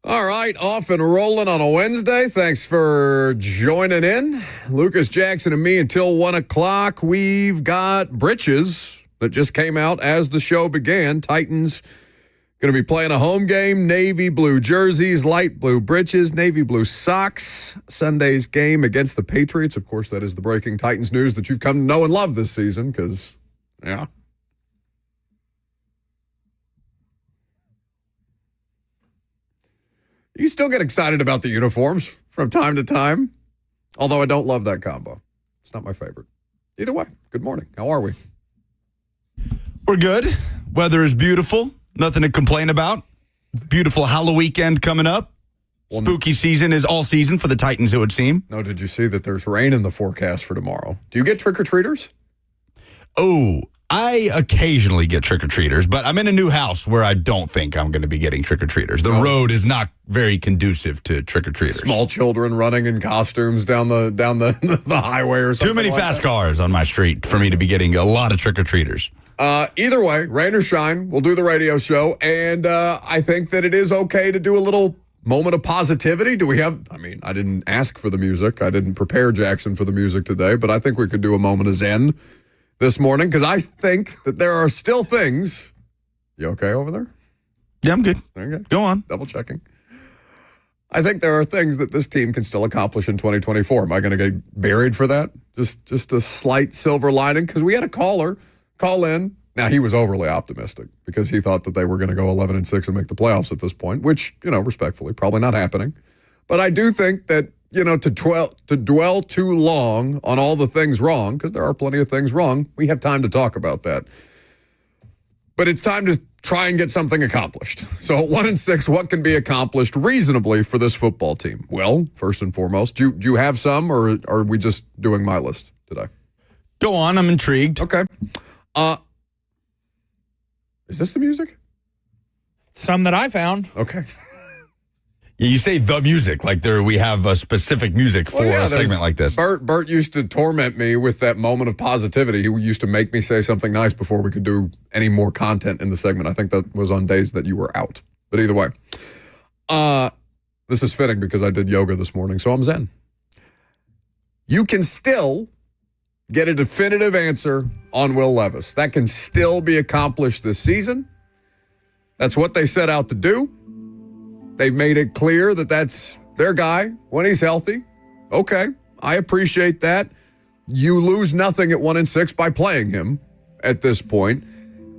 All right, off and rolling on a Wednesday. Thanks for joining in. Lucas Jackson and me until 1 o'clock. We've got Britches that just came out as the show began. Titans going to be playing a home game. Navy blue jerseys, light blue britches, navy blue socks. Sunday's game against the Patriots. Of course, that is the breaking Titans news that you've come to know and love this season because, yeah. You still get excited about the uniforms from time to time, although I don't love that combo. It's not my favorite. Either way, good morning. How are we? We're good. Weather is beautiful. Nothing to complain about. Beautiful Halloween weekend coming up. Spooky season is all season for the Titans, it would seem. No, did you see that there's rain in the forecast for tomorrow? Do you get trick-or-treaters? Oh, I occasionally get trick-or-treaters, but I'm in a new house where I don't think I'm going to be getting trick-or-treaters. The road is not very conducive to trick-or-treaters. Small children running in costumes down the highway or something. Too many like fast that. cars on my street for me to be getting a lot of trick-or-treaters. Either way, rain or shine, we'll do the radio show, and I think that it is okay to do a little moment of positivity. Do we have, I didn't ask for the music. I didn't prepare Jackson for the music today, but I think we could do a moment of zen this morning, because I think that there are still things. You okay over there? Yeah, I'm good. Okay. Go on. Double checking. I think there are things that this team can still accomplish in 2024. Am I going to get buried for that? Just a slight silver lining, because we had a caller call in. Now, he was overly optimistic because he thought that they were going to go 11-6 and make the playoffs at this point, which, respectfully, probably not happening. But I do think that, to dwell too long on all the things wrong, because there are plenty of things wrong, we have time to talk about that. But it's time to try and get something accomplished. So at 1-6, what can be accomplished reasonably for this football team? Well, first and foremost, do you have some, or are we just doing my list today? Go on. I'm intrigued. Okay. Is this the music? Some that I found. Okay. Yeah, you say the music, like we have a specific music for a segment like this. Bert used to torment me with that moment of positivity. He used to make me say something nice before we could do any more content in the segment. I think that was on days that you were out. But either way, this is fitting because I did yoga this morning, so I'm zen. You can still get a definitive answer on Will Levis. That can still be accomplished this season. That's what they set out to do. They've made it clear that that's their guy when he's healthy. Okay, I appreciate that. You lose nothing at 1-6 by playing him at this point.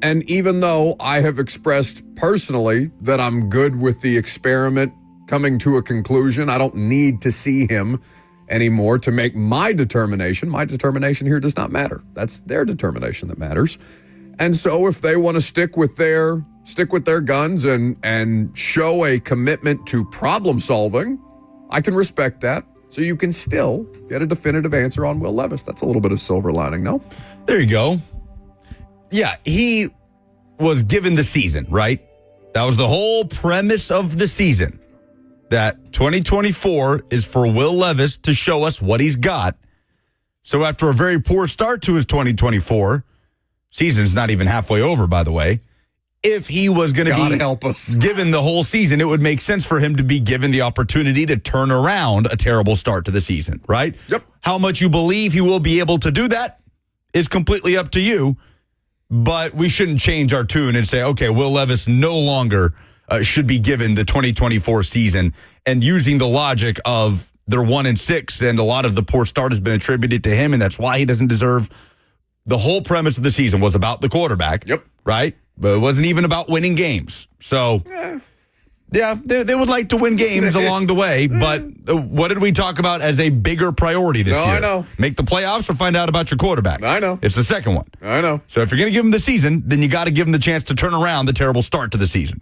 And even though I have expressed personally that I'm good with the experiment coming to a conclusion, I don't need to see him anymore to make my determination. My determination here does not matter. That's their determination that matters. And so if they want to stick with their guns and show a commitment to problem solving, I can respect that. So you can still get a definitive answer on Will Levis. That's a little bit of silver lining, no? There you go. Yeah, he was given the season, right? That was the whole premise of the season, that 2024 is for Will Levis to show us what he's got. So after a very poor start to his 2024, season's not even halfway over, by the way, if he was going to be help us. given the whole season, it would make sense for him to be given the opportunity to turn around a terrible start to the season, right? Yep. How much you believe he will be able to do that is completely up to you, but we shouldn't change our tune and say, okay, Will Levis no longer should be given the 2024 season, and using the logic of they're 1-6 and a lot of the poor start has been attributed to him, and that's why he doesn't deserve. The whole premise of the season was about the quarterback. Yep. Right? But it wasn't even about winning games. So, yeah, they would like to win games along the way. But what did we talk about as a bigger priority this year? I know. Make the playoffs or find out about your quarterback? I know. It's the second one. I know. So if you're going to give him the season, then you got to give him the chance to turn around the terrible start to the season.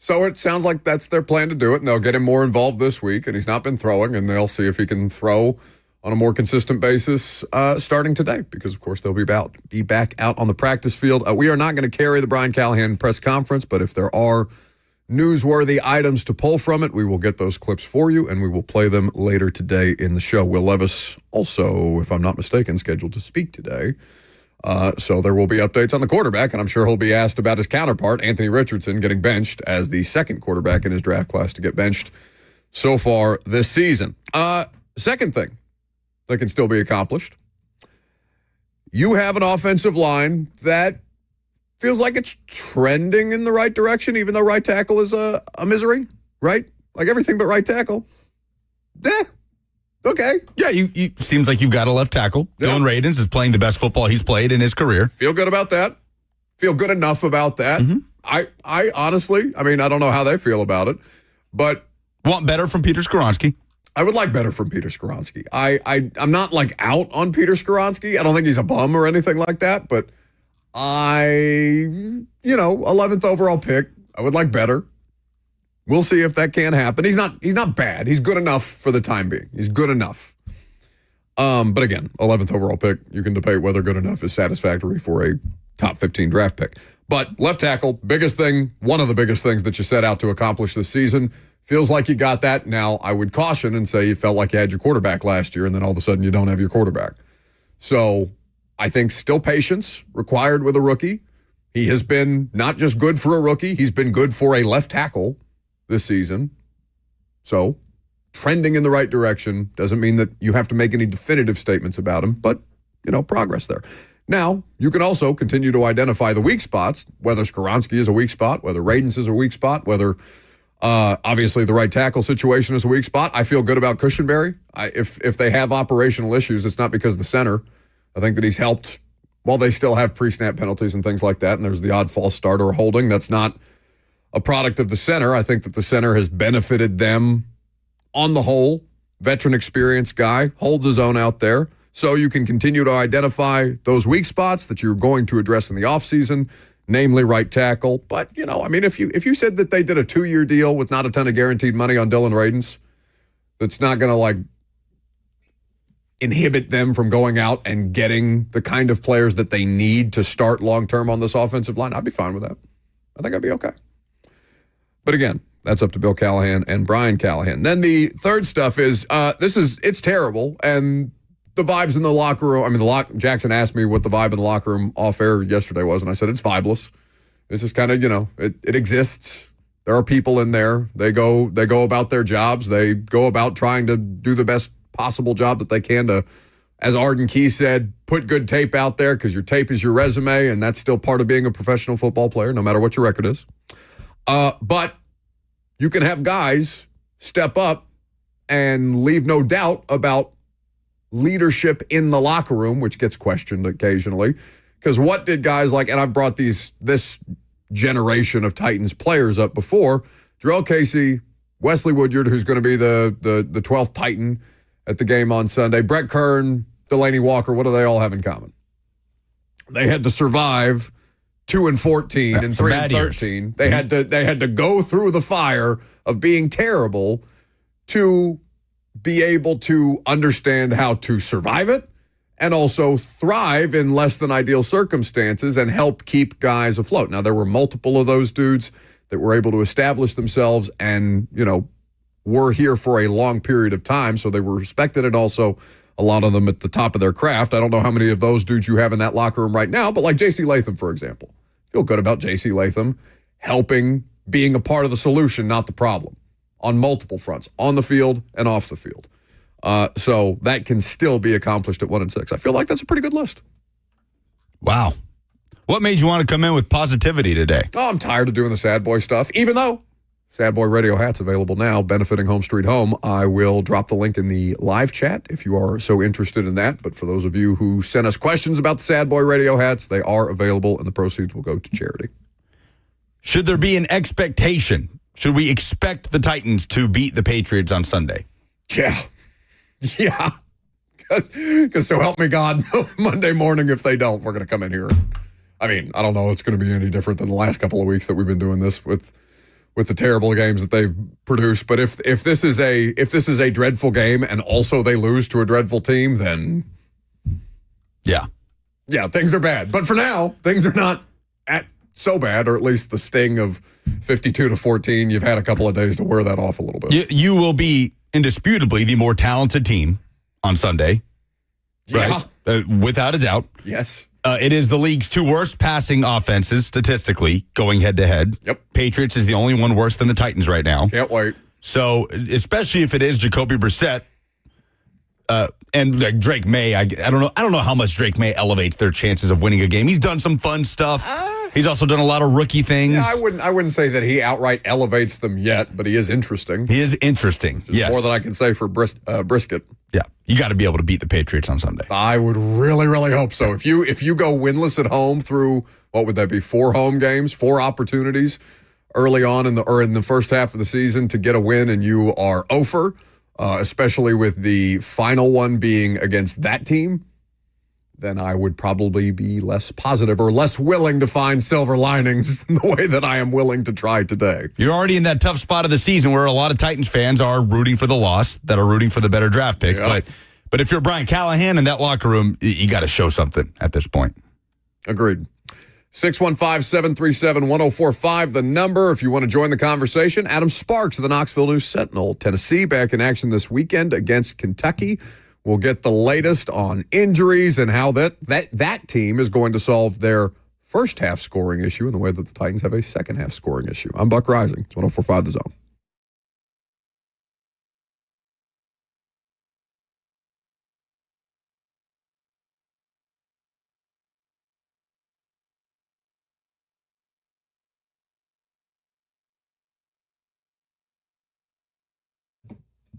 So it sounds like that's their plan to do it, and they'll get him more involved this week, and he's not been throwing, and they'll see if he can throw on a more consistent basis starting today, because, of course, they'll be back out on the practice field. We are not going to carry the Brian Callahan press conference, but if there are newsworthy items to pull from it, we will get those clips for you, and we will play them later today in the show. Will Levis also, if I'm not mistaken, scheduled to speak today So there will be updates on the quarterback, and I'm sure he'll be asked about his counterpart, Anthony Richardson, getting benched as the second quarterback in his draft class to get benched so far this season. Second thing that can still be accomplished. You have an offensive line that feels like it's trending in the right direction, even though right tackle is a misery, right? Like everything but right tackle. Okay. Yeah, you seems like you've got a left tackle. Yeah. Dylan Radins is playing the best football he's played in his career. Feel good about that. Feel good enough about that. Mm-hmm. I honestly, I don't know how they feel about it, but Want better from Peter Skoronski. I would like better from Peter Skoronski. I'm not like out on Peter Skoronski. I don't think he's a bum or anything like that, but 11th overall pick, I would like better. We'll see if that can happen. He's not bad. He's good enough for the time being. He's good enough. But again, 11th overall pick, you can debate whether good enough is satisfactory for a top 15 draft pick. But left tackle, biggest thing, one of the biggest things that you set out to accomplish this season. Feels like you got that. Now, I would caution and say you felt like you had your quarterback last year, and then all of a sudden you don't have your quarterback. So I think still patience required with a rookie. He has been not just good for a rookie, he's been good for a left tackle this season. So trending in the right direction doesn't mean that you have to make any definitive statements about him, but, progress there. Now, you can also continue to identify the weak spots, whether Skoronski is a weak spot, whether Radins is a weak spot, whether obviously the right tackle situation is a weak spot. I feel good about Cushenberry. If they have operational issues, it's not because of the center. I think that he's helped while they still have pre-snap penalties and things like that, and there's the odd false start or holding. That's not a product of the center. I think that the center has benefited them on the whole. Veteran experienced guy, holds his own out there. So you can continue to identify those weak spots that you're going to address in the offseason, namely right tackle. But, if you said that they did a 2-year deal with not a ton of guaranteed money on Dylan Radins, that's not going to, inhibit them from going out and getting the kind of players that they need to start long-term on this offensive line, I'd be fine with that. I think I'd be okay. But again, that's up to Bill Callahan and Brian Callahan. Then the third stuff is, it's terrible, and the vibes in the locker room, Jackson asked me what the vibe in the locker room off air yesterday was, and I said it's vibeless. It's just kind of, it exists. There are people in there. They go about their jobs. They go about trying to do the best possible job that they can to, as Arden Key said, put good tape out there, because your tape is your resume, and that's still part of being a professional football player, no matter what your record is. But you can have guys step up and leave no doubt about leadership in the locker room, which gets questioned occasionally. Because what did guys like, and I've brought this generation of Titans players up before, Jarrell Casey, Wesley Woodyard, who's going to be the 12th Titan at the game on Sunday, Brett Kern, Delaney Walker, what do they all have in common? They had to survive 2-14 and 3-13. They had to go through the fire of being terrible to be able to understand how to survive it and also thrive in less than ideal circumstances and help keep guys afloat. Now, there were multiple of those dudes that were able to establish themselves and, were here for a long period of time, so they were respected, and also a lot of them at the top of their craft. I don't know how many of those dudes you have in that locker room right now, but like J.C. Latham, for example. Feel good about J.C. Latham helping, being a part of the solution, not the problem, on multiple fronts, on the field and off the field. So that can still be accomplished at 1-6. I feel like that's a pretty good list. Wow. What made you want to come in with positivity today? Oh, I'm tired of doing the sad boy stuff, even though Sad Boy Radio hat's available now, benefiting Home Street Home. I will drop the link in the live chat if you are so interested in that. But for those of you who sent us questions about the Sad Boy Radio hats, they are available, and the proceeds will go to charity. Should there be an expectation? Should we expect the Titans to beat the Patriots on Sunday? Yeah. Because so help me God, Monday morning, if they don't, we're going to come in here. I don't know it's going to be any different than the last couple of weeks that we've been doing this with the terrible games that they've produced. But if this is a dreadful game and also they lose to a dreadful team, then yeah, things are bad. But for now, things are not so bad, or at least the sting of 52-14. You've had a couple of days to wear that off a little bit. You will be indisputably the more talented team on Sunday. Yeah, right? Without a doubt. Yes. It is the league's 2 worst passing offenses statistically going head to head. Yep. Patriots is the only one worse than the Titans right now. Can't wait. So, especially if it is Jacoby Brissett and like Drake May, I don't know how much Drake May elevates their chances of winning a game. He's done some fun stuff. He's also done a lot of rookie things. Yeah, I wouldn't say that he outright elevates them yet, but he is interesting. He is interesting. Yes. More than I can say for Brisket. Yeah. You got to be able to beat the Patriots on Sunday. I would really, really hope so. If you go winless at home through, what would that be, 4 home games, 4 opportunities early on in the first half of the season to get a win, and you are 0-for, especially with the final one being against that team, then I would probably be less positive or less willing to find silver linings in the way that I am willing to try today. You're already in that tough spot of the season where a lot of Titans fans are rooting for the loss, that are rooting for the better draft pick. Yeah. But if you're Brian Callahan in that locker room, you got to show something at this point. Agreed. 615-737-1045, the number if you want to join the conversation. Adam Sparks of the Knoxville News Sentinel. Tennessee back in action this weekend against Kentucky. We'll get the latest on injuries and how that team is going to solve their first half scoring issue in the way that the Titans have a second half scoring issue. I'm Buck Rising. It's 104.5 The Zone.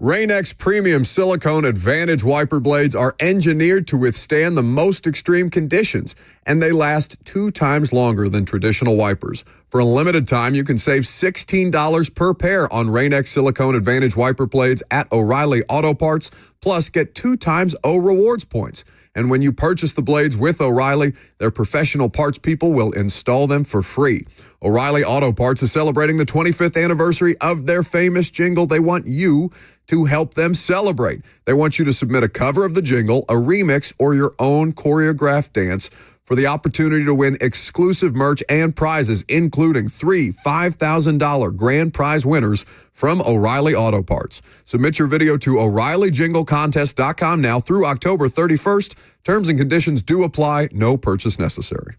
Rain-X Premium Silicone Advantage wiper blades are engineered to withstand the most extreme conditions, and they last 2 times longer than traditional wipers. For a limited time, you can save $16 per pair on Rain-X Silicone Advantage wiper blades at O'Reilly Auto Parts, plus get 2 times O Rewards points. And when you purchase the blades with O'Reilly, their professional parts people will install them for free. O'Reilly Auto Parts is celebrating the 25th anniversary of their famous jingle. They want you to help them celebrate. They want you to submit a cover of the jingle, a remix, or your own choreographed dance for the opportunity to win exclusive merch and prizes, including 3 $5,000 grand prize winners from O'Reilly Auto Parts. Submit your video to O'ReillyJingleContest.com now through October 31st. Terms and conditions do apply. No purchase necessary.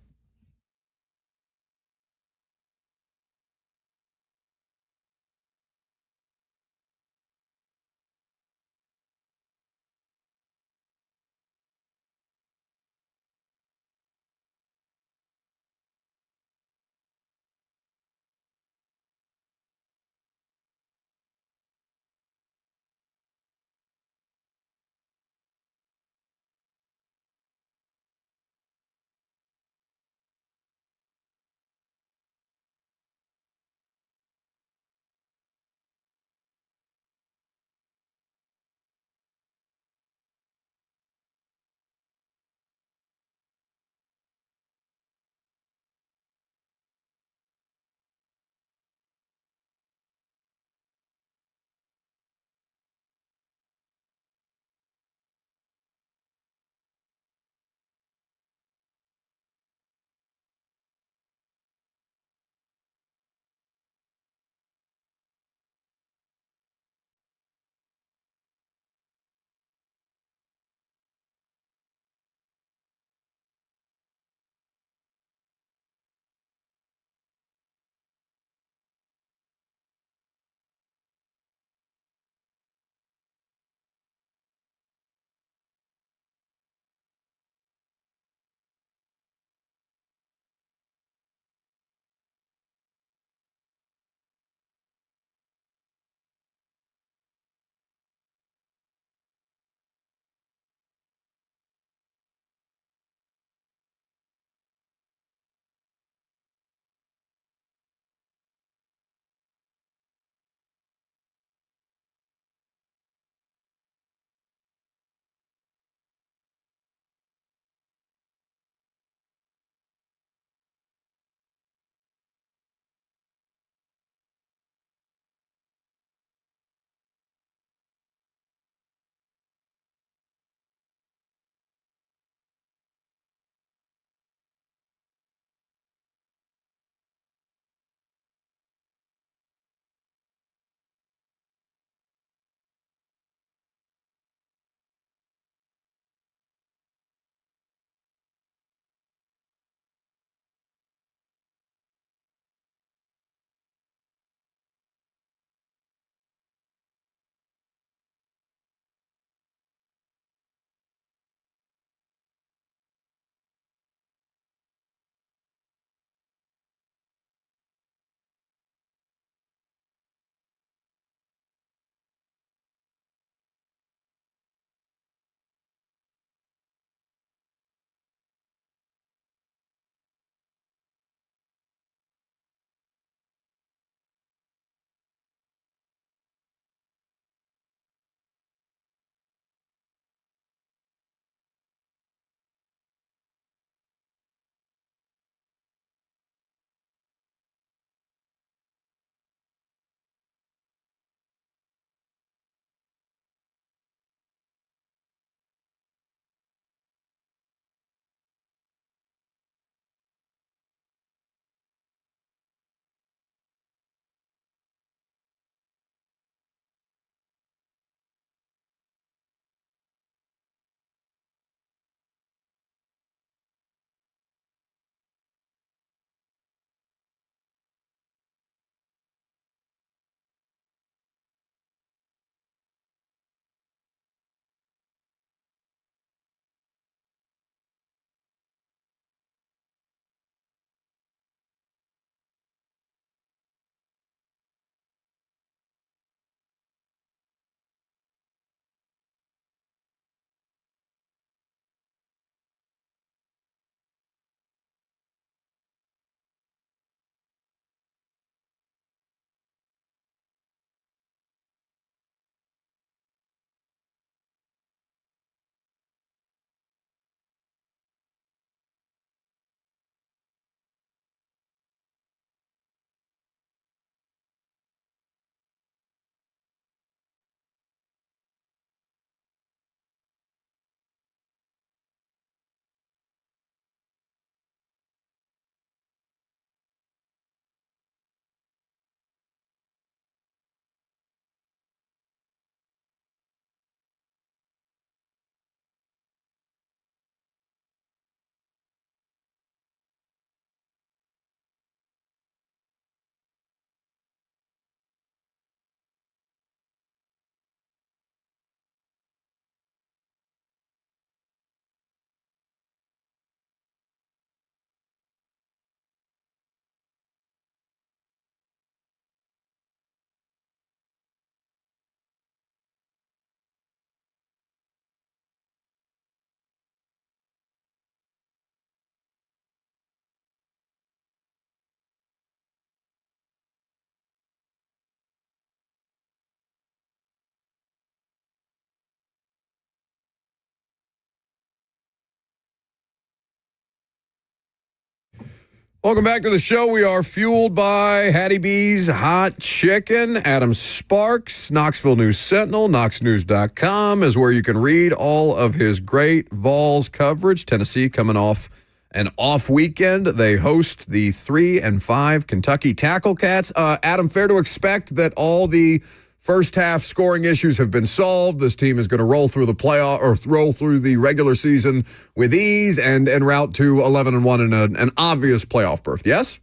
Welcome back to the show. We are fueled by Hattie B's Hot Chicken. Adam Sparks, Knoxville News Sentinel, knoxnews.com is where you can read all of his great Vols coverage. Tennessee coming off an off weekend. They host the 3-5 Kentucky Tackle Cats. Adam, fair to expect that all the first half scoring issues have been solved. This team is going to roll through the playoff or roll through the regular season with ease and en route to 11-1 in an obvious playoff berth. Yes?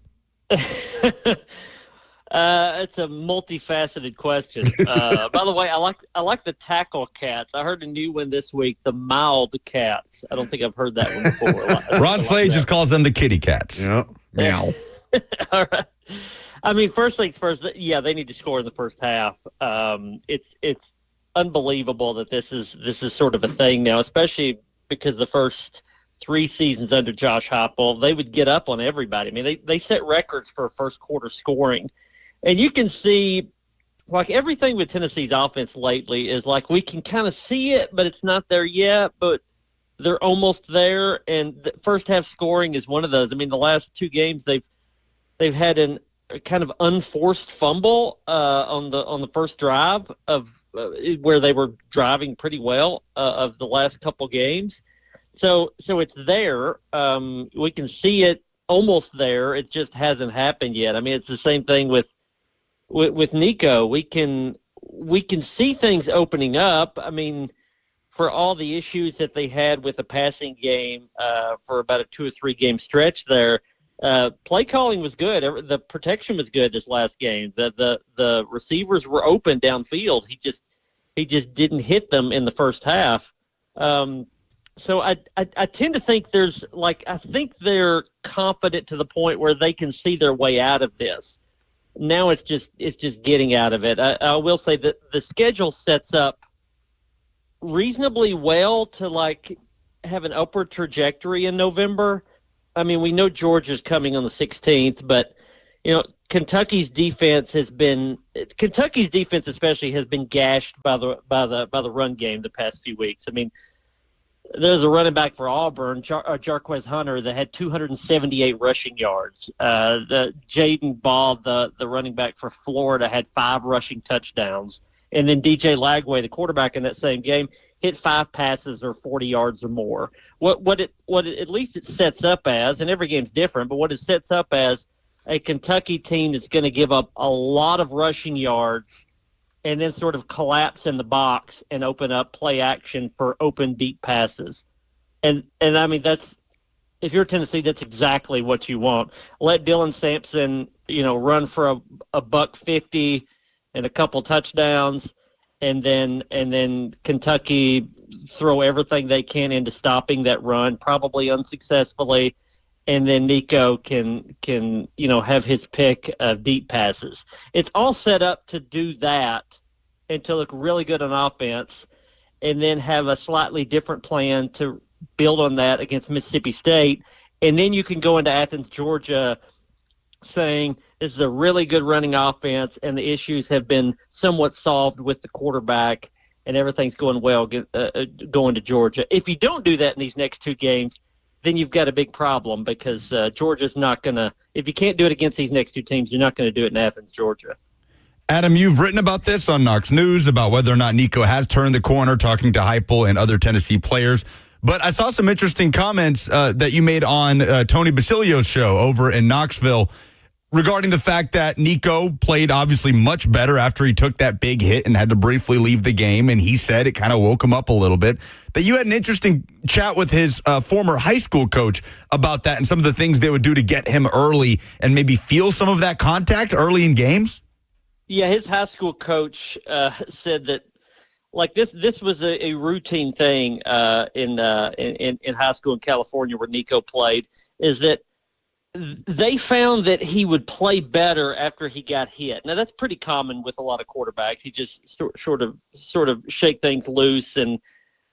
It's a multifaceted question. By the way, I like the tackle cats. I heard a new one this week, the mild cats. I don't think I've heard that one before. Ron Slade just calls them the kitty cats. Yeah. Meow. All right. I mean, first things first, yeah, they need to score in the first half. It's unbelievable that this is sort of a thing now, especially because the first 3 seasons under Josh Heupel, they would get up on everybody. I mean, they set records for first quarter scoring. And you can see, like, everything with Tennessee's offense lately is like we can kind of see it, but it's not there yet, but they're almost there. And the first half scoring is one of those. I mean, the last 2 games they've had a kind of unforced fumble on the first drive of where they were driving pretty well of the last couple games. So it's there. We can see it almost there. It just hasn't happened yet. I mean, it's the same thing with Nico. We can see things opening up. I mean, for all the issues that they had with the passing game for about a 2 or 3 game stretch there, play calling was good. The protection was good this last game. The receivers were open downfield. He just didn't hit them in the first half. So I tend to think I think they're confident to the point where they can see their way out of this. Now it's just getting out of it. I will say that the schedule sets up reasonably well to have an upward trajectory in November. I mean, we know Georgia's coming on the 16th, but Kentucky's defense especially has been gashed by the run game the past few weeks. I mean, there's a running back for Auburn, Jarquez Hunter, that had 278 rushing yards. The Jaden Ball, the running back for Florida, had 5 rushing touchdowns. And then DJ Lagway, the quarterback in that same game, hit 5 passes or 40 yards or more. What it at least it sets up as, and every game's different, but what it sets up as a Kentucky team that's going to give up a lot of rushing yards and then sort of collapse in the box and open up play action for open deep passes. And I mean, if you're Tennessee, that's exactly what you want. Let Dylan Sampson, run for a $150 and a couple touchdowns, and then Kentucky throw everything they can into stopping that run, probably unsuccessfully, and then Nico can have his pick of deep passes. It's all set up to do that and to look really good on offense, and then have a slightly different plan to build on that against Mississippi State. And then you can go into Athens, Georgia, saying this is a really good running offense and the issues have been somewhat solved with the quarterback and everything's going well going to Georgia. If you don't do that in these next 2 games, then you've got a big problem because Georgia's not going to – if you can't do it against these next 2 teams, you're not going to do it in Athens, Georgia. Adam, you've written about this on Knox News about whether or not Nico has turned the corner, talking to Heupel and other Tennessee players. But I saw some interesting comments that you made on Tony Basilio's show over in Knoxville regarding the fact that Nico played obviously much better after he took that big hit and had to briefly leave the game. And he said it kind of woke him up a little bit. That you had an interesting chat with his former high school coach about that and some of the things they would do to get him early and maybe feel some of that contact early in games. Yeah, his high school coach said that this was a routine thing in high school in California where Nico played, is that they found that he would play better after he got hit. Now, that's pretty common with a lot of quarterbacks. He just sort of shake things loose, and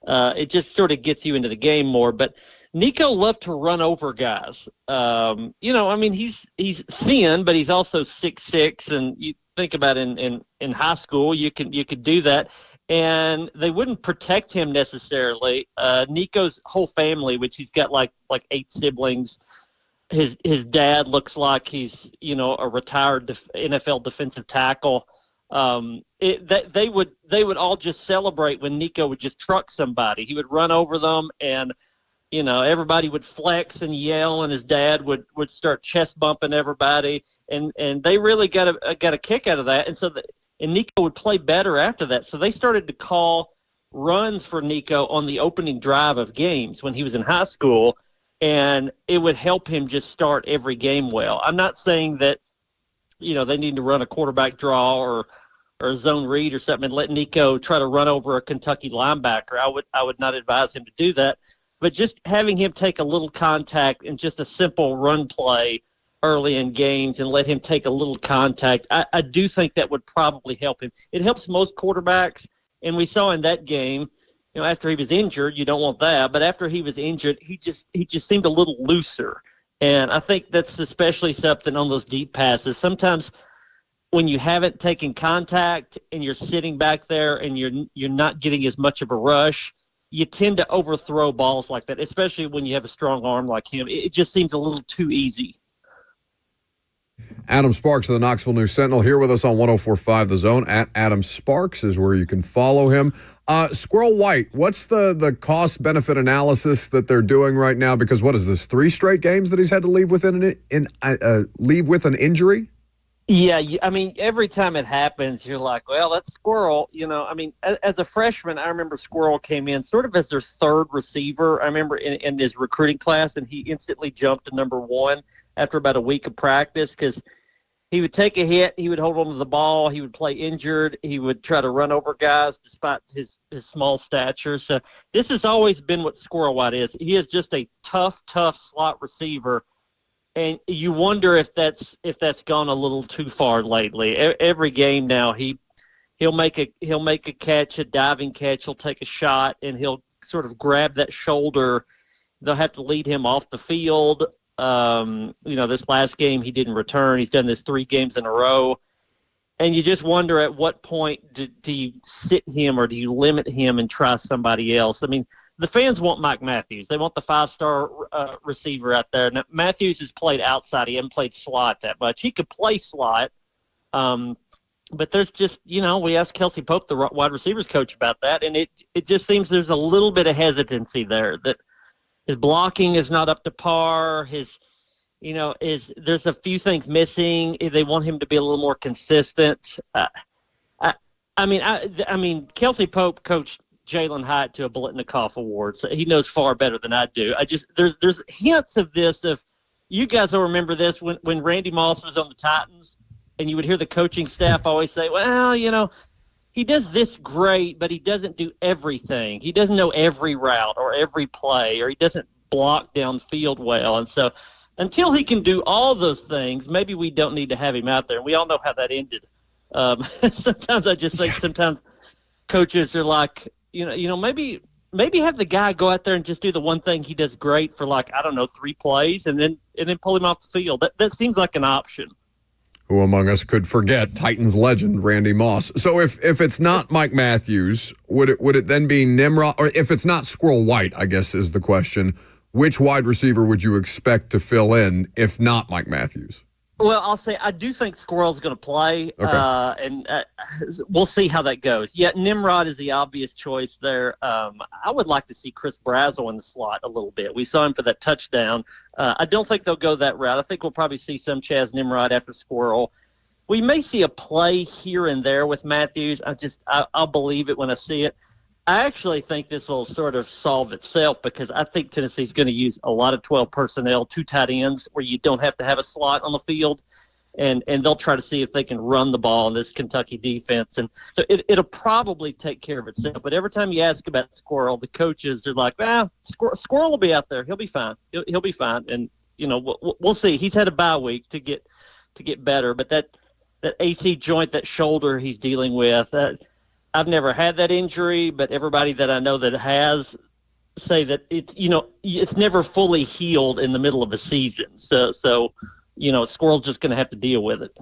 it just sort of gets you into the game more. But Nico loved to run over guys. I mean, he's thin, but he's also 6'6", and you think about in high school, you could do that. And they wouldn't protect him necessarily. Nico's whole family, which he's got like 8 siblings, his dad looks like he's a retired NFL defensive tackle. They would all just celebrate when Nico would just truck somebody. He would run over them, and everybody would flex and yell, and his dad would start chest bumping everybody, and they really got a kick out of that. And and Nico would play better after that. So they started to call runs for Nico on the opening drive of games when he was in high school, and it would help him just start every game well. I'm not saying that they need to run a quarterback draw or a zone read or something and let Nico try to run over a Kentucky linebacker. I would not advise him to do that. But just having him take a little contact and just a simple run play early in games and let him take a little contact, I do think that would probably help him. It helps most quarterbacks, and we saw in that game, after he was injured, you don't want that, but after he was injured, he just seemed a little looser. And I think that's especially something on those deep passes. Sometimes when you haven't taken contact and you're sitting back there and you're not getting as much of a rush, you tend to overthrow balls like that, especially when you have a strong arm like him. It just seems a little too easy. Adam Sparks of the Knoxville News Sentinel here with us on 104.5 The Zone. At Adam Sparks is where you can follow him. Squirrel White, what's the cost-benefit analysis that they're doing right now? Because what is this, 3 straight games that he's had to leave with an injury? Yeah, I mean, every time it happens, you're like, well, that's Squirrel. I mean, as a freshman, I remember Squirrel came in sort of as their third receiver. I remember in his recruiting class, and he instantly jumped to number 1 after about a week of practice because he would take a hit, he would hold on to the ball, he would play injured, he would try to run over guys despite his small stature. So this has always been what Squirrel White is. He is just a tough slot receiver. And you wonder if that's gone a little too far lately. Every game now, he'll make a catch, a diving catch. He'll take a shot, and he'll sort of grab that shoulder. They'll have to lead him off the field. This last game he didn't return. He's done this 3 games in a row, and you just wonder at what point do you sit him or do you limit him and try somebody else? I mean, the fans want Mike Matthews. They want the 5-star receiver out there. Now, Matthews has played outside. He hasn't played slot that much. He could play slot, but there's just, we asked Kelsey Pope, the wide receivers coach, about that, and it just seems there's a little bit of hesitancy there, that his blocking is not up to par. There's a few things missing. They want him to be a little more consistent. I mean, Kelsey Pope coached Jalen Hyatt to a Biletnikoff Award, so he knows far better than I do. There's hints of this. If you guys will remember this, when Randy Moss was on the Titans, and you would hear the coaching staff always say, well, he does this great, but he doesn't do everything. He doesn't know every route or every play, or he doesn't block downfield well. And so until he can do all those things, maybe we don't need to have him out there. And we all know how that ended. Sometimes I just think sometimes coaches are like, maybe have the guy go out there and just do the one thing he does great for 3 plays and then pull him off the field. That seems like an option. Who among us could forget Titans legend Randy Moss? So if it's not Mike Matthews, would it then be Nimrod? Or if it's not Squirrel White, I guess is the question, which wide receiver would you expect to fill in if not Mike Matthews? Well, I'll say I do think Squirrel's going to play, okay. and we'll see how that goes. Yeah, Nimrod is the obvious choice there. I would like to see Chris Brazzell in the slot a little bit. We saw him for that touchdown. I don't think they'll go that route. I think we'll probably see some Chaz Nimrod after Squirrel. We may see a play here and there with Matthews. I'll believe it when I see it. I actually think this will sort of solve itself because I think Tennessee's going to use a lot of 12 personnel, 2 tight ends, where you don't have to have a slot on the field, and they'll try to see if they can run the ball in this Kentucky defense. And so it'll probably take care of itself. But every time you ask about Squirrel, the coaches are like, Squirrel will be out there. He'll be fine. He'll be fine. And, we'll see. He's had a bye week to get better. But that AC joint, that shoulder he's dealing with, I've never had that injury, but everybody that I know that has say that it's never fully healed in the middle of a season. So Squirrel's just going to have to deal with it.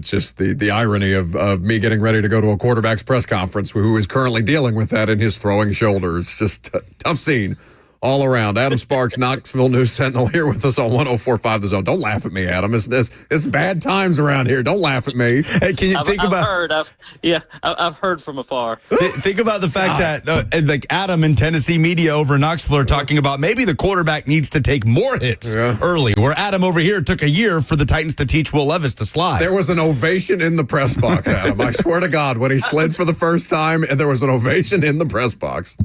Just the irony of me getting ready to go to a quarterback's press conference who is currently dealing with that in his throwing shoulder. It's just a tough scene all around. Adam Sparks, Knoxville News Sentinel, here with us on 104.5 The Zone. Don't laugh at me, Adam. It's bad times around here. Don't laugh at me. Hey, can you think about? I've heard from afar. Think about the fact that like Adam in Tennessee media over in Knoxville are talking about maybe the quarterback needs to take more hits early, where Adam over here took a year for the Titans to teach Will Levis to slide. There was an ovation in the press box, Adam. I swear to God, when he slid for the first time, there was an ovation in the press box.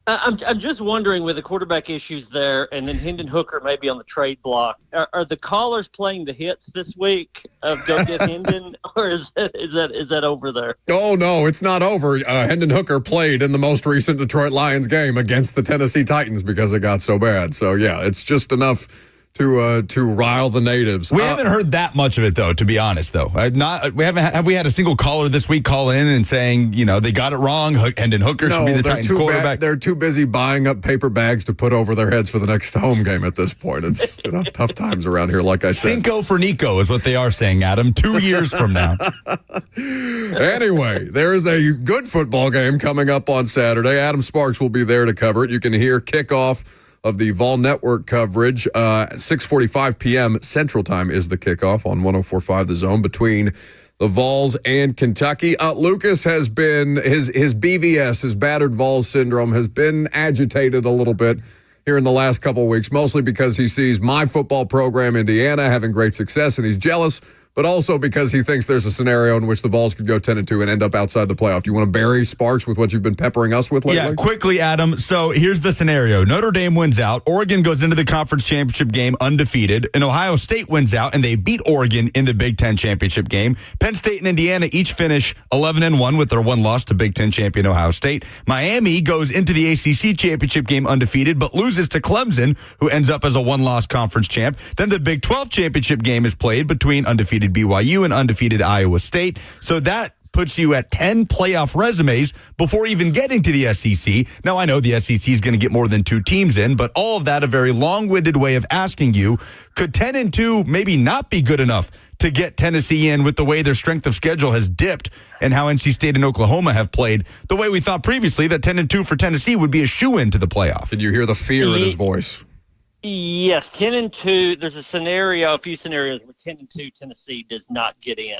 I'm just wondering, with the quarterback issues there, and then Hendon Hooker maybe on the trade block, are the callers playing the hits this week of Go Get Hendon, or is that over there? Oh, no, it's not over. Hendon Hooker played in the most recent Detroit Lions game against the Tennessee Titans because it got so bad. So, yeah, it's just enough to rile the natives. We haven't heard that much of it, though, to be honest, though. Have we had a single caller this week call in and saying, they got it wrong, Hendon Hooker should be the Titans quarterback? They're too busy buying up paper bags to put over their heads for the next home game at this point. It's tough times around here, like I said. Cinco for Nico is what they are saying, Adam, 2 years from now. Anyway, there is a good football game coming up on Saturday. Adam Sparks will be there to cover it. You can hear kickoff of the Vol Network coverage. 6:45 p.m. Central Time is the kickoff on 104.5 The Zone between the Vols and Kentucky. Lucas has been, his BVS, his battered Vols syndrome, has been agitated a little bit here in the last couple of weeks, mostly because he sees my football program, Indiana, having great success, and he's jealous, but also because he thinks there's a scenario in which the Vols could go 10-2 and end up outside the playoff. Do you want to bury Sparks with what you've been peppering us with lately? Yeah, quickly, Adam. So here's the scenario. Notre Dame wins out. Oregon goes into the conference championship game undefeated. And Ohio State wins out, and they beat Oregon in the Big Ten championship game. Penn State and Indiana each finish 11-1 with their one loss to Big Ten champion Ohio State. Miami goes into the ACC championship game undefeated, but loses to Clemson, who ends up as a one-loss conference champ. Then the Big 12 championship game is played between undefeated BYU and undefeated Iowa State. So that puts you at 10 playoff resumes before even getting to the SEC. Now, I know the SEC is going to get more than 2 teams in, but all of that a very long-winded way of asking you, could 10-2 maybe not be good enough to get Tennessee in with the way their strength of schedule has dipped and how NC State and Oklahoma have played, the way we thought previously that 10-2 for Tennessee would be a shoo-in to the playoff? Did you hear the fear in his voice? Yes, 10-2. There's a few scenarios where 10-2 Tennessee does not get in.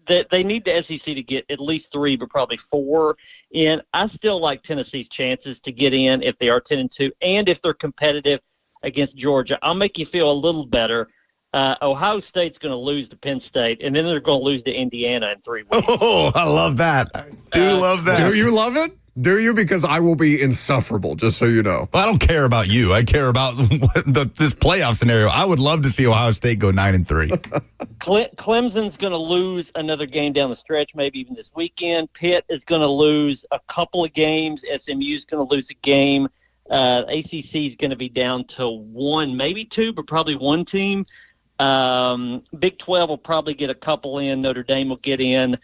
They need the SEC to get at least 3, but probably 4 in. I still like Tennessee's chances to get in if they are 10-2, and if they're competitive against Georgia. I'll make you feel a little better. Ohio State's going to lose to Penn State, and then they're going to lose to Indiana in 3 weeks. Oh, I love that. I do love that. Do you love it? Do you? Because I will be insufferable, just so you know. Well, I don't care about you. I care about this playoff scenario. I would love to see Ohio State go 9-3. Clemson's going to lose another game down the stretch, maybe even this weekend. Pitt is going to lose a couple of games. SMU's going to lose a game. ACC is going to be down to 1, maybe 2, but probably 1 team. Big 12 will probably get a couple in. Notre Dame will get in.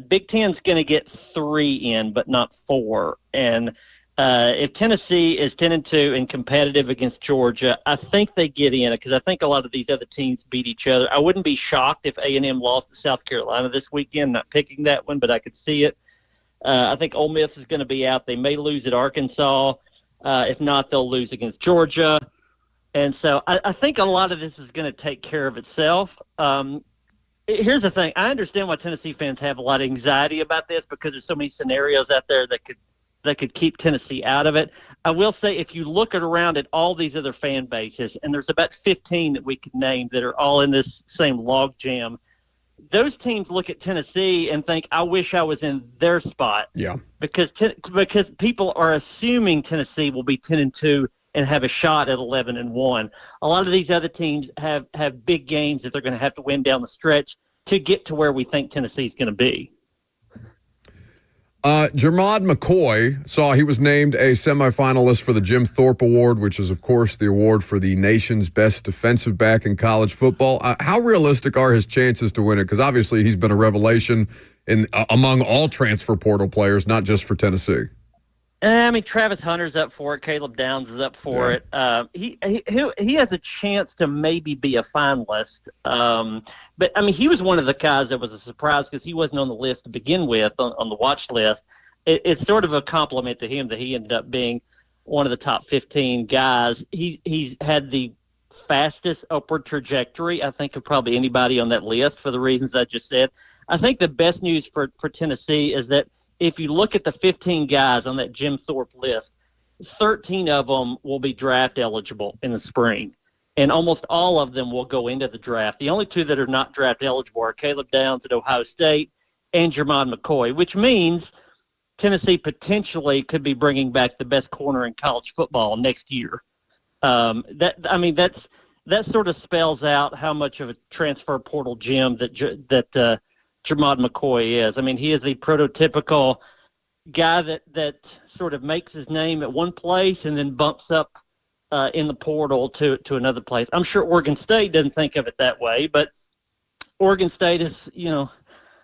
Big Ten's going to get 3 in, but not 4. And if Tennessee is 10-2 and competitive against Georgia, I think they get in because I think a lot of these other teams beat each other. I wouldn't be shocked if A&M lost to South Carolina this weekend. Not picking that one, but I could see it. I think Ole Miss is going to be out. They may lose at Arkansas. If not, they'll lose against Georgia. And so I think a lot of this is going to take care of itself. Here's the thing. I understand why Tennessee fans have a lot of anxiety about this because there's so many scenarios out there that could keep Tennessee out of it. I will say if you look around at all these other fan bases, and there's about 15 that we could name that are all in this same log jam, those teams look at Tennessee and think, I wish I was in their spot. Yeah. Because people are assuming Tennessee will be 10-2 and have a shot at 11-1. A lot of these other teams have big games that they're going to have to win down the stretch to get to where we think Tennessee's going to be. Jermod McCoy saw he was named a semifinalist for the Jim Thorpe Award, which is, of course, the award for the nation's best defensive back in college football. How realistic are his chances to win it? Because obviously he's been a revelation among all transfer portal players, not just for Tennessee. I mean, Travis Hunter's up for it. Caleb Downs is up for it. He has a chance to maybe be a finalist. But, I mean, he was one of the guys that was a surprise because he wasn't on the list to begin with, on the watch list. It's sort of a compliment to him that he ended up being one of the top 15 guys. He's had the fastest upward trajectory, I think, of probably anybody on that list for the reasons I just said. I think the best news for Tennessee is that if you look at the 15 guys on that Jim Thorpe list, 13 of them will be draft eligible in the spring, and almost all of them will go into the draft. The only two that are not draft eligible are Caleb Downs at Ohio State and Jermon McCoy, which means Tennessee potentially could be bringing back the best corner in college football next year. That sort of spells out how much of a transfer portal gem that Jermon McCoy is. I mean, he is the prototypical guy that sort of makes his name at one place and then bumps up in the portal to another place. I'm sure Oregon State doesn't think of it that way, but Oregon State is,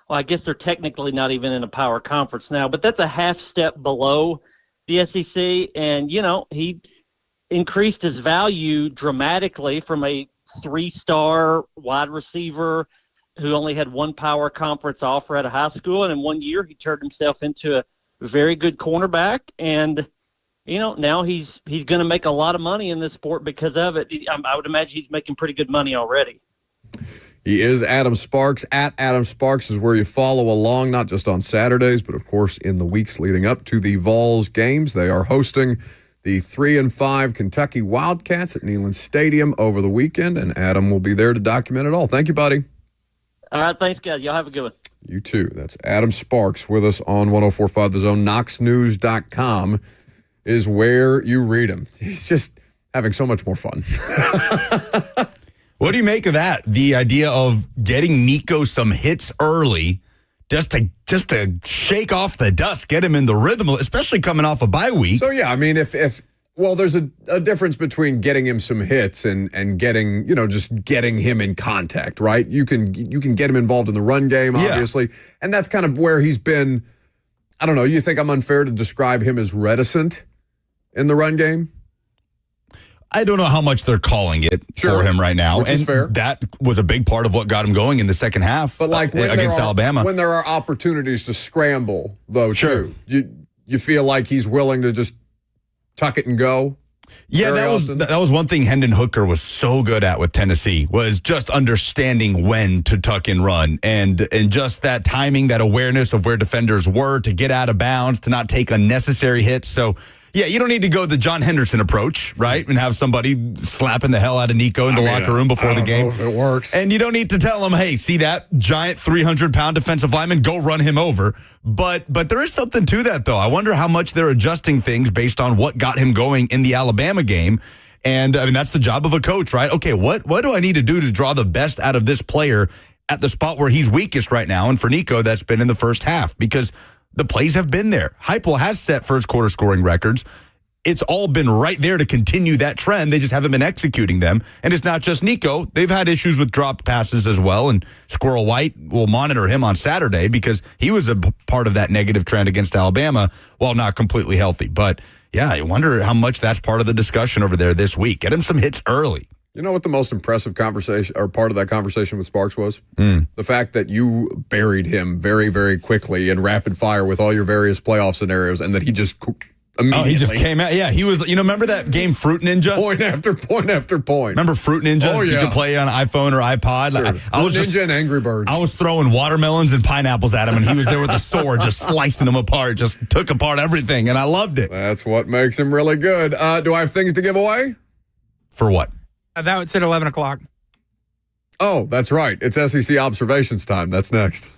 well, I guess they're technically not even in a power conference now, but that's a half step below the SEC. And, he increased his value dramatically from a 3-star wide receiver who only had one power conference offer out of high school. And in 1 year, he turned himself into a very good cornerback. And, now he's going to make a lot of money in this sport because of it. I would imagine he's making pretty good money already. He is Adam Sparks. At Adam Sparks is where you follow along, not just on Saturdays, but, of course, in the weeks leading up to the Vols games. They are hosting the 3-5 Kentucky Wildcats at Neyland Stadium over the weekend, and Adam will be there to document it all. Thank you, buddy. All right, thanks, guys. Y'all have a good one. You too. That's Adam Sparks with us on 104.5 The Zone. KnoxNews.com is where you read him. He's just having so much more fun. What do you make of that? The idea of getting Nico some hits early just to shake off the dust, get him in the rhythm, especially coming off a bye week. So, yeah, I mean, there's a difference between getting him some hits and getting, just getting him in contact, right? You can get him involved in the run game, obviously. Yeah. And that's kind of where he's been. I don't know. You think I'm unfair to describe him as reticent in the run game? I don't know how much they're calling it for him right now. Which is fair. That was a big part of what got him going in the second half against Alabama. When there are opportunities to scramble, though, too, you feel like he's willing to just tuck it and go? Yeah, that was one thing Hendon Hooker was so good at with Tennessee, was just understanding when to tuck and run and just that timing, that awareness of where defenders were to get out of bounds, to not take unnecessary hits. So, yeah, you don't need to go the John Henderson approach, right, and have somebody slapping the hell out of Nico in the locker room before the game. I don't know if it works. And you don't need to tell him, hey, see that giant 300-pound defensive lineman, go run him over. But there is something to that, though. I wonder how much they're adjusting things based on what got him going in the Alabama game. And, I mean, that's the job of a coach, right? Okay, what do I need to do to draw the best out of this player at the spot where he's weakest right now? And for Nico, that's been in the first half because the plays have been there. Heupel has set first quarter scoring records. It's all been right there to continue that trend. They just haven't been executing them. And it's not just Nico. They've had issues with dropped passes as well. And Squirrel White will monitor him on Saturday because he was a part of that negative trend against Alabama while not completely healthy. But, yeah, I wonder how much that's part of the discussion over there this week. Get him some hits early. You know what the most impressive conversation or part of that conversation with Sparks was? The fact that you buried him very, very quickly in rapid fire with all your various playoff scenarios and that he just immediately. He just came out. Yeah, he was, remember that game Fruit Ninja? Point after point after point. Remember Fruit Ninja? Oh, yeah. You could play on iPhone or iPod. Sure. Fruit Ninja and Angry Birds. I was throwing watermelons and pineapples at him, and he was there with a sword just slicing them apart, just took apart everything, and I loved it. That's what makes him really good. Do I have things to give away? For what? That would sit 11 o'clock. Oh, that's right. It's SEC observations time. That's next.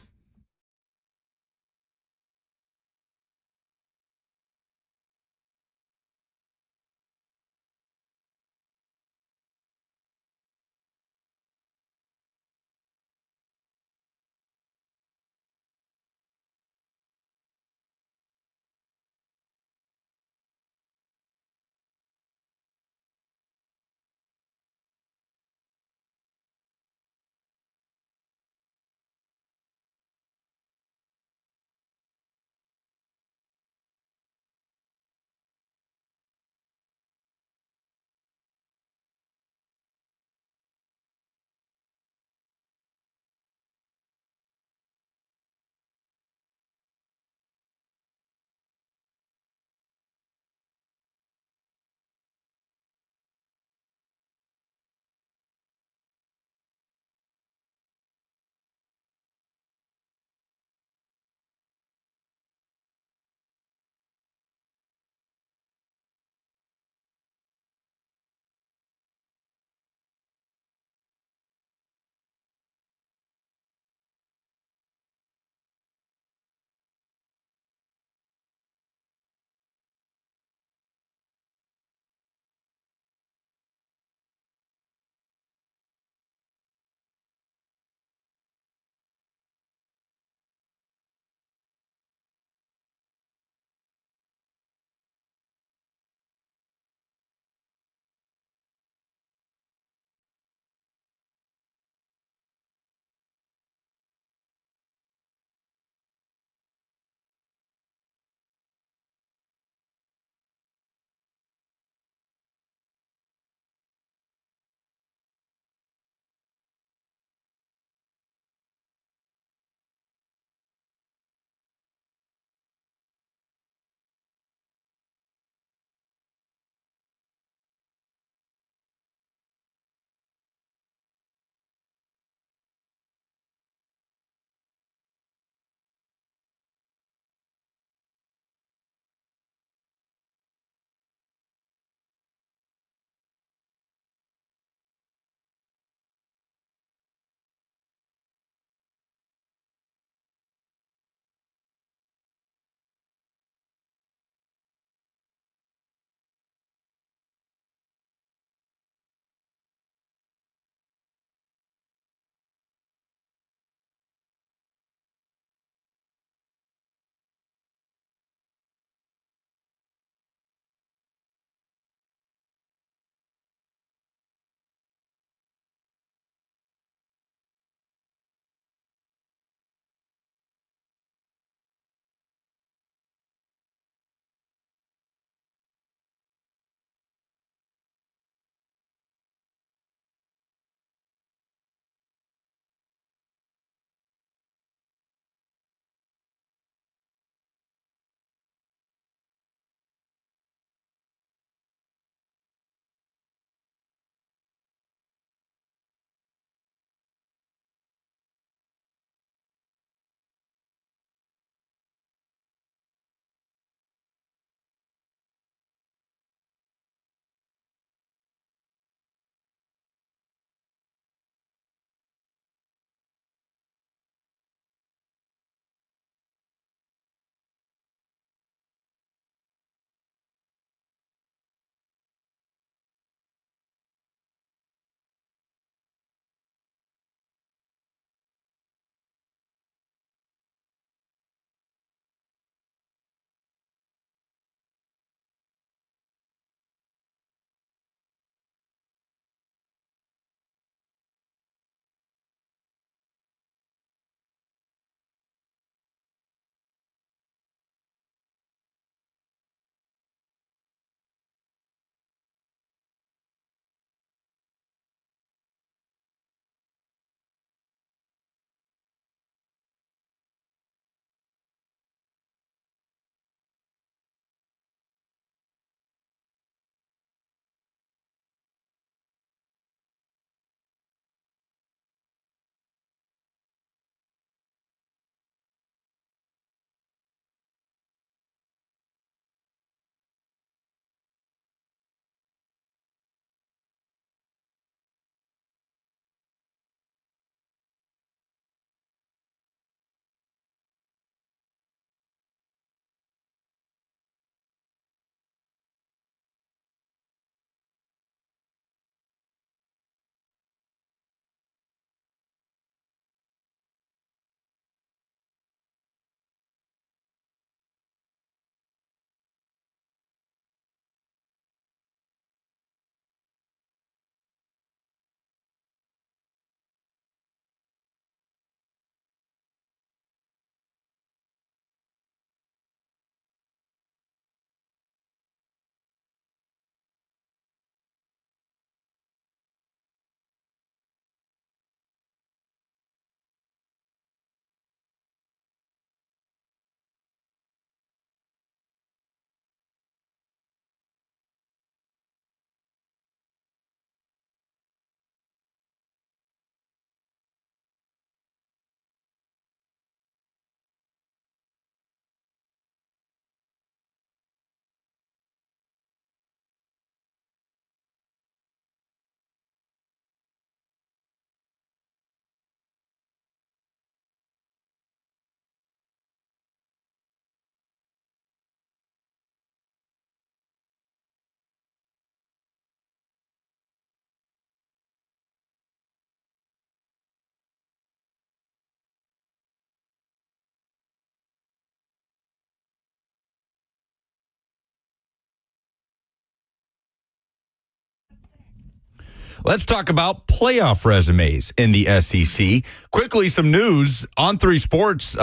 Let's talk about playoff resumes in the SEC. Quickly, some news. On3 Sports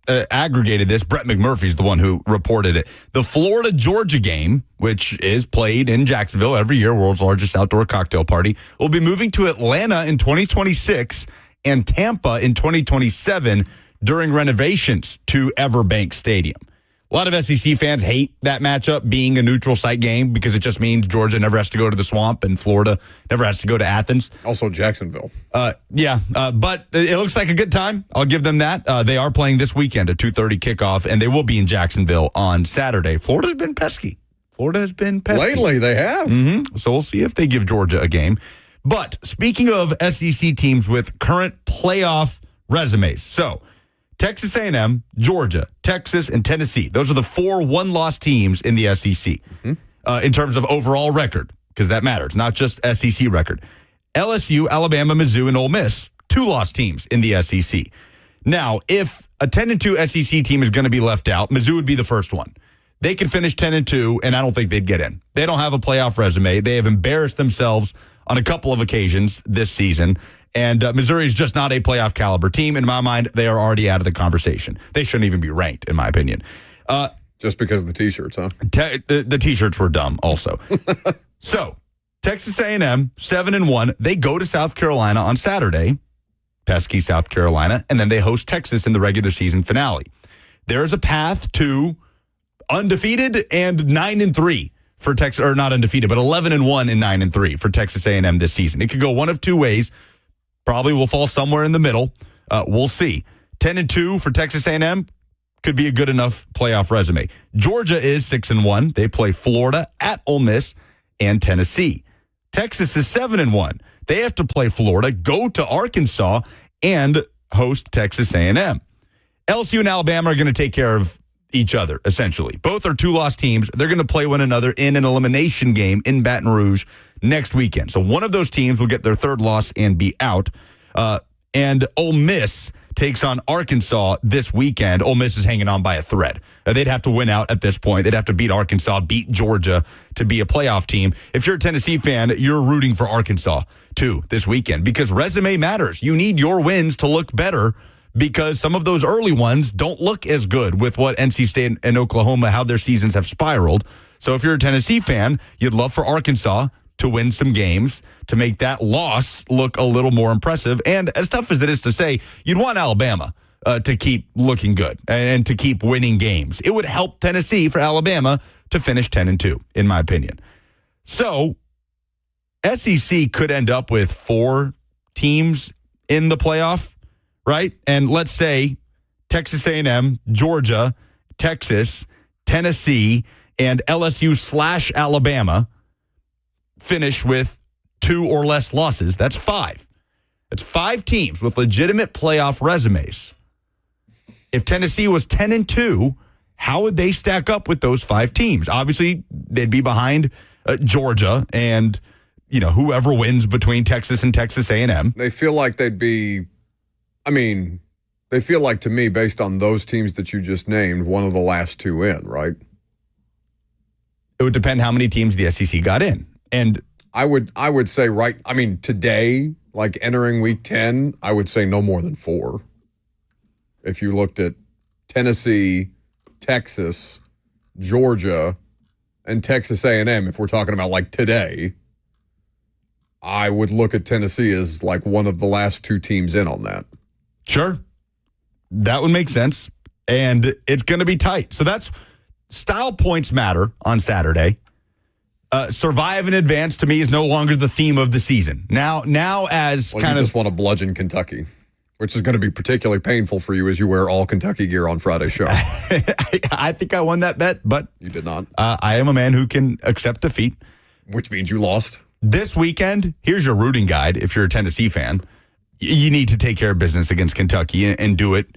aggregated this. Brett McMurphy's the one who reported it. The Florida-Georgia game, which is played in Jacksonville every year, world's largest outdoor cocktail party, will be moving to Atlanta in 2026 and Tampa in 2027 during renovations to Everbank Stadium. A lot of SEC fans hate that matchup being a neutral site game because it just means Georgia never has to go to the Swamp and Florida never has to go to Athens. Also Jacksonville. But it looks like a good time. I'll give them that. They are playing this weekend, a 2:30 kickoff, and they will be in Jacksonville on Saturday. Florida's been pesky. Lately, they have. Mm-hmm. So we'll see if they give Georgia a game. But speaking of SEC teams with current playoff resumes, so Texas A&M, Georgia, Texas, and Tennessee. Those are the 4 one-loss teams in the SEC in terms of overall record, because that matters, not just SEC record. LSU, Alabama, Mizzou, and Ole Miss, 2-loss teams in the SEC. Now, if a 10-2 SEC team is going to be left out, Mizzou would be the first one. They could finish 10-2, and I don't think they'd get in. They don't have a playoff resume. They have embarrassed themselves on a couple of occasions this season. And Missouri is just not a playoff caliber team. In my mind, they are already out of the conversation. They shouldn't even be ranked, in my opinion. Just because of the T-shirts, huh? The T-shirts were dumb also. So, Texas A&M, 7-1. They go to South Carolina on Saturday, pesky South Carolina, and then they host Texas in the regular season finale. There is a path to undefeated and 9-3 for Texas, or not undefeated, but 11-1 and 9-3 for Texas A&M this season. It could go one of two ways. Probably will fall somewhere in the middle. We'll see. 10-2 for Texas A&M could be a good enough playoff resume. Georgia is 6-1. They play Florida at Ole Miss and Tennessee. Texas is 7-1. They have to play Florida, go to Arkansas, and host Texas A&M. LSU and Alabama are going to take care of each other, essentially. Both are 2-loss teams. They're going to play one another in an elimination game in Baton Rouge next weekend. So one of those teams will get their 3rd loss and be out. And Ole Miss takes on Arkansas this weekend. Ole Miss is hanging on by a thread. They'd have to win out at this point. They'd have to beat Arkansas, beat Georgia to be a playoff team. If you're a Tennessee fan, you're rooting for Arkansas, too, this weekend because resume matters. You need your wins to look better because some of those early ones don't look as good with what NC State and Oklahoma, how their seasons have spiraled. So if you're a Tennessee fan, you'd love for Arkansas to win some games to make that loss look a little more impressive. And as tough as it is to say, you'd want Alabama to keep looking good and to keep winning games. It would help Tennessee for Alabama to finish 10-2, in my opinion. So SEC could end up with 4 teams in the playoff, right? And let's say Texas A&M, Georgia, Texas, Tennessee, and LSU/Alabama finish with 2 or less losses. That's 5. That's 5 teams with legitimate playoff resumes. If Tennessee was 10-2, how would they stack up with those 5 teams? Obviously, they'd be behind Georgia and whoever wins between Texas and Texas A&M. They feel like they'd be. They feel like to me, based on those teams that you just named, one of the last 2 in, right? It would depend how many teams the SEC got in. And I would say today, like entering week 10, I would say no more than 4. If you looked at Tennessee, Texas, Georgia, and Texas A&M, if we're talking about like today, I would look at Tennessee as like one of the last 2 teams in on that. Sure. That would make sense. And it's going to be tight. So that's style points matter on Saturday. Survive in advance to me is no longer the theme of the season. Now as you kind of just want to bludgeon Kentucky, which is going to be particularly painful for you as you wear all Kentucky gear on Friday's show. I think I won that bet, but you did not. I am a man who can accept defeat. Which means you lost. This weekend, here's your rooting guide if you're a Tennessee fan. You need to take care of business against Kentucky and do it.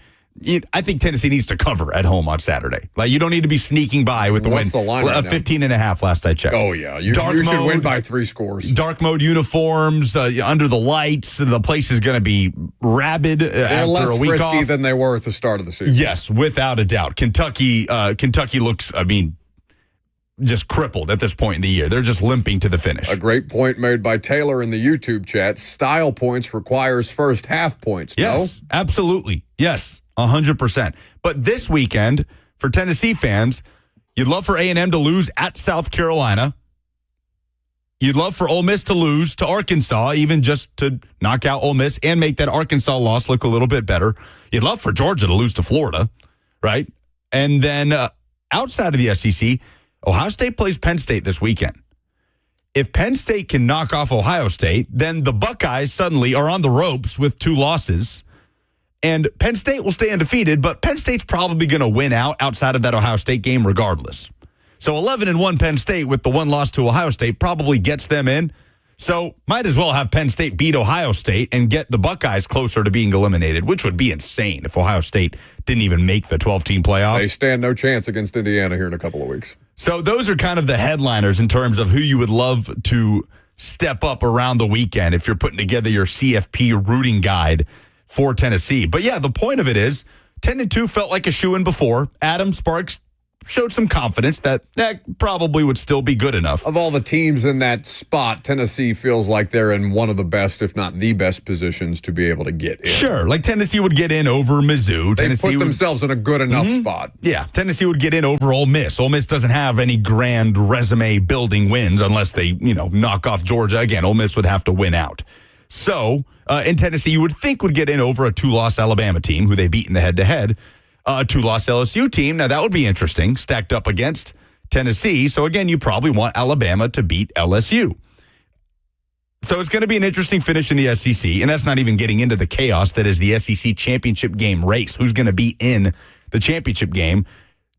I think Tennessee needs to cover at home on Saturday. Like, you don't need to be sneaking by with the win. What's the line right now? 15.5 last I checked. Oh, yeah. You should win by 3 scores. Dark mode uniforms, under the lights. The place is going to be rabid They're after less a week frisky off. than they were at the start of the season. Yes, without a doubt. Kentucky looks, just crippled at this point in the year. They're just limping to the finish. A great point made by Taylor in the YouTube chat. Style points requires first half points, Yes, absolutely. Yes, 100%. But this weekend, for Tennessee fans, you'd love for A&M to lose at South Carolina. You'd love for Ole Miss to lose to Arkansas, even just to knock out Ole Miss and make that Arkansas loss look a little bit better. You'd love for Georgia to lose to Florida, right? And then outside of the SEC, Ohio State plays Penn State this weekend. If Penn State can knock off Ohio State, then the Buckeyes suddenly are on the ropes with 2 losses. And Penn State will stay undefeated, but Penn State's probably going to win out outside of that Ohio State game regardless. So 11-1 Penn State with the 1 loss to Ohio State probably gets them in. So might as well have Penn State beat Ohio State and get the Buckeyes closer to being eliminated, which would be insane if Ohio State didn't even make the 12-team playoff. They stand no chance against Indiana here in a couple of weeks. So those are kind of the headliners in terms of who you would love to step up around the weekend if you're putting together your CFP rooting guide for Tennessee. But yeah, the point of it is 10-2 felt like a shoo-in before. Adam Sparks showed some confidence that probably would still be good enough. Of all the teams in that spot, Tennessee feels like they're in one of the best, if not the best positions to be able to get in. Sure, like Tennessee would get in over Mizzou. They've put themselves in a good enough spot. Yeah, Tennessee would get in over Ole Miss. Ole Miss doesn't have any grand resume building wins unless they, knock off Georgia. Again, Ole Miss would have to win out. So, in Tennessee, you would think would get in over a 2-loss Alabama team who they beat in the head-to-head. A 2-loss LSU team. Now, that would be interesting, stacked up against Tennessee. So, again, you probably want Alabama to beat LSU. So, it's going to be an interesting finish in the SEC, and that's not even getting into the chaos that is the SEC championship game race. Who's going to be in the championship game?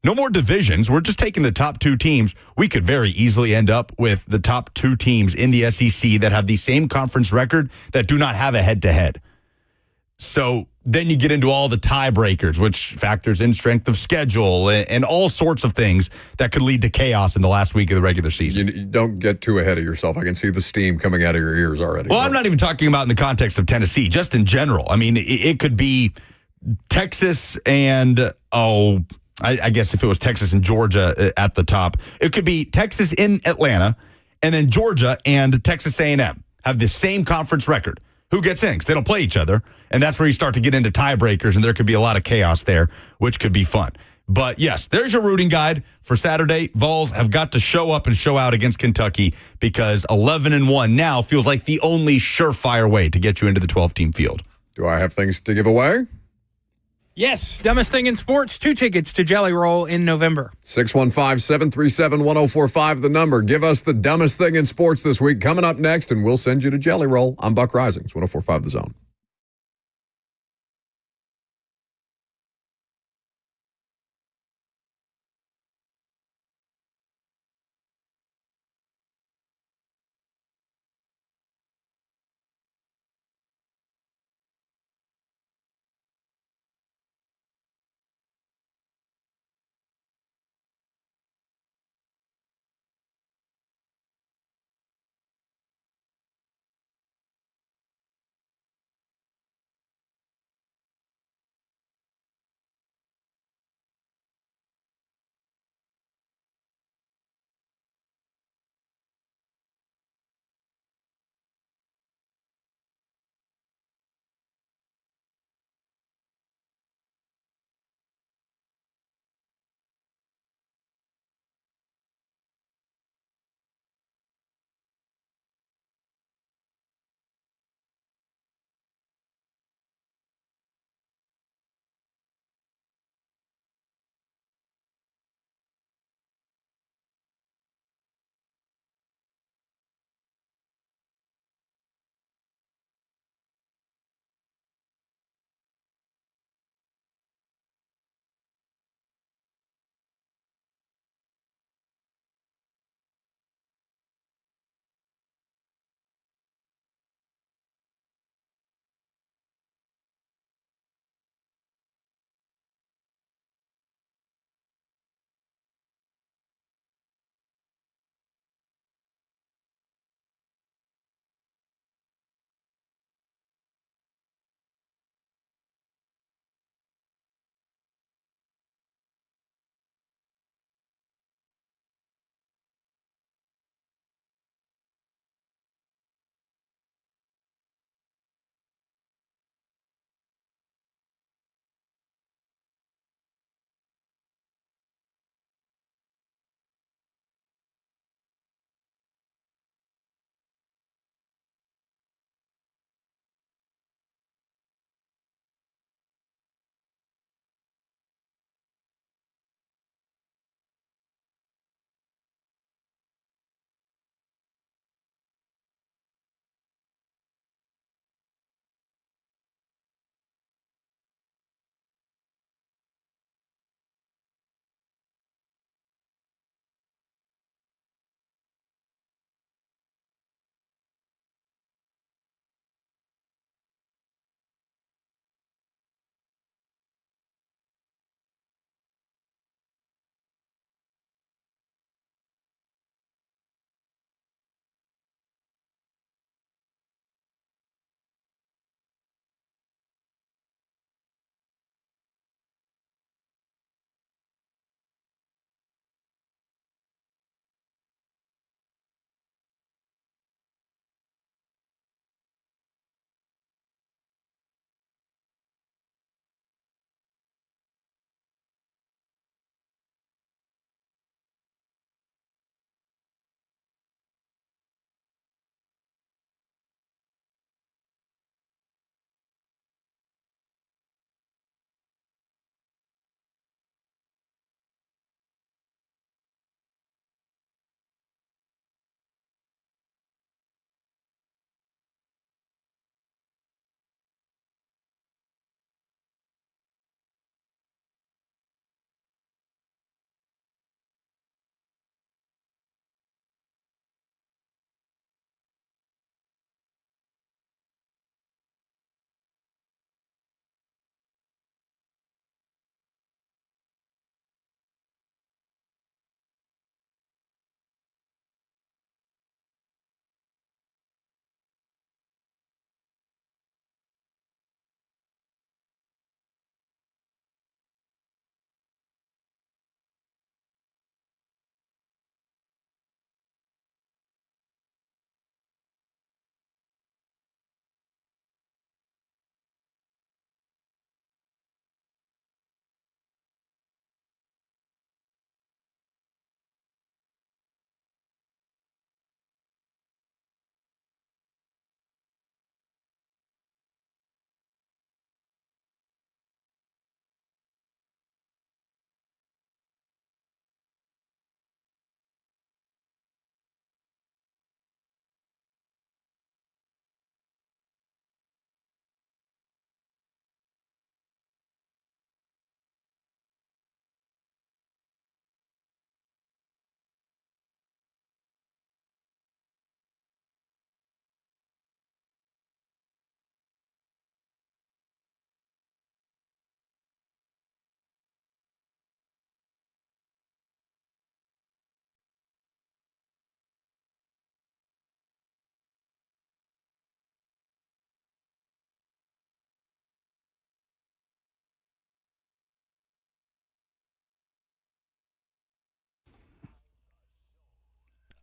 No more divisions. We're just taking the top 2 teams. We could very easily end up with the top 2 teams in the SEC that have the same conference record that do not have a head-to-head. So then you get into all the tiebreakers, which factors in strength of schedule and all sorts of things that could lead to chaos in the last week of the regular season. You don't get too ahead of yourself. I can see the steam coming out of your ears already. Well, I'm not even talking about in the context of Tennessee, just in general. I mean, it could be Texas and, I guess if it was Texas and Georgia at the top, it could be Texas in Atlanta and then Georgia and Texas A&M have the same conference record. Who gets in? Because they don't play each other. And that's where you start to get into tiebreakers, and there could be a lot of chaos there, which could be fun. But yes, there's your rooting guide for Saturday. Vols have got to show up and show out against Kentucky because 11-1 now feels like the only surefire way to get you into the 12-team field. Do I have things to give away? Yes, dumbest thing in sports, 2 tickets to Jelly Roll in November. 615-737-1045, the number. Give us the dumbest thing in sports this week. Coming up next, and we'll send you to Jelly Roll. I'm Buck Risings, 1045 The Zone.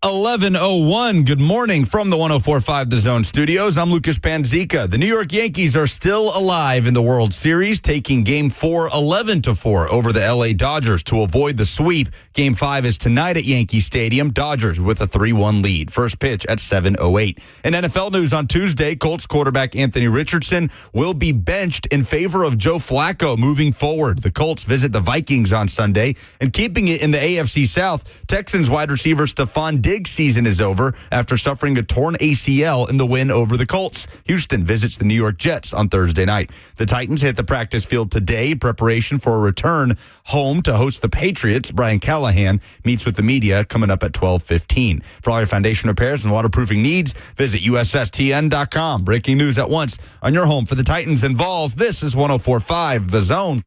11:01. Good morning from the 104.5 The Zone studios. I'm Lucas Panzica. The New York Yankees are still alive in the World Series, taking Game 4 11-4 over the LA Dodgers to avoid the sweep. Game 5 is tonight at Yankee Stadium. Dodgers with a 3-1 lead. First pitch at 7:08. In NFL news on Tuesday, Colts quarterback Anthony Richardson will be benched in favor of Joe Flacco moving forward. The Colts visit the Vikings on Sunday, and keeping it in the AFC South, Texans wide receiver Stephon Diggs season is over after suffering a torn ACL in the win over the Colts. Houston visits the New York Jets on Thursday night. The Titans hit the practice field today in preparation for a return home to host the Patriots. Brian Callahan meets with the media coming up at 12:15. For all your foundation repairs and waterproofing needs, visit USSTN.com. Breaking news at once on your home for the Titans and Vols. This is 104.5 The Zone.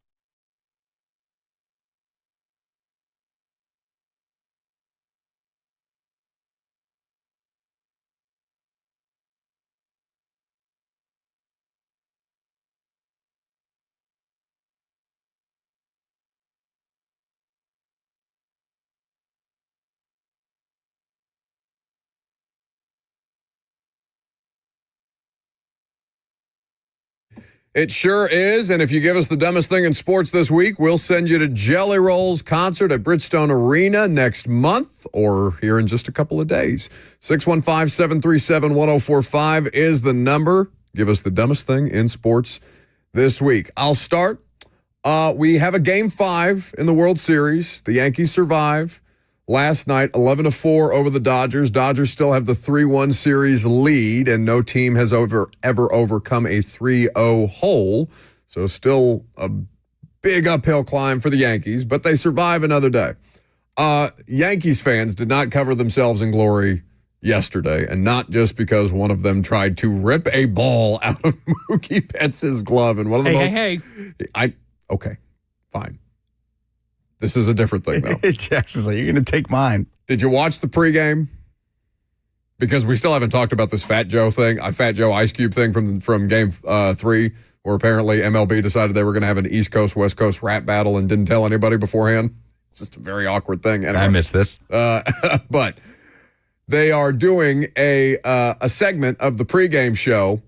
It sure is, and if you give us the dumbest thing in sports this week, we'll send you to Jelly Roll's concert at Bridgestone Arena next month or here in just a couple of days. 615-737-1045 is the number. Give us the dumbest thing in sports this week. I'll start. We have a Game 5 in the World Series. The Yankees survive last night, 11-4 over the Dodgers. Dodgers still have the 3-1 series lead, and no team has ever overcome a 3-0 hole. So still a big uphill climb for the Yankees, but they survive another day. Yankees fans did not cover themselves in glory yesterday, and not just because one of them tried to rip a ball out of Mookie Betts' glove. And one of the okay, fine. This is a different thing, though. Jackson's like, you're going to take mine. Did you watch the pregame? Because we still haven't talked about this Fat Joe thing, Fat Joe Ice Cube thing from Game 3, where apparently MLB decided they were going to have an East Coast, West Coast rap battle and didn't tell anybody beforehand. It's just a very awkward thing. Anyway, I missed this. But they are doing a segment of the pregame show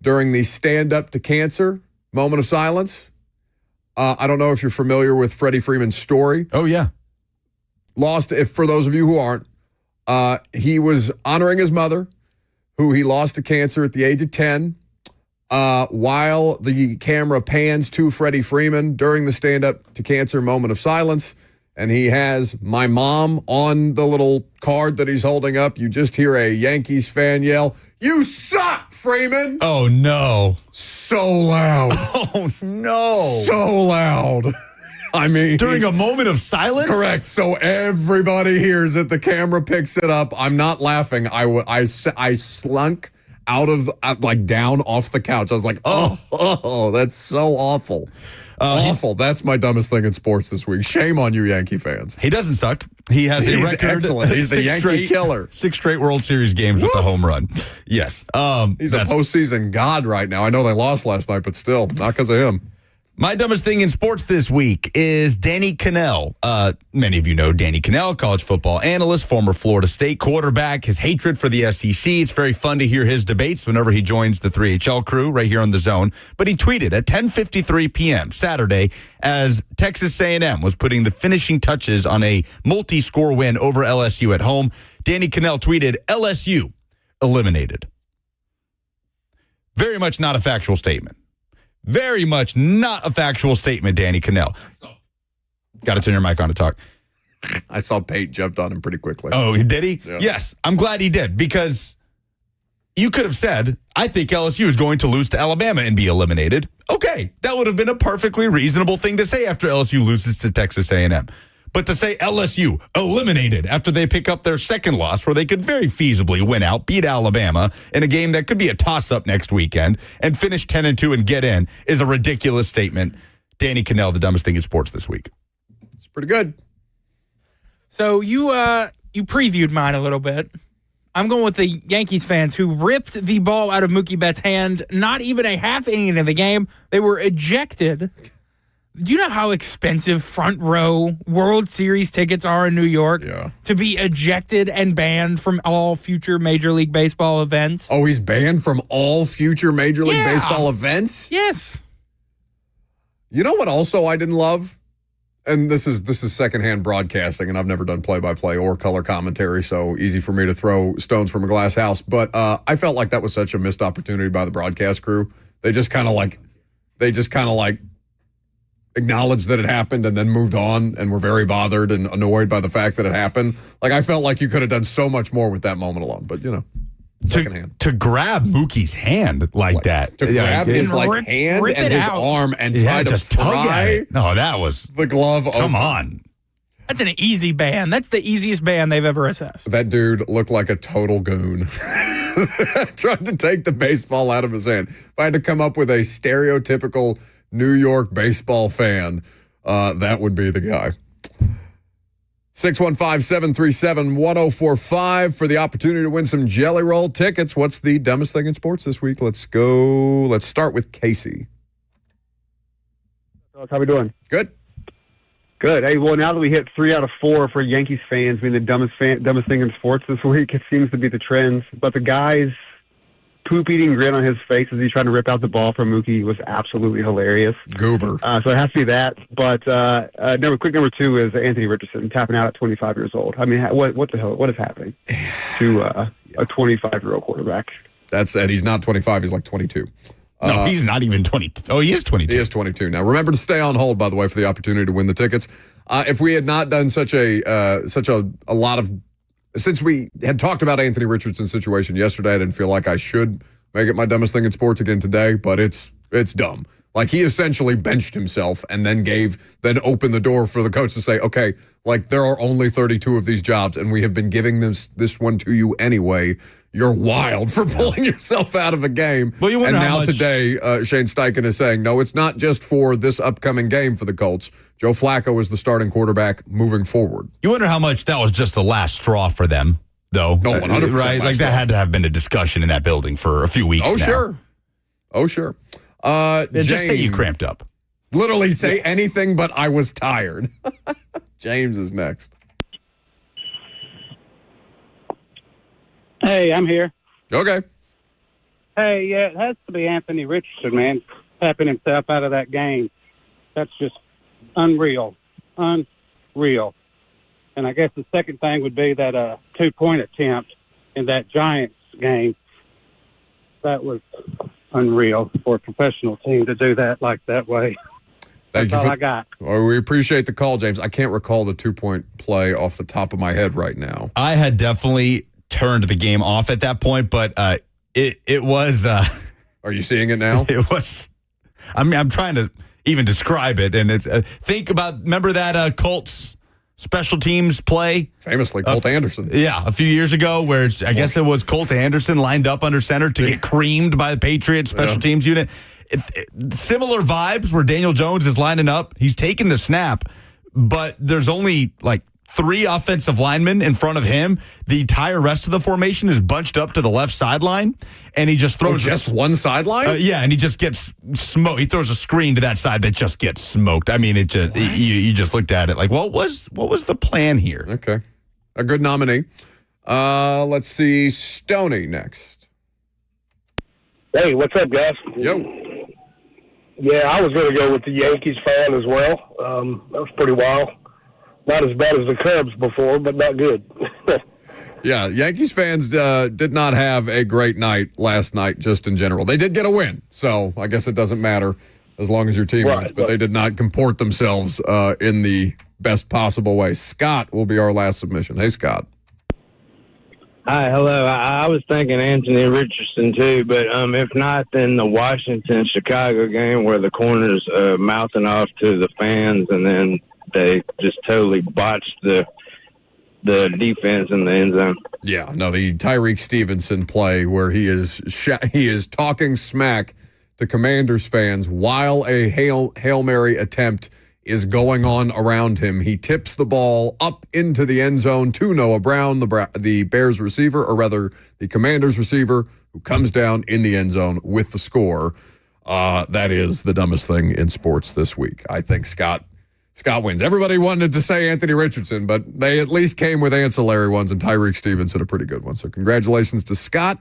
during the Stand Up to Cancer moment of silence. I don't know if you're familiar with Freddie Freeman's story. Oh, yeah. For those of you who aren't, he was honoring his mother, who he lost to cancer at the age of 10. While the camera pans to Freddie Freeman during the Stand Up to Cancer moment of silence, and he has my mom on the little card that he's holding up, you just hear a Yankees fan yell, "You suck, Freeman!" Oh, no. So loud. Oh, no. So loud. I mean, during a moment of silence? Correct. So everybody hears it. The camera picks it up. I'm not laughing. I slunk out of, down off the couch. I was like, oh, that's so awful. Awful. That's my dumbest thing in sports this week. Shame on you, Yankee fans. He doesn't suck. He has a record. Excellent. He's the Yankee killer. 6 straight World Series games with a home run. Yes. He's a postseason god right now. I know they lost last night, but still, not because of him. My dumbest thing in sports this week is Danny Cannell. Many of you know Danny Cannell, college football analyst, former Florida State quarterback, his hatred for the SEC. It's very fun to hear his debates whenever he joins the 3HL crew right here on The Zone. But he tweeted at 10:53 p.m. Saturday as Texas A&M was putting the finishing touches on a multi-score win over LSU at home. Danny Cannell tweeted, "LSU eliminated." Very much not a factual statement. Very much not a factual statement, Danny Cannell. Got to turn your mic on to talk. I saw Pate jumped on him pretty quickly. Oh, did he? Yeah. Yes, I'm glad he did, because you could have said, I think LSU is going to lose to Alabama and be eliminated. Okay, that would have been a perfectly reasonable thing to say after LSU loses to Texas A&M. But to say LSU eliminated after they pick up their second loss, where they could very feasibly win out, beat Alabama in a game that could be a toss-up next weekend, and finish 10-2 and get in, is a ridiculous statement. Danny Cannell, the dumbest thing in sports this week. It's pretty good. So you previewed mine a little bit. I'm going with the Yankees fans who ripped the ball out of Mookie Betts' hand, not even a half inning into the game. They were ejected. Do you know how expensive front row World Series tickets are in New York? Yeah. To be ejected and banned from all future Major League Baseball events? Oh, he's banned from all future Major League Baseball events? Yes. You know what also I didn't love? And this is secondhand broadcasting, and I've never done play-by-play or color commentary, so easy for me to throw stones from a glass house. But I felt like that was such a missed opportunity by the broadcast crew. They just kind of like acknowledged that it happened and then moved on and were very bothered and annoyed by the fact that it happened. Like, I felt like you could have done so much more with that moment alone, but, secondhand. To grab Mookie's hand like that. To grab his hand rip and it his out. arm and try to just tug at pry it. No, that was the glove come open. on. That's an easy ban. That's the easiest ban they've ever assessed. That dude looked like a total goon. Tried to take the baseball out of his hand. If I had to come up with a stereotypical New York baseball fan, that would be the guy. 615-737-1045 for the opportunity to win some Jelly Roll tickets. What's the dumbest thing in sports this week? Let's go. Let's start with Casey. How we doing? Good. Good. Hey, well, now that we hit 3 out of 4 for Yankees fans being the dumbest thing in sports this week, it seems to be the trends. But the guy's poop-eating grin on his face as he's trying to rip out the ball from Mookie was absolutely hilarious. Goober. So it has to be that. But number 2 is Anthony Richardson tapping out at 25 years old. I mean, what the hell? What is happening to a 25-year-old quarterback? That's Ed. He's not 25. He's like 22. No, he's not even 20. Oh, he is 22. He is 22 now. Remember to stay on hold, by the way, for the opportunity to win the tickets. If we had not done such a lot of, since we had talked about Anthony Richardson's situation yesterday, I didn't feel like I should make it my dumbest thing in sports again today, but it's dumb. Like, he essentially benched himself and then opened the door for the coach to say, okay, like, there are only 32 of these jobs and we have been giving this one to you anyway. You're wild for pulling yourself out of a game. Well, you wonder and how now much- today, Shane Steichen is saying, no, it's not just for this upcoming game for the Colts. Joe Flacco is the starting quarterback moving forward. You wonder how much that was just the last straw for them, though. No, 100% right? last Like, straw. that had to have been a discussion in that building for a few weeks now. Oh, sure. Just say you James. cramped up. Literally say anything but I was tired. James is next. Hey, I'm here. Okay. Hey, yeah, it has to be Anthony Richardson, man, tapping himself out of that game. That's just unreal. Unreal. And I guess the second thing would be that 2-point attempt in that Giants game. That was unreal for a professional team to do that that way. Thank That's you all for, I got. Well, we appreciate the call, James. I can't recall the 2-point play off the top of my head right now. I had definitely turned the game off at that point, but it was. Are you seeing it now? It was. I mean, I'm trying to even describe it, and it's. Remember that Colts special teams play? Famously, Colt Anderson. Yeah, a few years ago, where I guess it was Colt Anderson lined up under center to get creamed by the Patriots special teams unit. Similar vibes where Daniel Jones is lining up. He's taking the snap, but there's only like 3 offensive linemen in front of him. The entire rest of the formation is bunched up to the left sideline, and he just throws just one sideline? yeah, and he just gets smoked. He throws a screen to that side that just gets smoked. I mean, it just you just looked at it like, what was the plan here? Okay. A good nominee. Let's see. Stoney next. Hey, what's up, guys? Yo. Yeah, I was going to go with the Yankees fan as well. That was pretty wild. Not as bad as the Cubs before, but not good. Yeah, Yankees fans did not have a great night last night, just in general. They did get a win, so I guess it doesn't matter as long as your team wins, but they did not comport themselves in the best possible way. Scott will be our last submission. Hey, Scott. Hi, hello. I was thinking Anthony Richardson too, but if not, then the Washington-Chicago game where the corners mouthing off to the fans, and then they just totally botched the defense in the end zone. Yeah, no, the Tyreek Stevenson play where he is talking smack to Commanders fans while a Hail Mary attempt is going on around him. He tips the ball up into the end zone to Noah Brown, the Bears receiver, or rather the Commanders receiver, who comes down in the end zone with the score. That is the dumbest thing in sports this week. I think Scott wins. Everybody wanted to say Anthony Richardson, but they at least came with ancillary ones, and Tyreek Stevenson a pretty good one. So congratulations to Scott.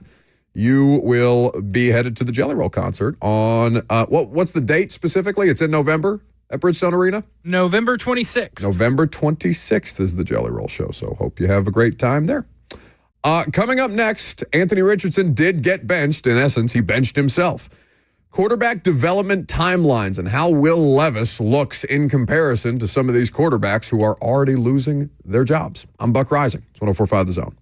You will be headed to the Jelly Roll concert on what's the date specifically? It's in November at Bridgestone Arena? November 26th. November 26th is the Jelly Roll show, so hope you have a great time there. Coming up next, Anthony Richardson did get benched. In essence, he benched himself. Quarterback development timelines and how Will Levis looks in comparison to some of these quarterbacks who are already losing their jobs. I'm Buck Rising. It's 104.5 The Zone.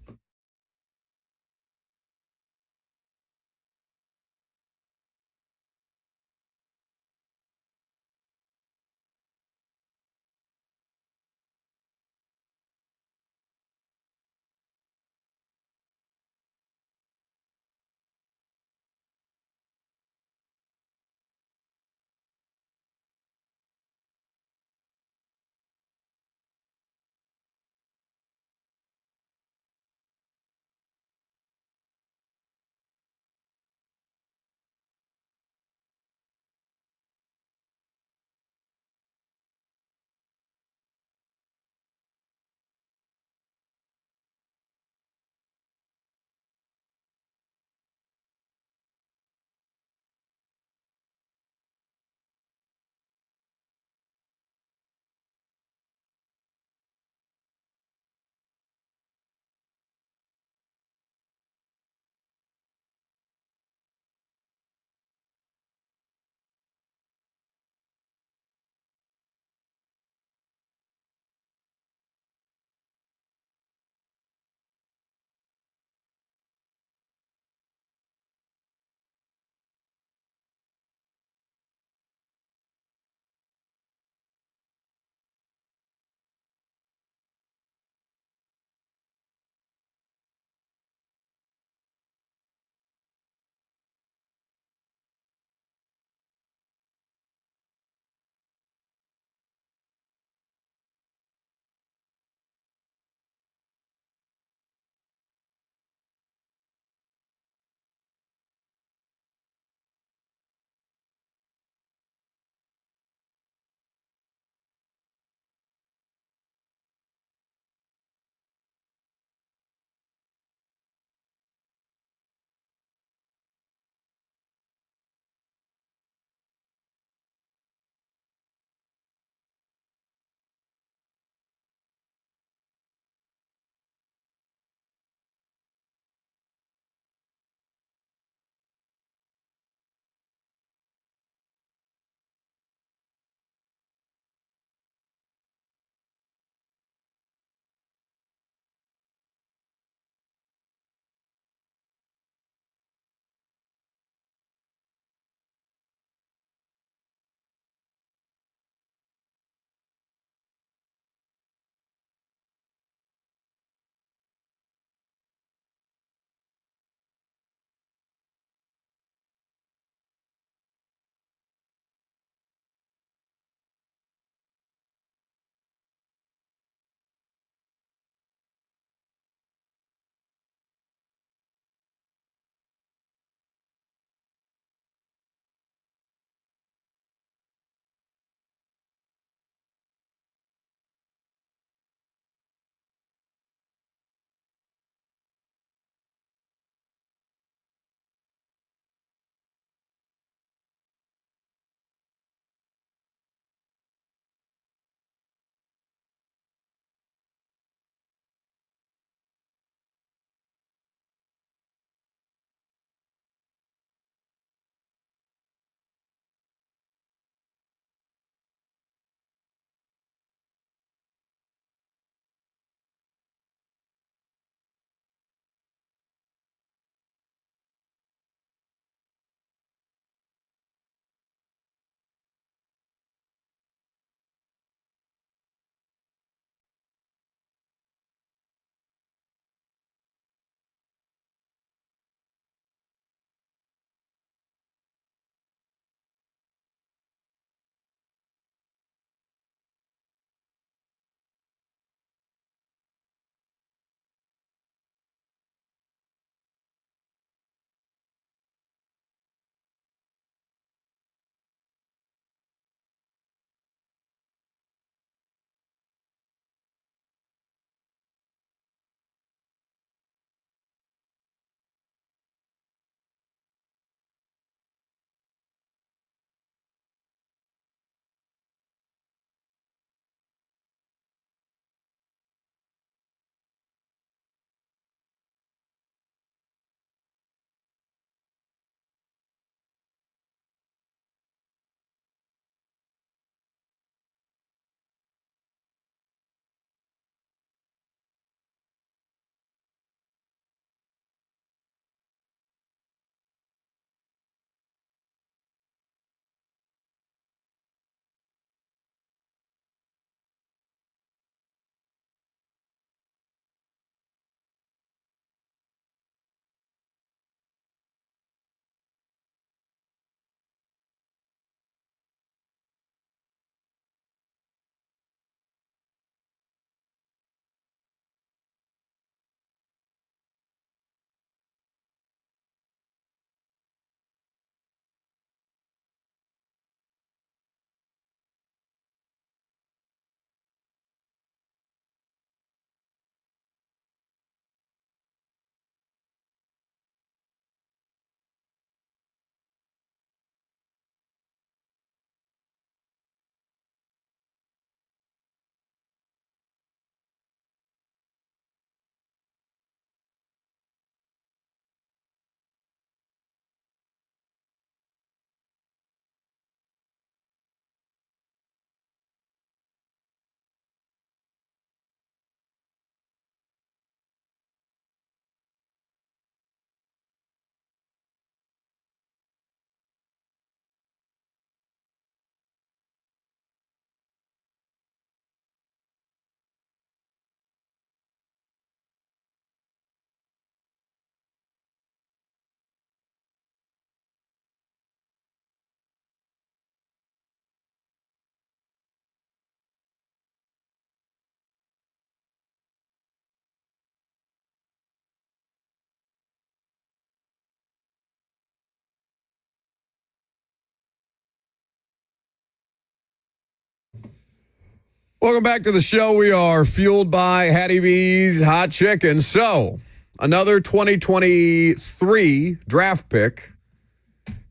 Welcome back to the show. We are fueled by Hattie B's Hot Chicken. So, another 2023 draft pick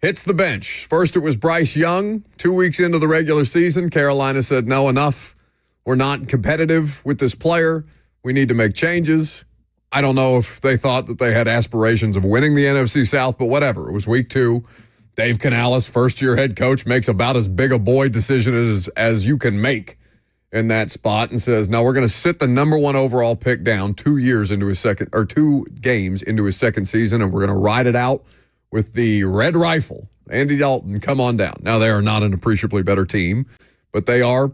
hits the bench. First, it was Bryce Young. 2 weeks into the regular season, Carolina said, no, enough. We're not competitive with this player. We need to make changes. I don't know if they thought that they had aspirations of winning the NFC South, but whatever. It was week 2. Dave Canales, first-year head coach, makes about as big a boy decision as you can make in that spot and says, no, we're going to sit the number 1 overall pick down 2 games into his second season, and we're going to ride it out with the Red Rifle. Andy Dalton, come on down. Now, they are not an appreciably better team, but they are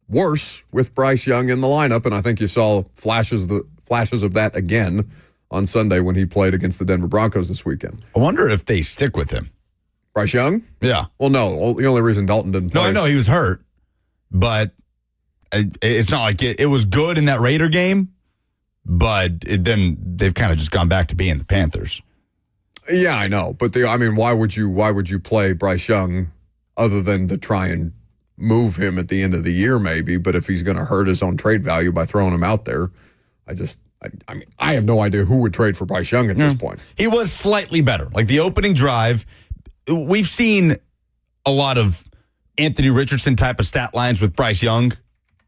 worse with Bryce Young in the lineup, and I think you saw flashes of that again on Sunday when he played against the Denver Broncos this weekend. I wonder if they stick with him. Bryce Young? Yeah. Well, no. The only reason Dalton didn't play. No, I know he was hurt, but it's not like it was good in that Raider game, but then they've kind of just gone back to being the Panthers. Yeah, I know. But why would you play Bryce Young other than to try and move him at the end of the year maybe? But if he's going to hurt his own trade value by throwing him out there, I have no idea who would trade for Bryce Young at this point. He was slightly better. Like the opening drive, we've seen a lot of Anthony Richardson type of stat lines with Bryce Young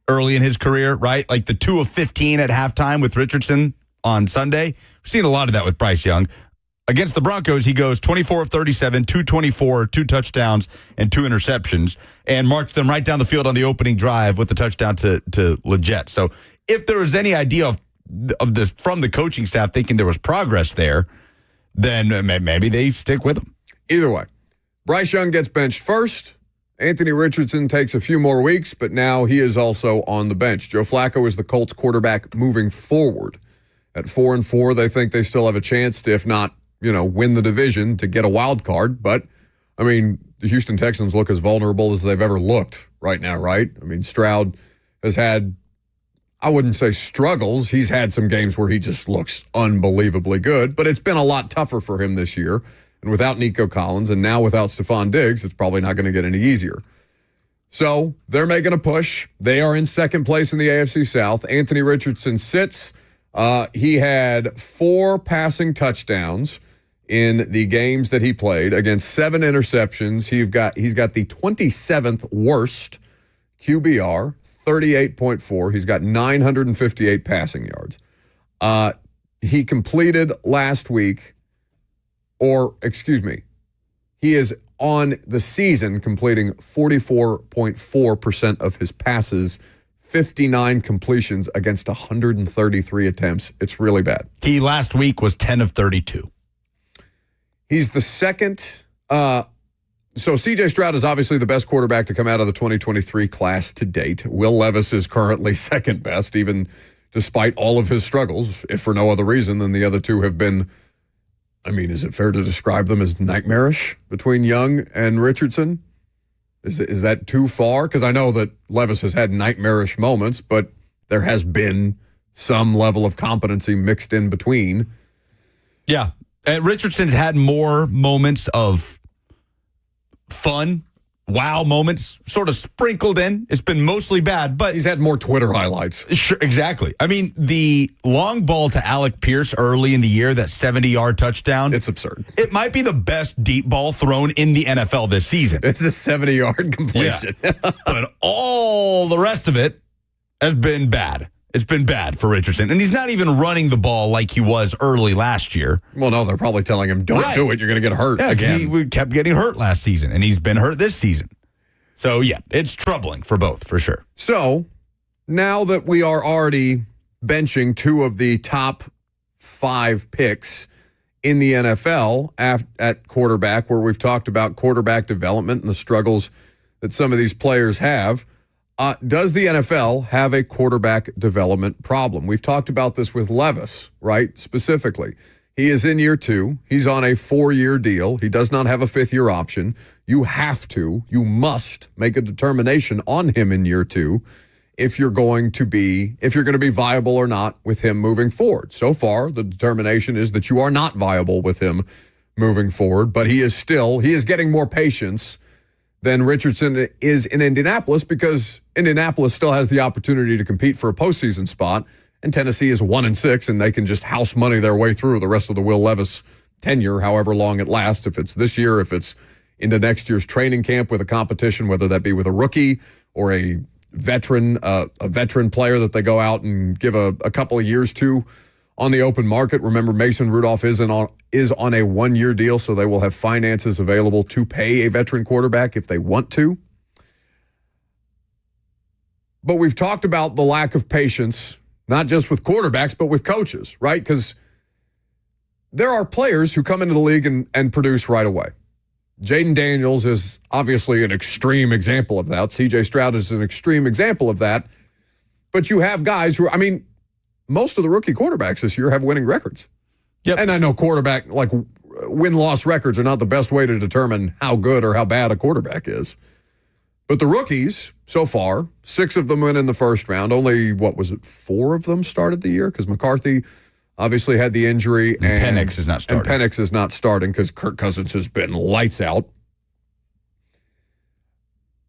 early in his career, right? Like the 2 of 15 at halftime with Richardson on Sunday. We've seen a lot of that with Bryce Young. Against the Broncos, he goes 24 of 37, 224, 2 touchdowns, and 2 interceptions, and marched them right down the field on the opening drive with the touchdown to Leggett. So if there was any idea of this from the coaching staff thinking there was progress there, then maybe they stick with him. Either way, Bryce Young gets benched first. Anthony Richardson takes a few more weeks, but now he is also on the bench. Joe Flacco is the Colts quarterback moving forward. At 4-4, they think they still have a chance to, if not, win the division, to get a wild card. But, the Houston Texans look as vulnerable as they've ever looked right now, right? Stroud has had, I wouldn't say struggles. He's had some games where he just looks unbelievably good, but it's been a lot tougher for him this year. And without Nico Collins and now without Stephon Diggs, it's probably not going to get any easier. So they're making a push. They are in second place in the AFC South. Anthony Richardson sits. He had 4 passing touchdowns in the games that he played against 7 interceptions. He's got the 27th worst QBR, 38.4. He's got 958 passing yards. He completed last week. He is on the season completing 44.4% of his passes, 59 completions against 133 attempts. It's really bad. He last week was 10 of 32. He's the second. So C.J. Stroud is obviously the best quarterback to come out of the 2023 class to date. Will Levis is currently second best, even despite all of his struggles, if for no other reason than the other two have been, is it fair to describe them as nightmarish between Young and Richardson? Is that too far? Because I know that Levis has had nightmarish moments, but there has been some level of competency mixed in between. Yeah. Richardson's had more moments of fun, wow moments sort of sprinkled in. It's been mostly bad, but he's had more Twitter highlights. Sure, exactly. The long ball to Alec Pierce early in the year, that 70-yard touchdown. It's absurd. It might be the best deep ball thrown in the NFL this season. It's a 70-yard completion. Yeah. But all the rest of it has been bad. It's been bad for Richardson. And he's not even running the ball like he was early last year. Well, no, they're probably telling him, don't do it. You're going to get hurt again. He kept getting hurt last season, and he's been hurt this season. So, yeah, it's troubling for both, for sure. So, now that we are already benching 2 of the top 5 picks in the NFL at quarterback, where we've talked about quarterback development and the struggles that some of these players have, does the NFL have a quarterback development problem? We've talked about this with Levis, right, specifically. He is in year 2. He's on a 4-year deal. He does not have a 5th-year option. You must make a determination on him in year 2 if you're going to be viable or not with him moving forward. So far, the determination is that you are not viable with him moving forward, but he is getting more patience than Richardson is in Indianapolis, because Indianapolis still has the opportunity to compete for a postseason spot, and Tennessee is 1-6, and they can just house money their way through the rest of the Will Levis tenure, however long it lasts. If it's this year, if it's into next year's training camp with a competition, whether that be with a rookie or a veteran player that they go out and give a couple of years to on the open market. Remember, Mason Rudolph is on a 1-year deal, so they will have finances available to pay a veteran quarterback if they want to. But we've talked about the lack of patience, not just with quarterbacks, but with coaches, right? Because there are players who come into the league and produce right away. Jaden Daniels is obviously an extreme example of that. C.J. Stroud is an extreme example of that. But you have guys who, most of the rookie quarterbacks this year have winning records. Yep. And I know win-loss records are not the best way to determine how good or how bad a quarterback is. But the rookies, so far, 6 of them went in the first round. Only, 4 of them started the year? Because McCarthy obviously had the injury. And Penix is not starting. And Penix is not starting because Kirk Cousins has been lights out.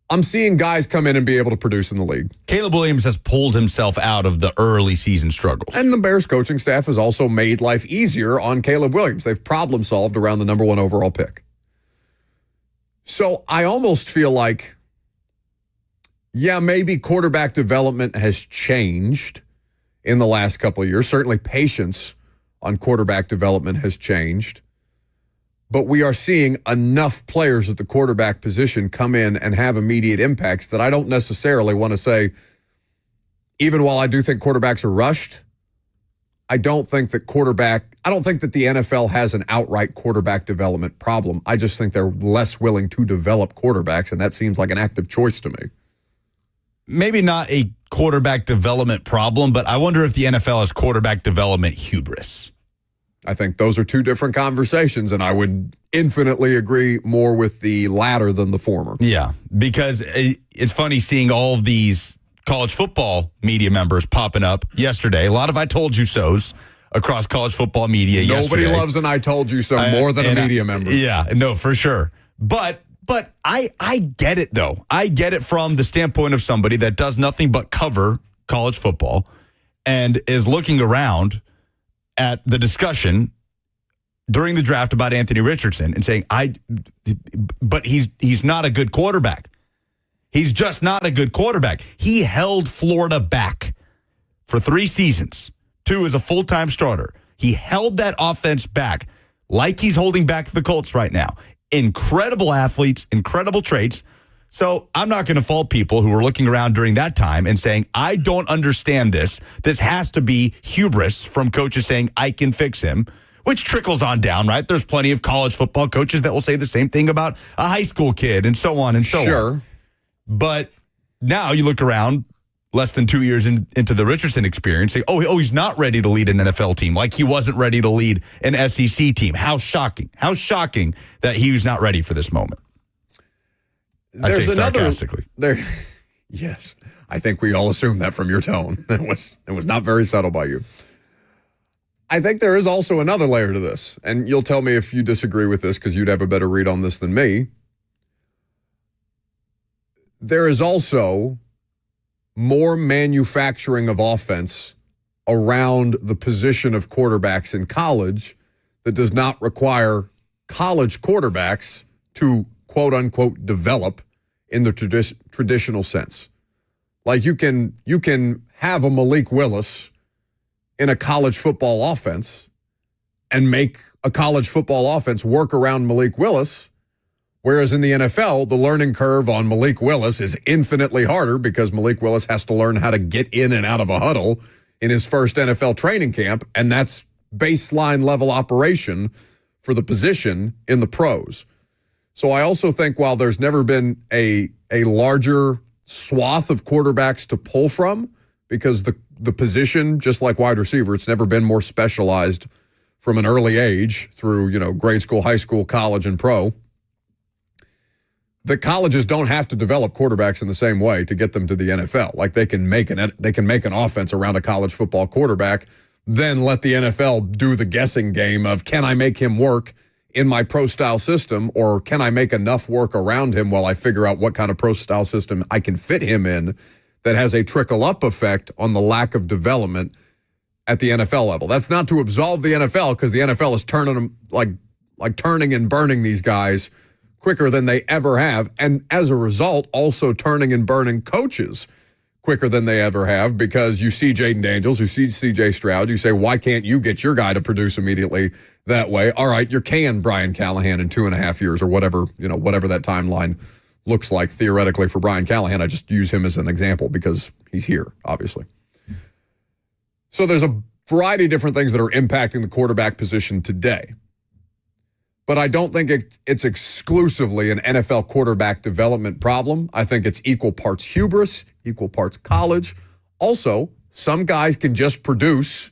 I'm seeing guys come in and be able to produce in the league. Caleb Williams has pulled himself out of the early season struggles. And the Bears coaching staff has also made life easier on Caleb Williams. They've problem solved around the number 1 overall pick. So I almost feel like, maybe quarterback development has changed in the last couple of years. Certainly patience on quarterback development has changed. But we are seeing enough players at the quarterback position come in and have immediate impacts that I don't necessarily want to say, even while I do think quarterbacks are rushed, I don't think that the NFL has an outright quarterback development problem. I just think they're less willing to develop quarterbacks, and that seems like an active choice to me. Maybe not a quarterback development problem, but I wonder if the NFL has quarterback development hubris. I think those are 2 different conversations, and I would infinitely agree more with the latter than the former. Yeah, because it's funny seeing all of these college football media members popping up yesterday. A lot of I told you so's across college football media yesterday. Nobody loves an I told you so more than a media member. Yeah, no, for sure. But I get it, though. I get it from the standpoint of somebody that does nothing but cover college football and is looking around at the discussion during the draft about Anthony Richardson and saying, but he's not a good quarterback. He's just not a good quarterback. He held Florida back for 3 seasons, 2 as a full-time starter. He held that offense back like he's holding back the Colts right now. Incredible athletes, incredible traits. So I'm not going to fault people who were looking around during that time and saying, I don't understand this. This has to be hubris from coaches saying, I can fix him, which trickles on down, right? There's plenty of college football coaches that will say the same thing about a high school kid and so on and so on. Sure. But now you look around less than 2 years into the Richardson experience, say, oh, he's not ready to lead an NFL team like he wasn't ready to lead an SEC team. How shocking. How shocking that he was not ready for this moment. I say sarcastically. Yes, I think we all assumed that from your tone. It was not very subtle by you. I think there is also another layer to this, and you'll tell me if you disagree with this because you'd have a better read on this than me. There is also more manufacturing of offense around the position of quarterbacks in college that does not require college quarterbacks to quote unquote develop in the traditional sense. Like you can have a Malik Willis in a college football offense and make a college football offense work around Malik Willis. Whereas in the NFL, the learning curve on Malik Willis is infinitely harder because Malik Willis has to learn how to get in and out of a huddle in his first NFL training camp, and that's baseline level operation for the position in the pros. So I also think while there's never been a larger swath of quarterbacks to pull from, because the position, just like wide receiver, it's never been more specialized from an early age through, grade school, high school, college, and pro. The colleges don't have to develop quarterbacks in the same way to get them to the NFL. Like they can make an offense around a college football quarterback, then let the NFL do the guessing game of, can I make him work in my pro-style system, or can I make enough work around him while I figure out what kind of pro-style system I can fit him in that has a trickle-up effect on the lack of development at the NFL level. That's not to absolve the NFL, because the NFL is turning them like turning and burning these guys quicker than they ever have, and as a result, also turning and burning coaches quicker than they ever have, because you see Jaden Daniels, you see C.J. Stroud, you say, why can't you get your guy to produce immediately that way? All right, you're can Brian Callahan in 2.5 years, or whatever that timeline looks like theoretically for Brian Callahan. I just use him as an example because he's here, obviously. So there's a variety of different things that are impacting the quarterback position today. But I don't think it's exclusively an NFL quarterback development problem. I think it's equal parts hubris, equal parts college. Also, some guys can just produce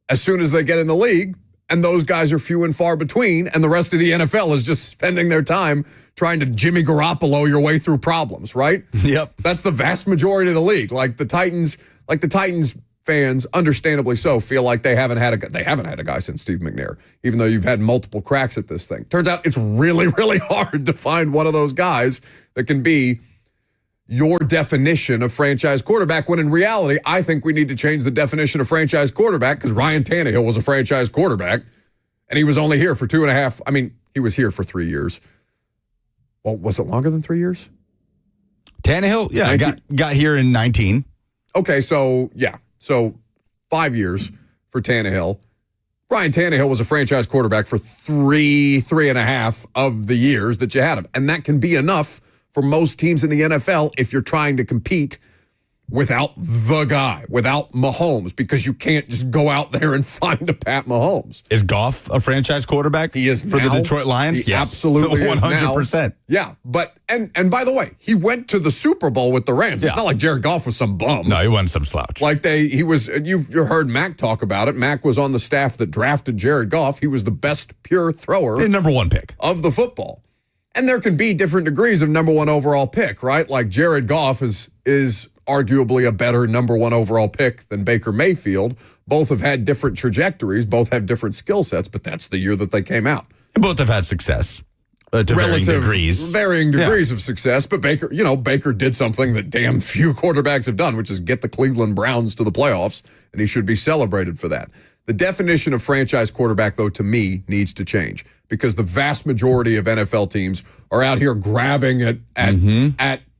as soon as they get in the league, and those guys are few and far between, and the rest of the NFL is just spending their time trying to Jimmy Garoppolo your way through problems, right? Yep. That's the vast majority of the league. Like the Titans fans, understandably so, feel like they haven't had a guy since Steve McNair, even though you've had multiple cracks at this thing. Turns out it's really, really hard to find one of those guys that can be your definition of franchise quarterback, when in reality, I think we need to change the definition of franchise quarterback, because Ryan Tannehill was a franchise quarterback, and he was only here for 2.5. I mean, he was here for 3 years. Well, was it longer than 3 years? Tannehill, yeah, got here in 19. Okay, so 5 years for Tannehill. Ryan Tannehill was a franchise quarterback for 3.5 of the years that you had him. And that can be enough for most teams in the NFL if you're trying to compete without the guy, without Mahomes, because you can't just go out there and find a Pat Mahomes. Is Goff a franchise quarterback? He is for now. the Detroit Lions? He absolutely 100%. is now. Yeah, but and by the way, he went to the Super Bowl with the Rams. It's not like Jared Goff was some bum. No, he wasn't some slouch. Like you've heard Mac talk about it. Mac was on the staff that drafted Jared Goff. He was the best pure thrower, number one pick of the football. And there can be different degrees of number one overall pick, right? Like Jared Goff is arguably a better number one overall pick than Baker Mayfield. Both have had different trajectories. Both have different skill sets, but that's the year that they came out. And both have had success to varying degrees of success. But Baker did something that damn few quarterbacks have done, which is get the Cleveland Browns to the playoffs, and he should be celebrated for that. The definition of franchise quarterback, though, to me, needs to change, because the vast majority of NFL teams are out here grabbing at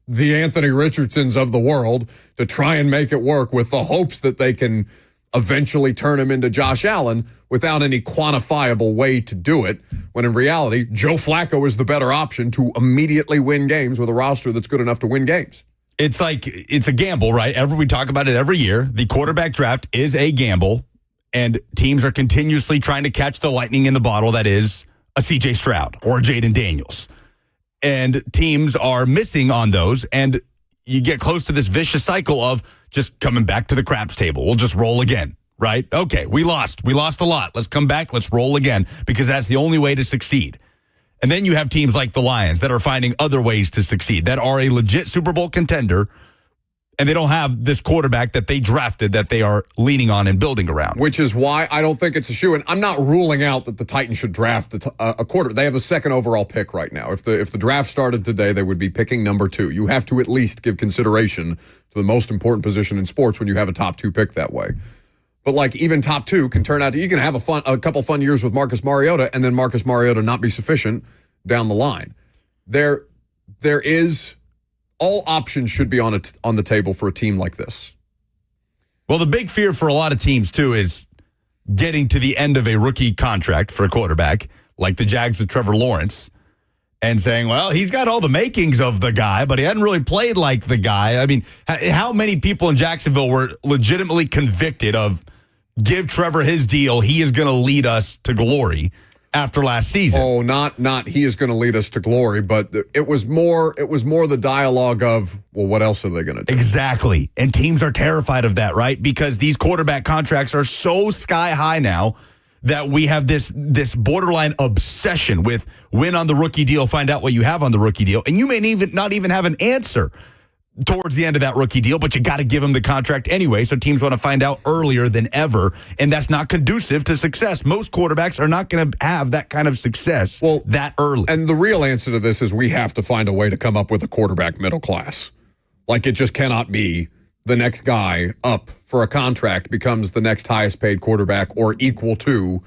the Anthony Richardsons of the world to try and make it work, with the hopes that they can eventually turn him into Josh Allen without any quantifiable way to do it, when in reality, Joe Flacco is the better option to immediately win games with a roster that's good enough to win games. It's a gamble, right? We talk about it every year. The quarterback draft is a gamble, and teams are continuously trying to catch the lightning in the bottle that is a C.J. Stroud or a Jaden Daniels. And teams are missing on those, and you get close to this vicious cycle of just coming back to the craps table. We'll just roll again, right? Okay, we lost a lot. Let's come back. Let's roll again, because that's the only way to succeed. And then you have teams like the Lions that are finding other ways to succeed, that are a legit Super Bowl contender, and they don't have this quarterback that they drafted that they are leaning on and building around. Which is why I don't think it's a shoe. And I'm not ruling out that the Titans should draft a quarterback. They have the second overall pick right now. If the draft started today, they would be picking number 2. You have to at least give consideration to the most important position in sports when you have a top 2 pick that way. But like even top 2 can turn out to, you can have a couple fun years with Marcus Mariota, and then Marcus Mariota not be sufficient down the line. There is. All options should be on the table for a team like this. Well, the big fear for a lot of teams, too, is getting to the end of a rookie contract for a quarterback, like the Jags with Trevor Lawrence, and saying, well, he's got all the makings of the guy, but he hadn't really played like the guy. I mean, how many people in Jacksonville were legitimately convicted of, give Trevor his deal, he is going to lead us to glory after last season? Oh, not he is going to lead us to glory, but it was more the dialogue of, well, what else are they going to do? Exactly. And teams are terrified of that, right? Because these quarterback contracts are so sky high now that we have this borderline obsession with win on the rookie deal, find out what you have on the rookie deal, and you may not even have an answer towards the end of that rookie deal, but you got to give him the contract anyway. So teams want to find out earlier than ever, and that's not conducive to success. Most quarterbacks are not going to have that kind of success that early. And the real answer to this is we have to find a way to come up with a quarterback middle class. Like, it just cannot be the next guy up for a contract becomes the next highest paid quarterback or equal to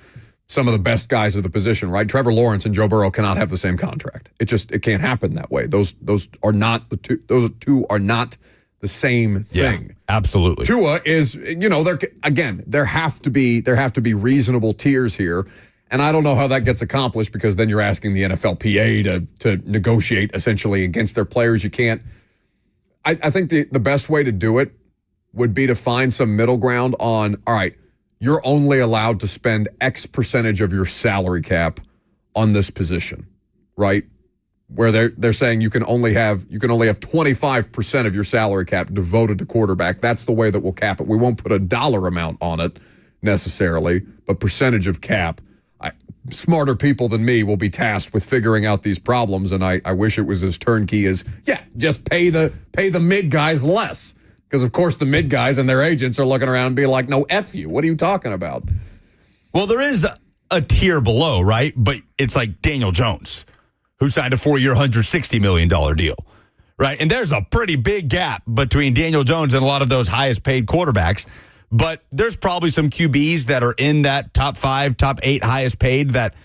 some of the best guys of the position, right? Trevor Lawrence and Joe Burrow cannot have the same contract. It can't happen that way. Those are not the two. Those two are not the same thing. Yeah, absolutely. Tua is, there have to be reasonable tiers here. And I don't know how that gets accomplished, because then you're asking the NFLPA to negotiate essentially against their players. You can't. I think the best way to do it would be to find some middle ground on, all right, you're only allowed to spend X percentage of your salary cap on this position, right? Where they're saying you can only have 25% of your salary cap devoted to quarterback. That's the way that we'll cap it. We won't put a dollar amount on it necessarily, but percentage of cap. Smarter people than me will be tasked with figuring out these problems, and I wish it was as turnkey as, just pay the mid guys less. Because, of course, the mid guys and their agents are looking around and being like, no, F you. What are you talking about? Well, there is a tier below, right? But it's like Daniel Jones, who signed a 4-year, $160 million deal, right? And there's a pretty big gap between Daniel Jones and a lot of those highest paid quarterbacks. But there's probably some QBs that are in that top 5, top 8 highest paid that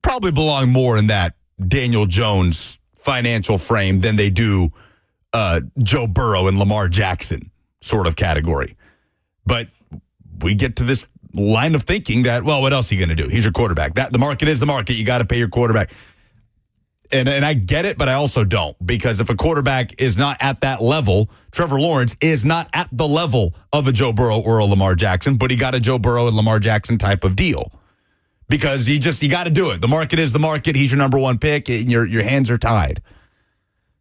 probably belong more in that Daniel Jones financial frame than they do Joe Burrow and Lamar Jackson sort of category. But we get to this line of thinking that, well, what else are you going to do? He's your quarterback. The market is the market. You got to pay your quarterback. And I get it, but I also don't. Because if a quarterback is not at that level, Trevor Lawrence is not at the level of a Joe Burrow or a Lamar Jackson, but he got a Joe Burrow and Lamar Jackson type of deal. Because you got to do it. The market is the market. He's your number one pick, and your hands are tied.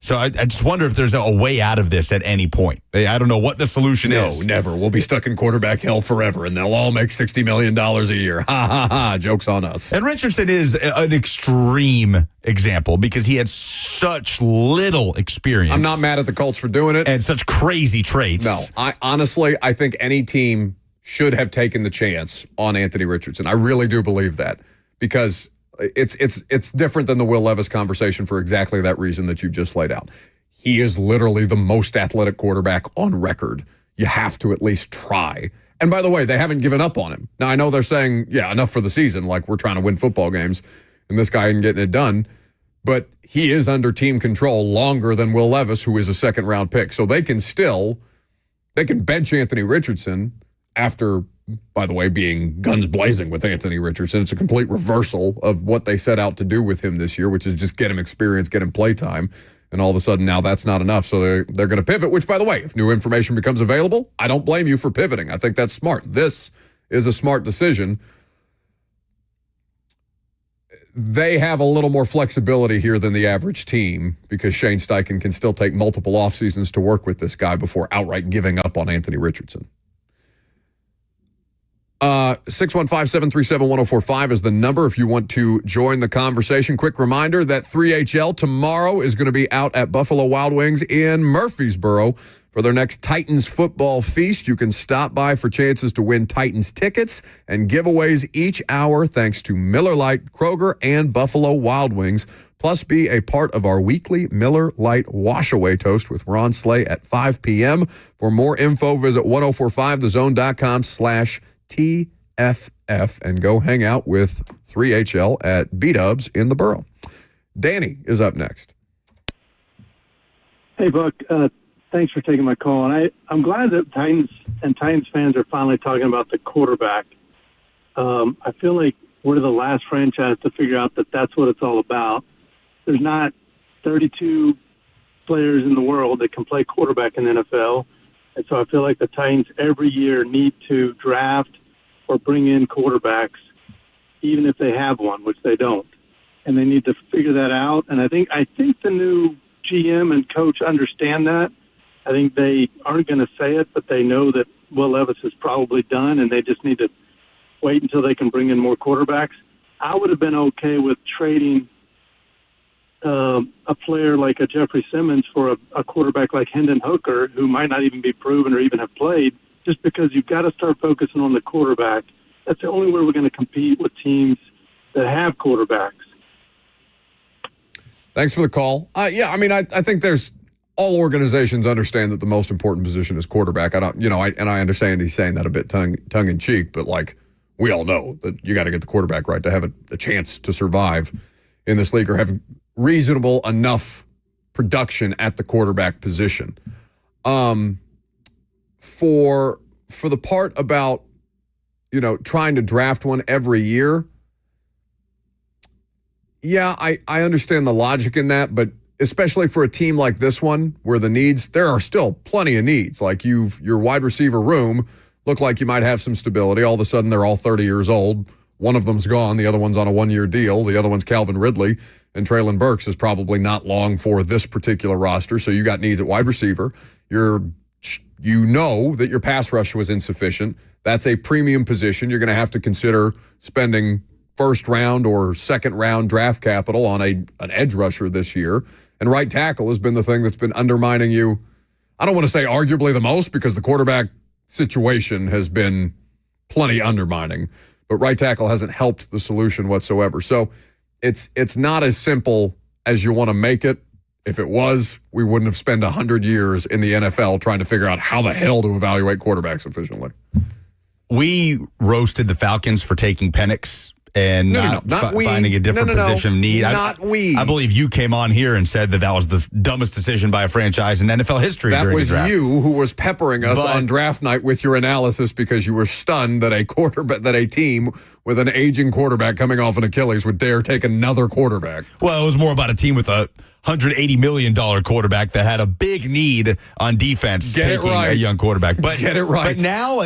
So I just wonder if there's a way out of this at any point. I don't know what the solution is. No, never. We'll be stuck in quarterback hell forever, and they'll all make $60 million a year. Ha, ha, ha. Joke's on us. And Richardson is an extreme example because he had such little experience. I'm not mad at the Colts for doing it. And such crazy traits. No, I think any team should have taken the chance on Anthony Richardson. I really do believe that, because it's different than the Will Levis conversation for exactly that reason that you just laid out. He is literally the most athletic quarterback on record. You have to at least try. And by the way, they haven't given up on him. Now, I know they're saying, enough for the season, like we're trying to win football games, and this guy isn't getting it done. But he is under team control longer than Will Levis, who is a second-round pick. So they can bench Anthony Richardson after, by the way, being guns blazing with Anthony Richardson. It's a complete reversal of what they set out to do with him this year, which is just get him experience, get him play time. And all of a sudden now that's not enough. So they're going to pivot, which, by the way, if new information becomes available, I don't blame you for pivoting. I think that's smart. This is a smart decision. They have a little more flexibility here than the average team, because Shane Steichen can still take multiple off seasons to work with this guy before outright giving up on Anthony Richardson. 615-737-1045 is the number if you want to join the conversation. Quick reminder that 3HL tomorrow is going to be out at Buffalo Wild Wings in Murfreesboro for their next Titans football feast. You can stop by for chances to win Titans tickets and giveaways each hour thanks to Miller Lite, Kroger, and Buffalo Wild Wings. Plus, be a part of our weekly Miller Lite Wash-Away Toast with Ron Slay at 5 p.m. For more info, visit 1045thezone.com/TFF and go hang out with 3HL at B-Dubs in the Borough. Danny is up next. Hey, Buck. Thanks for taking my call. And I'm glad that Titans fans are finally talking about the quarterback. I feel like we're the last franchise to figure out that that's what it's all about. There's not 32 players in the world that can play quarterback in the NFL. And so I feel like the Titans every year need to draft or bring in quarterbacks, even if they have one, which they don't. And they need to figure that out. And I think the new GM and coach understand that. I think they aren't going to say it, but they know that Will Levis is probably done, and they just need to wait until they can bring in more quarterbacks. I would have been okay with trading a player like a Jeffrey Simmons for a quarterback like Hendon Hooker, who might not even be proven or even have played, just because you've got to start focusing on the quarterback. That's the only way we're going to compete with teams that have quarterbacks. Thanks for the call. Yeah, I mean, I think there's all organizations understand that the most important position is quarterback. I understand he's saying that a bit tongue in cheek, but like we all know that you got to get the quarterback right to have a chance to survive in this league or have reasonable enough production at the quarterback position. For the part about trying to draft one every year. Yeah, I understand the logic in that, but especially for a team like this one where there are still plenty of needs. Like your wide receiver room look like you might have some stability. All of a sudden, they're all 30 years old. One of them's gone. The other one's on a one-year deal. The other one's Calvin Ridley. And Traylon Burks is probably not long for this particular roster. So you got needs at wide receiver. You know that your pass rush was insufficient. That's a premium position. You're going to have to consider spending first round or second round draft capital on an edge rusher this year. And right tackle has been the thing that's been undermining you. I don't want to say arguably the most because the quarterback situation has been plenty undermining, but right tackle hasn't helped the solution whatsoever. So it's not as simple as you want to make it. If it was, we wouldn't have spent 100 years in the NFL trying to figure out how the hell to evaluate quarterbacks efficiently. We roasted the Falcons for taking Penix and not finding a different position of need. I believe you came on here and said that was the dumbest decision by a franchise in NFL history. That was you who was peppering us on draft night with your analysis because you were stunned that a team with an aging quarterback coming off an Achilles would dare take another quarterback. Well, it was more about a team with a $180 million quarterback that had a big need on defense taking a young quarterback. But get it right. But now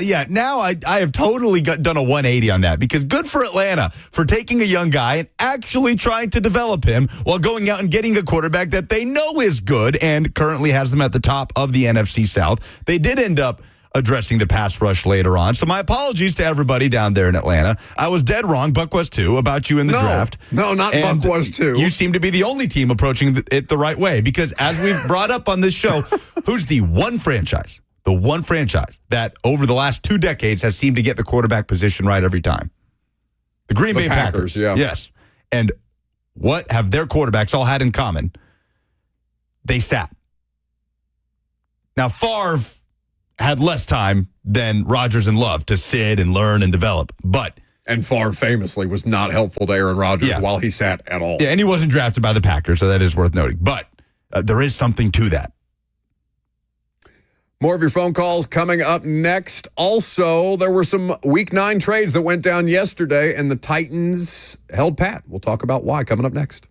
I have totally done a 180 on that because good for Atlanta for taking a young guy and actually trying to develop him while going out and getting a quarterback that they know is good and currently has them at the top of the NFC South. They did end up addressing the pass rush later on. So my apologies to everybody down there in Atlanta. I was dead wrong, Buck was too, about you in the draft. No, not Buck was too. You seem to be the only team approaching it the right way because as we've brought up on this show, who's the one franchise that over the last 2 decades has seemed to get the quarterback position right every time? The Green Bay Packers. Yeah. Yes. And what have their quarterbacks all had in common? They sat. Now, Favre had less time than Rodgers and Love to sit and learn and develop. And Favre famously was not helpful to Aaron Rodgers while he sat at all. Yeah, and he wasn't drafted by the Packers, so that is worth noting. But there is something to that. More of your phone calls coming up next. Also, there were some Week 9 trades that went down yesterday, and the Titans held pat. We'll talk about why coming up next.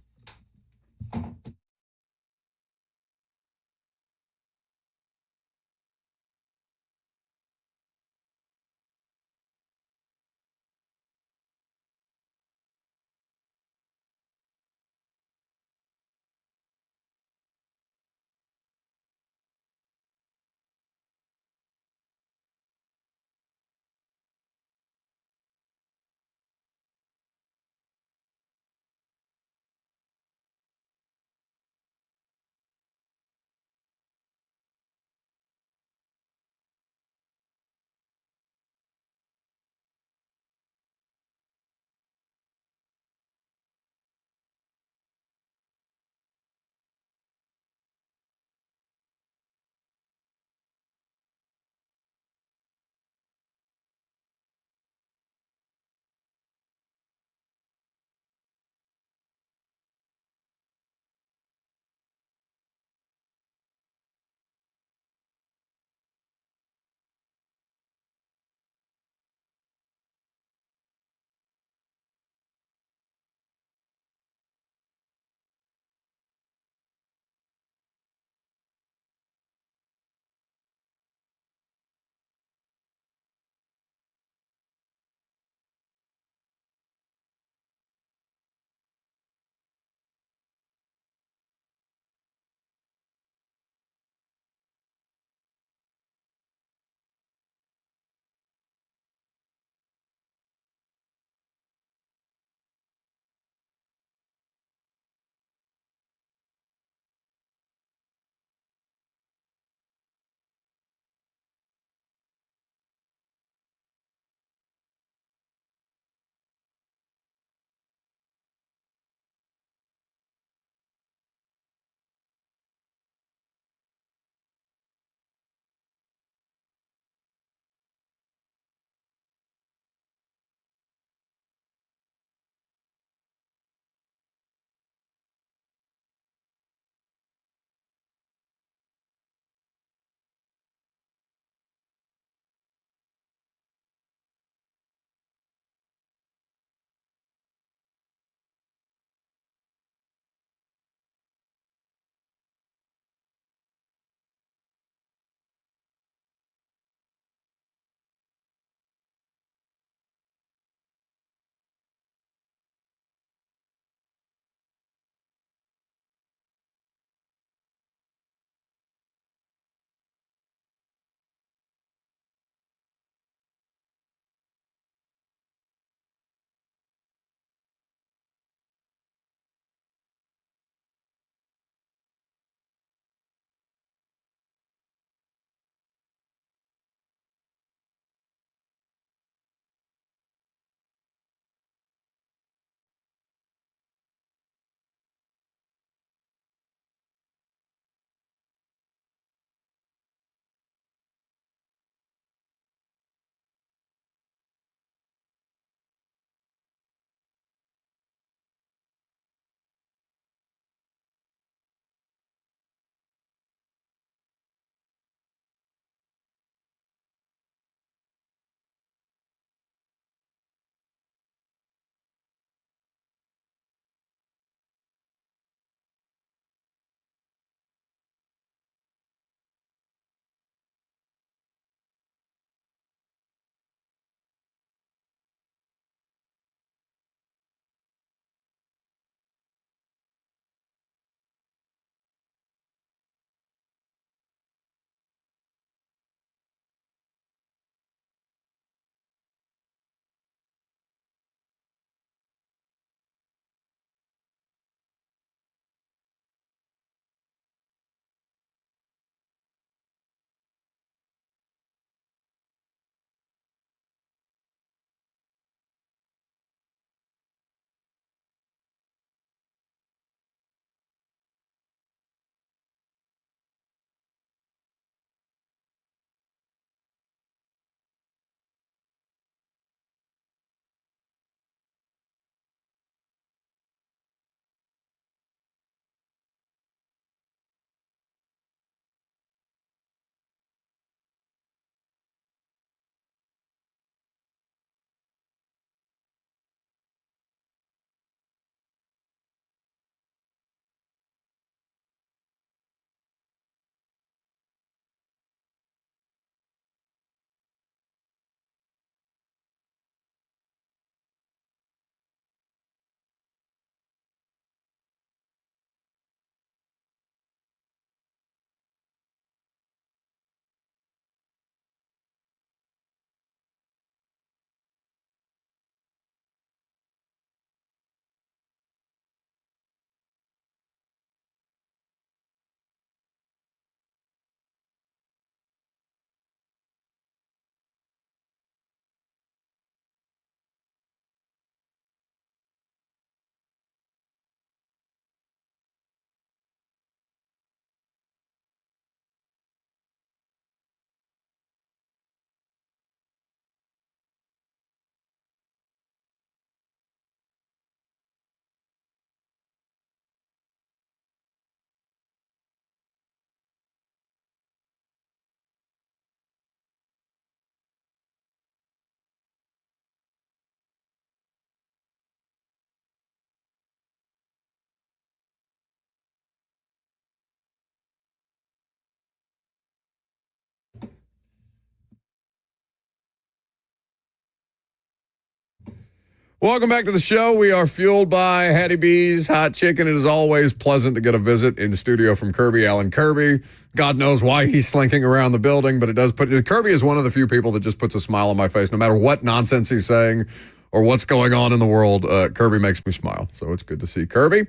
Welcome back to the show. We are fueled by Hattie B's Hot Chicken. It is always pleasant to get a visit in the studio from Kirby Allen. Kirby, God knows why he's slinking around the building, but it does put Kirby is one of the few people that just puts a smile on my face. No matter what nonsense he's saying or what's going on in the world, Kirby makes me smile. So it's good to see Kirby.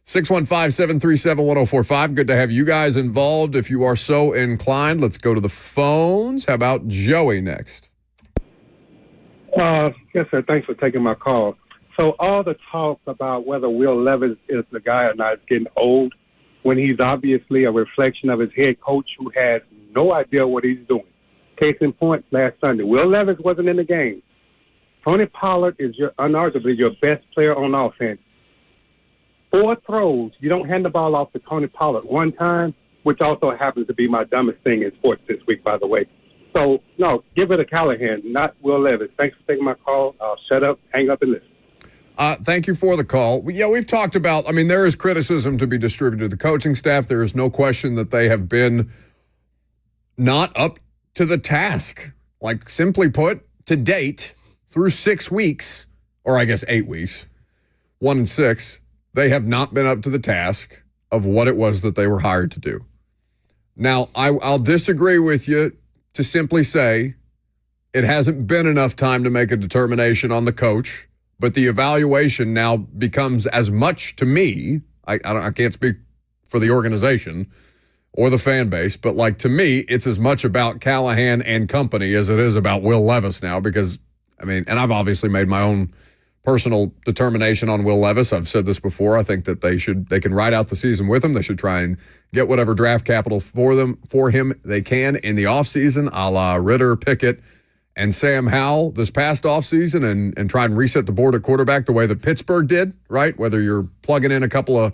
615-737-1045. Good to have you guys involved. If you are so inclined, let's go to the phones. How about Joey next? Yes, sir. Thanks for taking my call. So all the talk about whether Will Levis is the guy or not is getting old when he's obviously a reflection of his head coach who has no idea what he's doing. Case in point, last Sunday, Will Levis wasn't in the game. Tony Pollard is unarguably your best player on offense. 4 throws. You don't hand the ball off to Tony Pollard one time, which also happens to be my dumbest thing in sports this week, by the way. So, no, give it to Callahan, not Will Levis. Thanks for taking my call. I'll shut up, hang up, and listen. Thank you for the call. Yeah, we've talked about, there is criticism to be distributed to the coaching staff. There is no question that they have been not up to the task. Like, simply put, to date, through 6 weeks, or I guess 8 weeks, 1-6, they have not been up to the task of what it was that they were hired to do. Now, I'll disagree with you to simply say it hasn't been enough time to make a determination on the coach, but the evaluation now becomes as much to me, I can't speak for the organization or the fan base, but like to me, it's as much about Callahan and company as it is about Will Levis now because, and I've obviously made my own personal determination on Will Levis. I've said this before. I think that they can ride out the season with him. They should try and get whatever draft capital for him they can in the offseason, a la Ritter, Pickett, and Sam Howell this past offseason and try and reset the board at quarterback the way that Pittsburgh did, right? Whether you're plugging in a couple of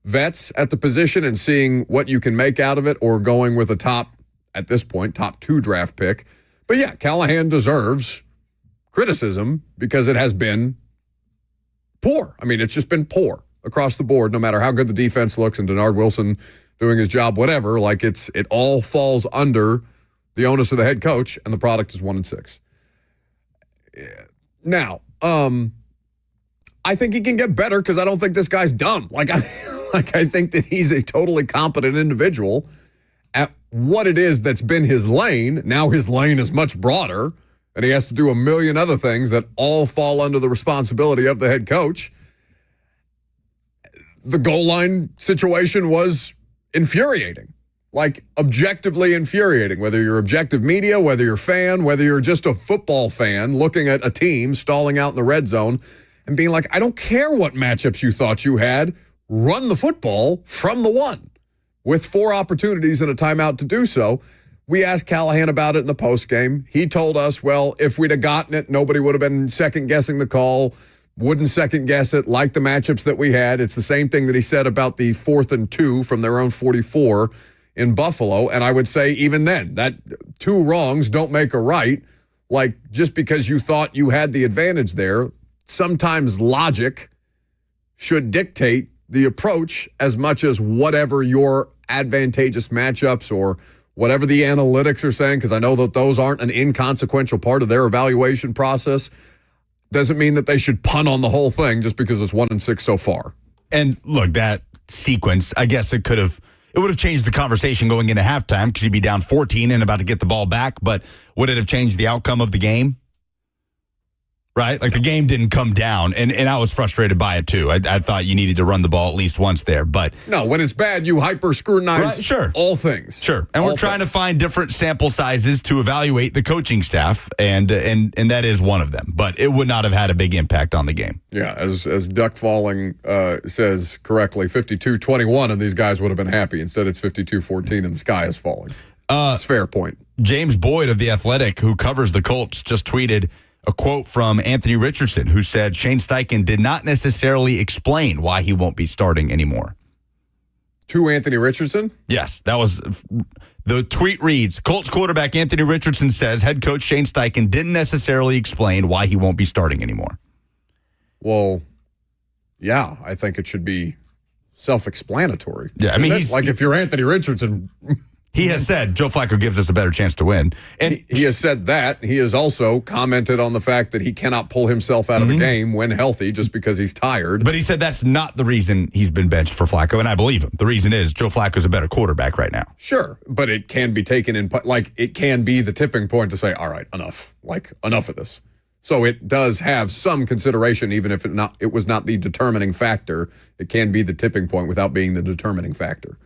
vets at the position and seeing what you can make out of it or going with at this point, top 2 draft pick. But yeah, Callahan deserves criticism because it has been poor. It's just been poor across the board, no matter how good the defense looks and Denard Wilson doing his job, whatever. Like it all falls under the onus of the head coach, and the product is 1-6. Now, I think he can get better because I don't think this guy's dumb. I think that he's a totally competent individual at what it is that's been his lane. Now his lane is much broader, and he has to do a million other things that all fall under the responsibility of the head coach. The goal line situation was infuriating, like objectively infuriating, whether you're objective media, whether you're a fan, whether you're just a football fan looking at a team stalling out in the red zone and being like, I don't care what matchups you thought you had, run the football from the 1 with 4 opportunities and a timeout to do so. We asked Callahan about it in the postgame. He told us, well, if we'd have gotten it, nobody would have been second-guessing the call, wouldn't second-guess it, like the matchups that we had. It's the same thing that he said about the 4th and 2 from their own 44 in Buffalo. And I would say even then, that 2 wrongs don't make a right. Like, just because you thought you had the advantage there, sometimes logic should dictate the approach as much as whatever your advantageous matchups or whatever the analytics are saying, because I know that those aren't an inconsequential part of their evaluation process, doesn't mean that they should punt on the whole thing just because it's 1-6 so far. And look, that sequence, I guess it would have changed the conversation going into halftime because you'd be down 14 and about to get the ball back, but would it have changed the outcome of the game? Right? Like the game didn't come down, and I was frustrated by it too. I thought you needed to run the ball at least once there, but no, when it's bad, you hyper-scrutinize all things. Sure. And we're trying to find different sample sizes to evaluate the coaching staff, and that is one of them. But it would not have had a big impact on the game. Yeah, as Duck Falling says correctly, 52-21, and these guys would have been happy. Instead, it's 52-14, and the sky is falling. It's a fair point. James Boyd of The Athletic, who covers the Colts, just tweeted a quote from Anthony Richardson, who said Shane Steichen did not necessarily explain why he won't be starting anymore. To Anthony Richardson? Yes, that was the tweet reads, Colts quarterback Anthony Richardson says head coach Shane Steichen didn't necessarily explain why he won't be starting anymore. Well, yeah, I think it should be self-explanatory. Yeah, he's like if you're Anthony Richardson, He has said Joe Flacco gives us a better chance to win. And he has said that. He has also commented on the fact that he cannot pull himself out of a game when healthy just because he's tired. But he said that's not the reason he's been benched for Flacco, and I believe him. The reason is Joe Flacco's a better quarterback right now. Sure, but it can be taken in, like, it can be the tipping point to say, all right, enough. Like, enough of this. So it does have some consideration, even if it was not the determining factor. It can be the tipping point without being the determining factor.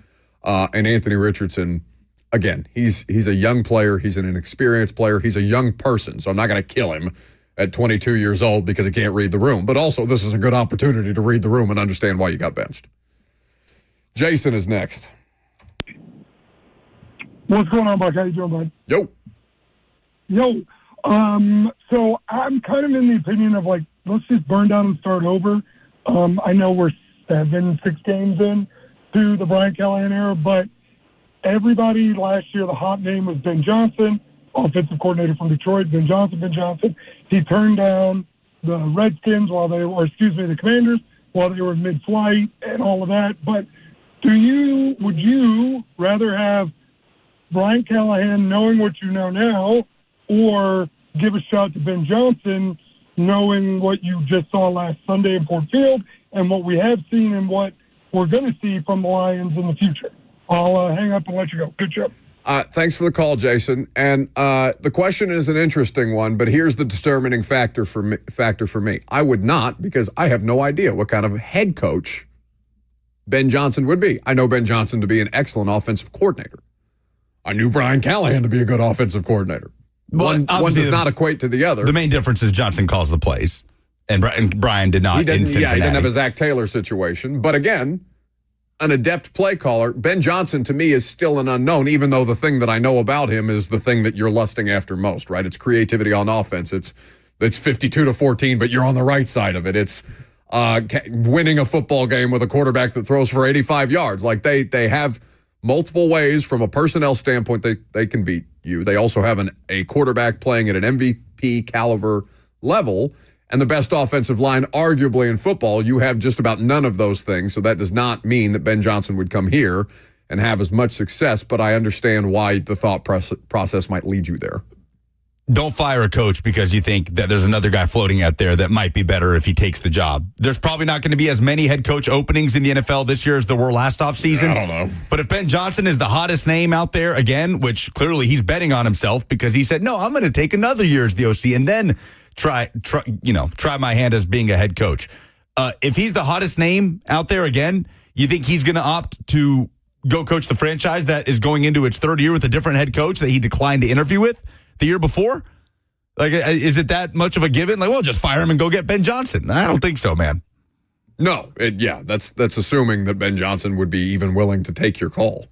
And Anthony Richardson, again, he's a young player. He's an inexperienced player. He's a young person, so I'm not going to kill him at 22 years old because he can't read the room. But also, this is a good opportunity to read the room and understand why you got benched. Jason is next. What's going on, Buck? How you doing, bud? Yo. So I'm kind of in the opinion of, like, let's just burn down and start over. I know we're 6 games in to the Brian Callahan era, but everybody last year, the hot name was Ben Johnson, offensive coordinator from Detroit. Ben Johnson. He turned down the Redskins the Commanders while they were mid-flight and all of that. But would you rather have Brian Callahan knowing what you know now, or give a shot to Ben Johnson knowing what you just saw last Sunday in Ford Field and what we have seen and what we're going to see from the Lions in the future? I'll hang up and let you go. Good job. Thanks for the call, Jason. And the question is an interesting one, but here's the determining factor for me. I would not, because I have no idea what kind of head coach Ben Johnson would be. I know Ben Johnson to be an excellent offensive coordinator. I knew Brian Callahan to be a good offensive coordinator. One does not equate to the other. The main difference is Johnson calls the plays, and Brian did not. He didn't have a Zach Taylor Taylor situation. But again, an adept play caller. Ben Johnson, to me, is still an unknown, even though the thing that I know about him is the thing that you're lusting after most, right? It's creativity on offense. It's 52-14, but you're on the right side of it. It's winning a football game with a quarterback that throws for 85 yards. Like, they have multiple ways from a personnel standpoint they can beat you. They also have a quarterback playing at an MVP caliber level, and the best offensive line arguably in football. You have just about none of those things, so that does not mean that Ben Johnson would come here and have as much success, but I understand why the thought process might lead you there. Don't fire a coach because you think that there's another guy floating out there that might be better if he takes the job. There's probably not going to be as many head coach openings in the NFL this year as there were last offseason. I don't know. But if Ben Johnson is the hottest name out there again, which clearly he's betting on himself because he said, no, I'm going to take another year as the OC and then try my hand as being a head coach. If he's the hottest name out there again, you think he's going to opt to go coach the franchise that is going into its third year with a different head coach that he declined to interview with the year before? Like, is it that much of a given? Like, well, just fire him and go get Ben Johnson. I don't think so, man. No, that's assuming that Ben Johnson would be even willing to take your call,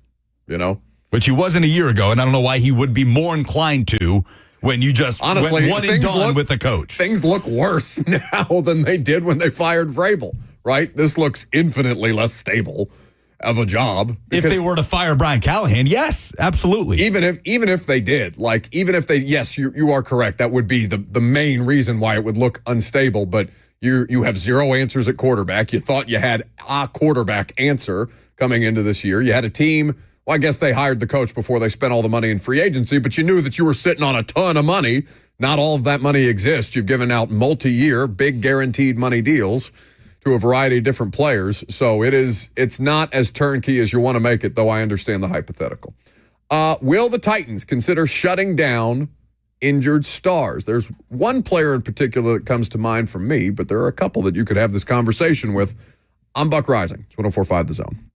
Which he wasn't a year ago, and I don't know why he would be more inclined to when you just honestly went one and done with the coach. Things look worse now than they did when they fired Vrabel, right? This looks infinitely less stable of a job. If they were to fire Brian Callahan, yes, absolutely. Even if they did, yes, you are correct. That would be the main reason why it would look unstable. But you have zero answers at quarterback. You thought you had a quarterback answer coming into this year. You had a team. Well, I guess they hired the coach before they spent all the money in free agency, but you knew that you were sitting on a ton of money. Not all of that money exists. You've given out multi-year, big guaranteed money deals to a variety of different players. So it's not as turnkey as you want to make it, though I understand the hypothetical. Will the Titans consider shutting down injured stars? There's one player in particular that comes to mind for me, but there are a couple that you could have this conversation with. I'm Buck Rising. It's 104.5 The Zone.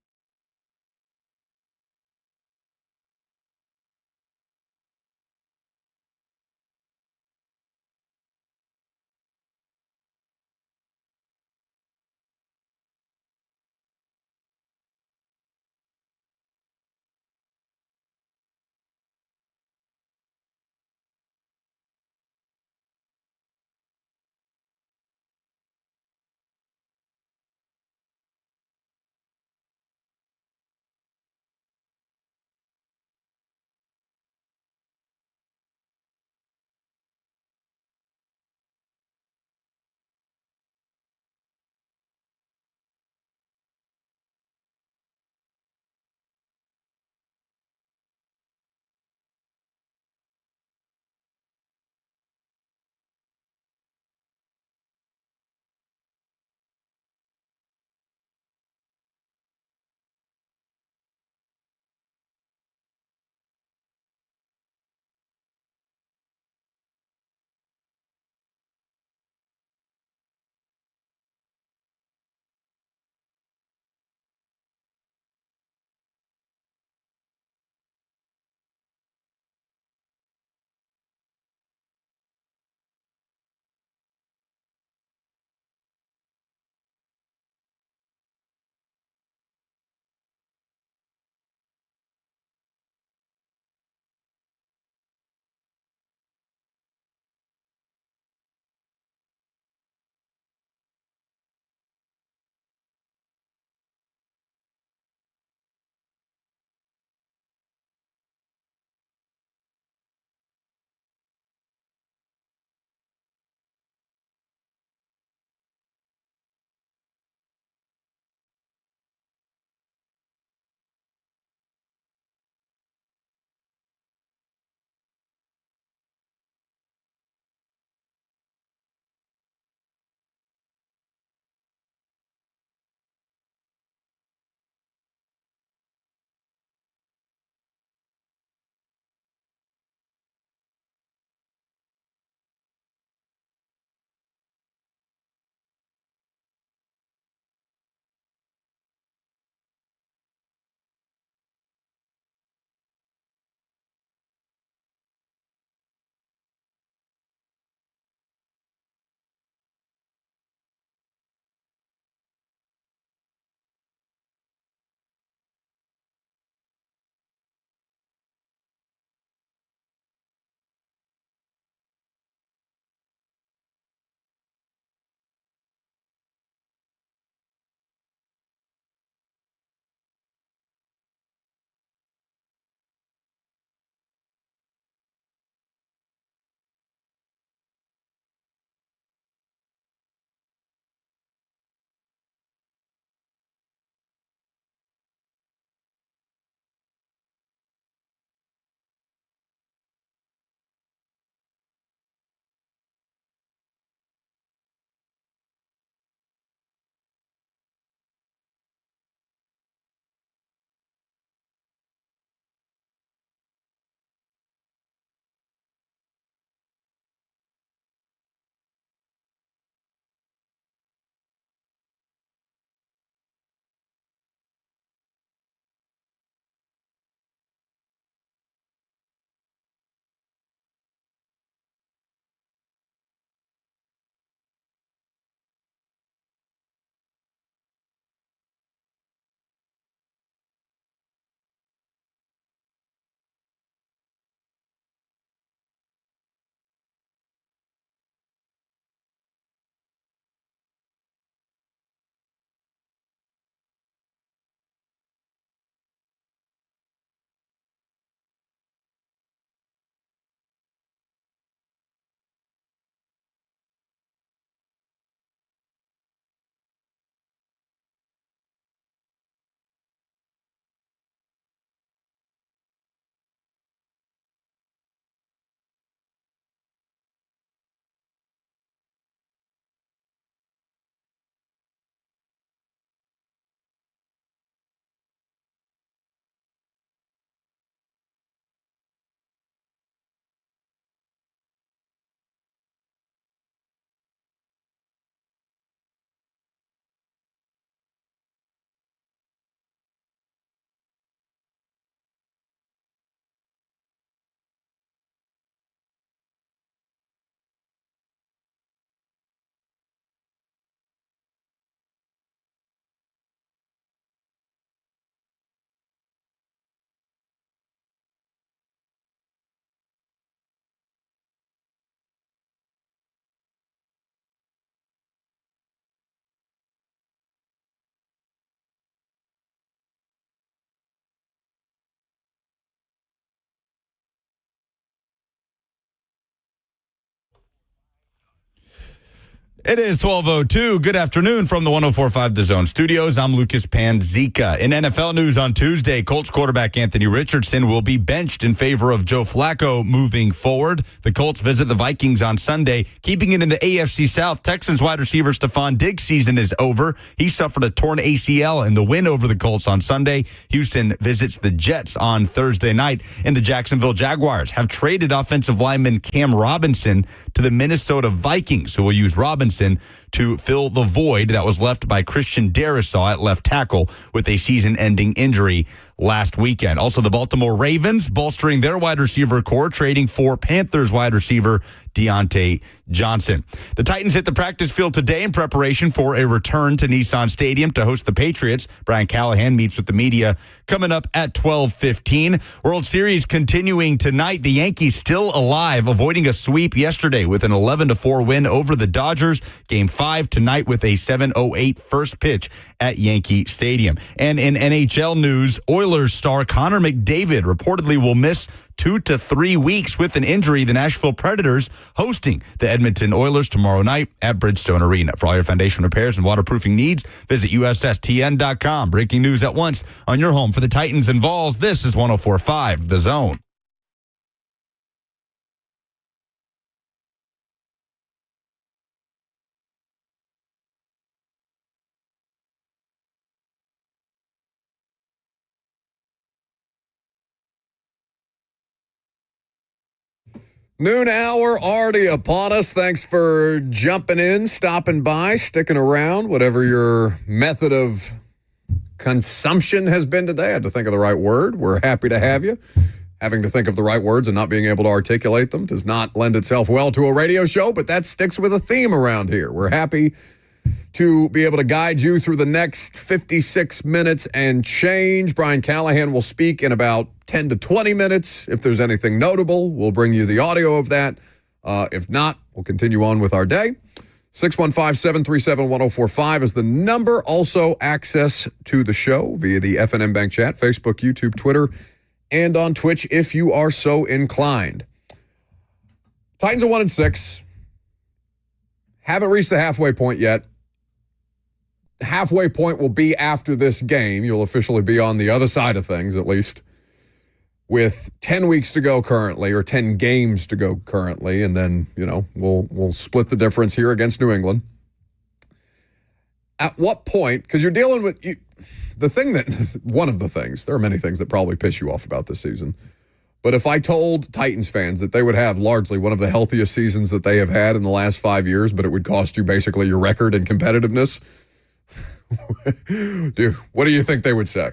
It is 12:02. Good afternoon from the 104.5 The Zone studios. I'm Lucas Panzica. In NFL news on Tuesday, Colts quarterback Anthony Richardson will be benched in favor of Joe Flacco moving forward. The Colts visit the Vikings on Sunday. Keeping it in the AFC South, Texans wide receiver Stephon Diggs' season is over. He suffered a torn ACL in the win over the Colts on Sunday. Houston visits the Jets on Thursday night. And the Jacksonville Jaguars have traded offensive lineman Cam Robinson to the Minnesota Vikings, who will use Robinson to fill the void that was left by Christian Darrisaw at left tackle with a season-ending injury last weekend. Also, the Baltimore Ravens bolstering their wide receiver core, trading for Panthers wide receiver Deontay Johnson. The Titans hit the practice field today in preparation for a return to Nissan Stadium to host the Patriots. Brian Callahan meets with the media coming up at 12:15. World Series continuing tonight. The Yankees still alive, avoiding a sweep yesterday with an 11-4 win over the Dodgers. Game 5 tonight with a 7:08 first pitch at Yankee Stadium. And in NHL news, Oilers star Connor McDavid reportedly will miss 2 to 3 weeks with an injury. The Nashville Predators hosting the Edmonton Oilers tomorrow night at Bridgestone Arena. For all your foundation repairs and waterproofing needs, visit USSTN.com. Breaking news at once on your home for the Titans and Vols. This is 104.5 The Zone. Noon hour already upon us. Thanks for jumping in, stopping by, sticking around, whatever your method of consumption has been today. I had to think of the right word. We're happy to have you. Having to think of the right words and not being able to articulate them does not lend itself well to a radio show, but that sticks with a theme around here. We're happy to be able to guide you through the next 56 minutes and change. Brian Callahan will speak in about 10 to 20 minutes. If there's anything notable, we'll bring you the audio of that. If not, we'll continue on with our day. 615-737-1045 is the number. Also, access to the show via the FNM Bank chat, Facebook, YouTube, Twitter, and on Twitch if you are so inclined. Titans are 1-6. Haven't reached the halfway point yet. The halfway point will be after this game. You'll officially be on the other side of things, at least, with 10 weeks to go currently, or 10 games to go currently, and then, we'll split the difference here against New England. At what point, because you're dealing with, one of the things, there are many things that probably piss you off about this season, but if I told Titans fans that they would have largely one of the healthiest seasons that they have had in the last 5 years, but it would cost you basically your record and competitiveness, dude, what do you think they would say?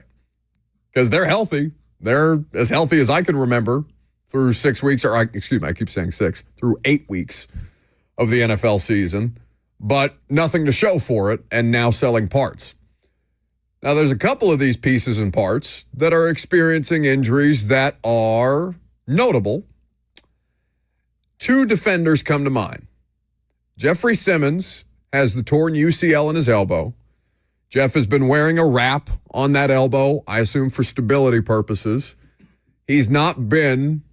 Because they're healthy. They're as healthy as I can remember through 6 weeks, I keep saying 6, through 8 weeks of the NFL season, but nothing to show for it, and now selling parts. Now, there's a couple of these pieces and parts that are experiencing injuries that are notable. 2 defenders come to mind. Jeffrey Simmons has the torn UCL in his elbow. Jeff has been wearing a wrap on that elbow, I assume for stability purposes. He's not been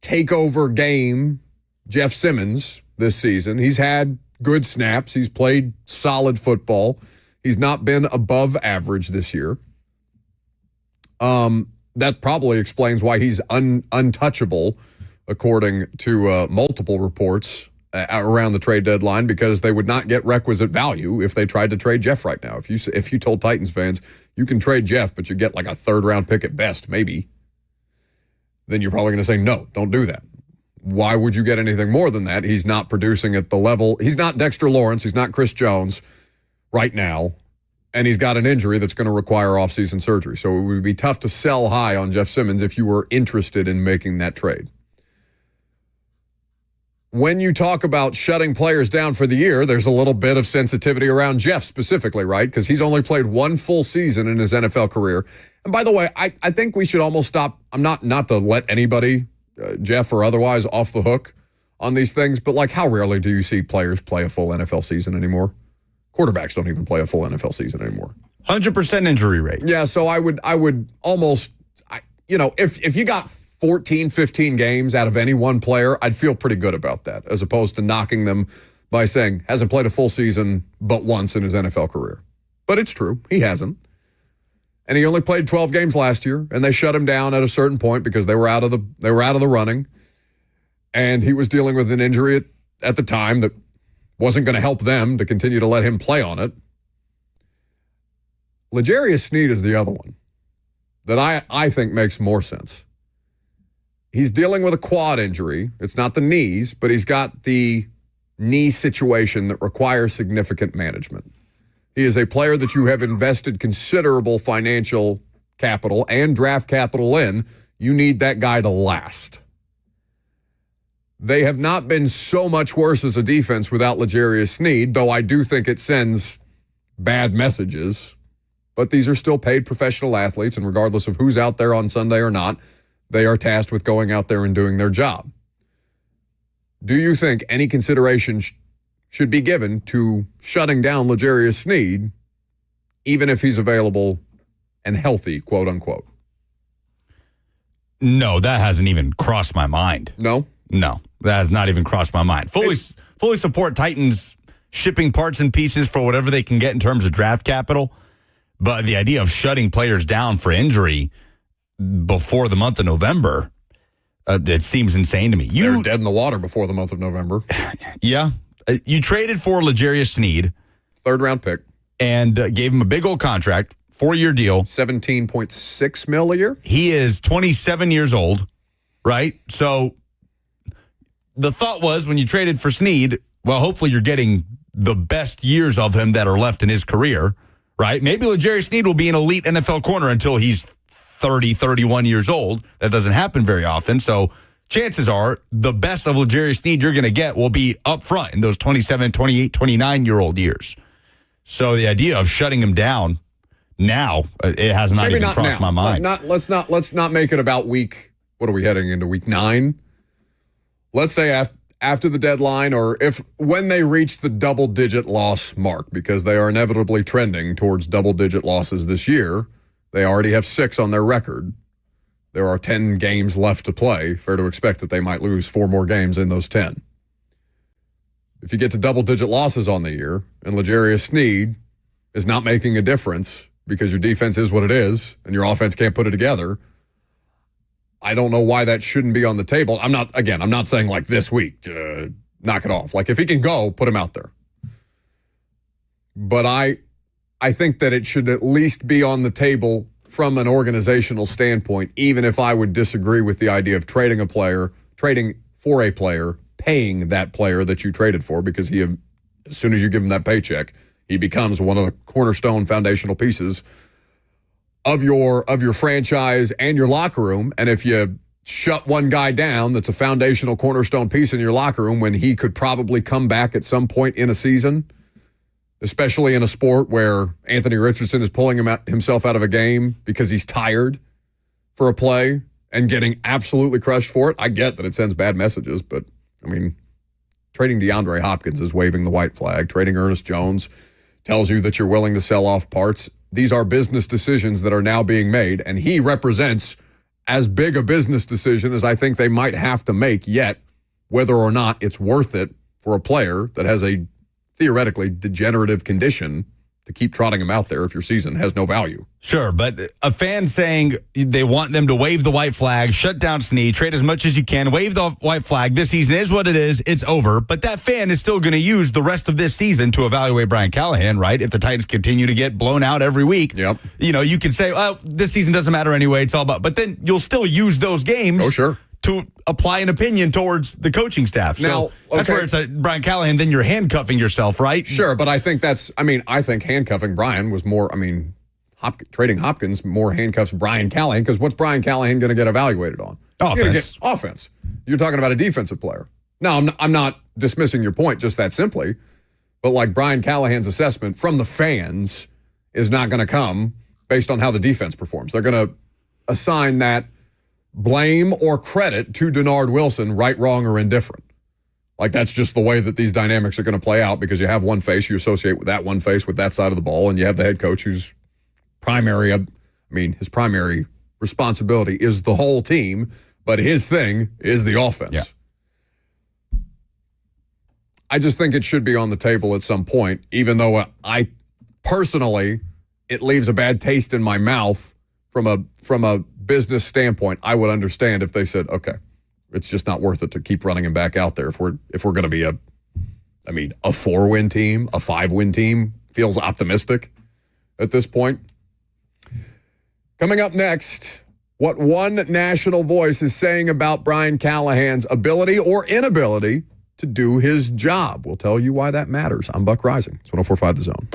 takeover game Jeff Simmons this season. He's had good snaps. He's played solid football. He's not been above average this year. That probably explains why he's untouchable, according to multiple reports around the trade deadline, because they would not get requisite value if they tried to trade Jeff right now. If you told Titans fans you can trade Jeff, but you get like a 3rd-round pick at best, maybe, then you're probably going to say, no, don't do that. Why would you get anything more than that? He's not producing at the level. He's not Dexter Lawrence. He's not Chris Jones right now, and he's got an injury that's going to require offseason surgery. So it would be tough to sell high on Jeff Simmons if you were interested in making that trade. When you talk about shutting players down for the year, there's a little bit of sensitivity around Jeff specifically, right? Because he's only played 1 full season in his NFL career. And by the way, I think we should almost stop. I'm not to let anybody, Jeff or otherwise, off the hook on these things, but like, how rarely do you see players play a full NFL season anymore? Quarterbacks don't even play a full NFL season anymore. 100% injury rate. Yeah, so I would almost, if you got 14, 15 games out of any one player, I'd feel pretty good about that, as opposed to knocking them by saying hasn't played a full season but once in his NFL career. But it's true. He hasn't. And he only played 12 games last year, and they shut him down at a certain point because they were out of the running. And he was dealing with an injury at the time that wasn't going to help them to continue to let him play on it. L'Jarius Sneed is the other one that I think makes more sense. He's dealing with a quad injury. It's not the knees, but he's got the knee situation that requires significant management. He is a player that you have invested considerable financial capital and draft capital in. You need that guy to last. They have not been so much worse as a defense without L'Jarius Sneed, though I do think it sends bad messages. But these are still paid professional athletes, and regardless of who's out there on Sunday or not, they are tasked with going out there and doing their job. Do you think any consideration should be given to shutting down L'Jarius Sneed, even if he's available and healthy, quote unquote? No, that hasn't even crossed my mind. No, that has not even crossed my mind. Fully support Titans shipping parts and pieces for whatever they can get in terms of draft capital. But the idea of shutting players down for injury before the month of November, it seems insane to me. They're dead in the water before the month of November. Yeah. You traded for L'Jarius Sneed. 3rd round pick. And gave him a big old contract, 4-year deal. $17.6 million a year. He is 27 years old, right? So the thought was when you traded for Sneed, well, hopefully you're getting the best years of him that are left in his career, right? Maybe L'Jarius Sneed will be an elite NFL corner until he's 30, 31 years old. That doesn't happen very often. So chances are the best of L'Jarius Sneed you're going to get will be up front in those 27, 28, 29-year-old years. So the idea of shutting him down now, it has not even crossed my mind. Let's not make it about week, what are we heading into, week 9? Let's say after the deadline, or when they reach the double-digit loss mark, because they are inevitably trending towards double-digit losses this year. They already have 6 on their record. There are 10 games left to play. Fair to expect that they might lose 4 more games in those 10. If you get to double-digit losses on the year, and L'Jarius Sneed is not making a difference because your defense is what it is, and your offense can't put it together, I don't know why that shouldn't be on the table. I'm not saying like this week, knock it off. Like if he can go, put him out there. But I think that it should at least be on the table from an organizational standpoint, even if I would disagree with the idea of trading for a player, paying that player that you traded for, because as soon as you give him that paycheck, he becomes one of the cornerstone foundational pieces of your franchise and your locker room. And if you shut one guy down that's a foundational cornerstone piece in your locker room when he could probably come back at some point in a season, especially in a sport where Anthony Richardson is pulling himself out of a game because he's tired for a play and getting absolutely crushed for it, I get that it sends bad messages, but I mean, trading DeAndre Hopkins is waving the white flag. Trading Ernest Jones tells you that you're willing to sell off parts. These are business decisions that are now being made, and he represents as big a business decision as I think they might have to make yet, whether or not it's worth it for a player that has a theoretically degenerative condition to keep trotting him out there if your season has no value. Sure, but a fan saying they want them to wave the white flag, shut down Sneed, trade as much as you can, wave the white flag. This season is what it is. It's over. But that fan is still going to use the rest of this season to evaluate Brian Callahan, right? If the Titans continue to get blown out every week, yep. You can say, well, this season doesn't matter anyway. It's all about, but then you'll still use those games. Oh, sure. To apply an opinion towards the coaching staff. So that's where it's Brian Callahan, then you're handcuffing yourself, right? Sure, but I think I think handcuffing Brian was more, trading Hopkins more handcuffs Brian Callahan, because what's Brian Callahan going to get evaluated on? Offense. Offense. You're talking about a defensive player. Now, I'm not dismissing your point just that simply, but like Brian Callahan's assessment from the fans is not going to come based on how the defense performs. They're going to assign that blame or credit to Denard Wilson, right, wrong, or indifferent. Like, that's just the way that these dynamics are going to play out, because you have one face, you associate with that one face with that side of the ball, and you have the head coach whose his primary responsibility is the whole team, but his thing is the offense. Yeah. I just think it should be on the table at some point, even though I personally, it leaves a bad taste in my mouth from a business standpoint. I would understand if they said, okay, it's just not worth it to keep running him back out there if we're going to be a 4-win team, a 5-win team feels optimistic at this point. Coming up next, what one national voice is saying about Brian Callahan's ability or inability to do his job. We'll tell you why that matters. I'm Buck Rising. It's 104.5 The Zone.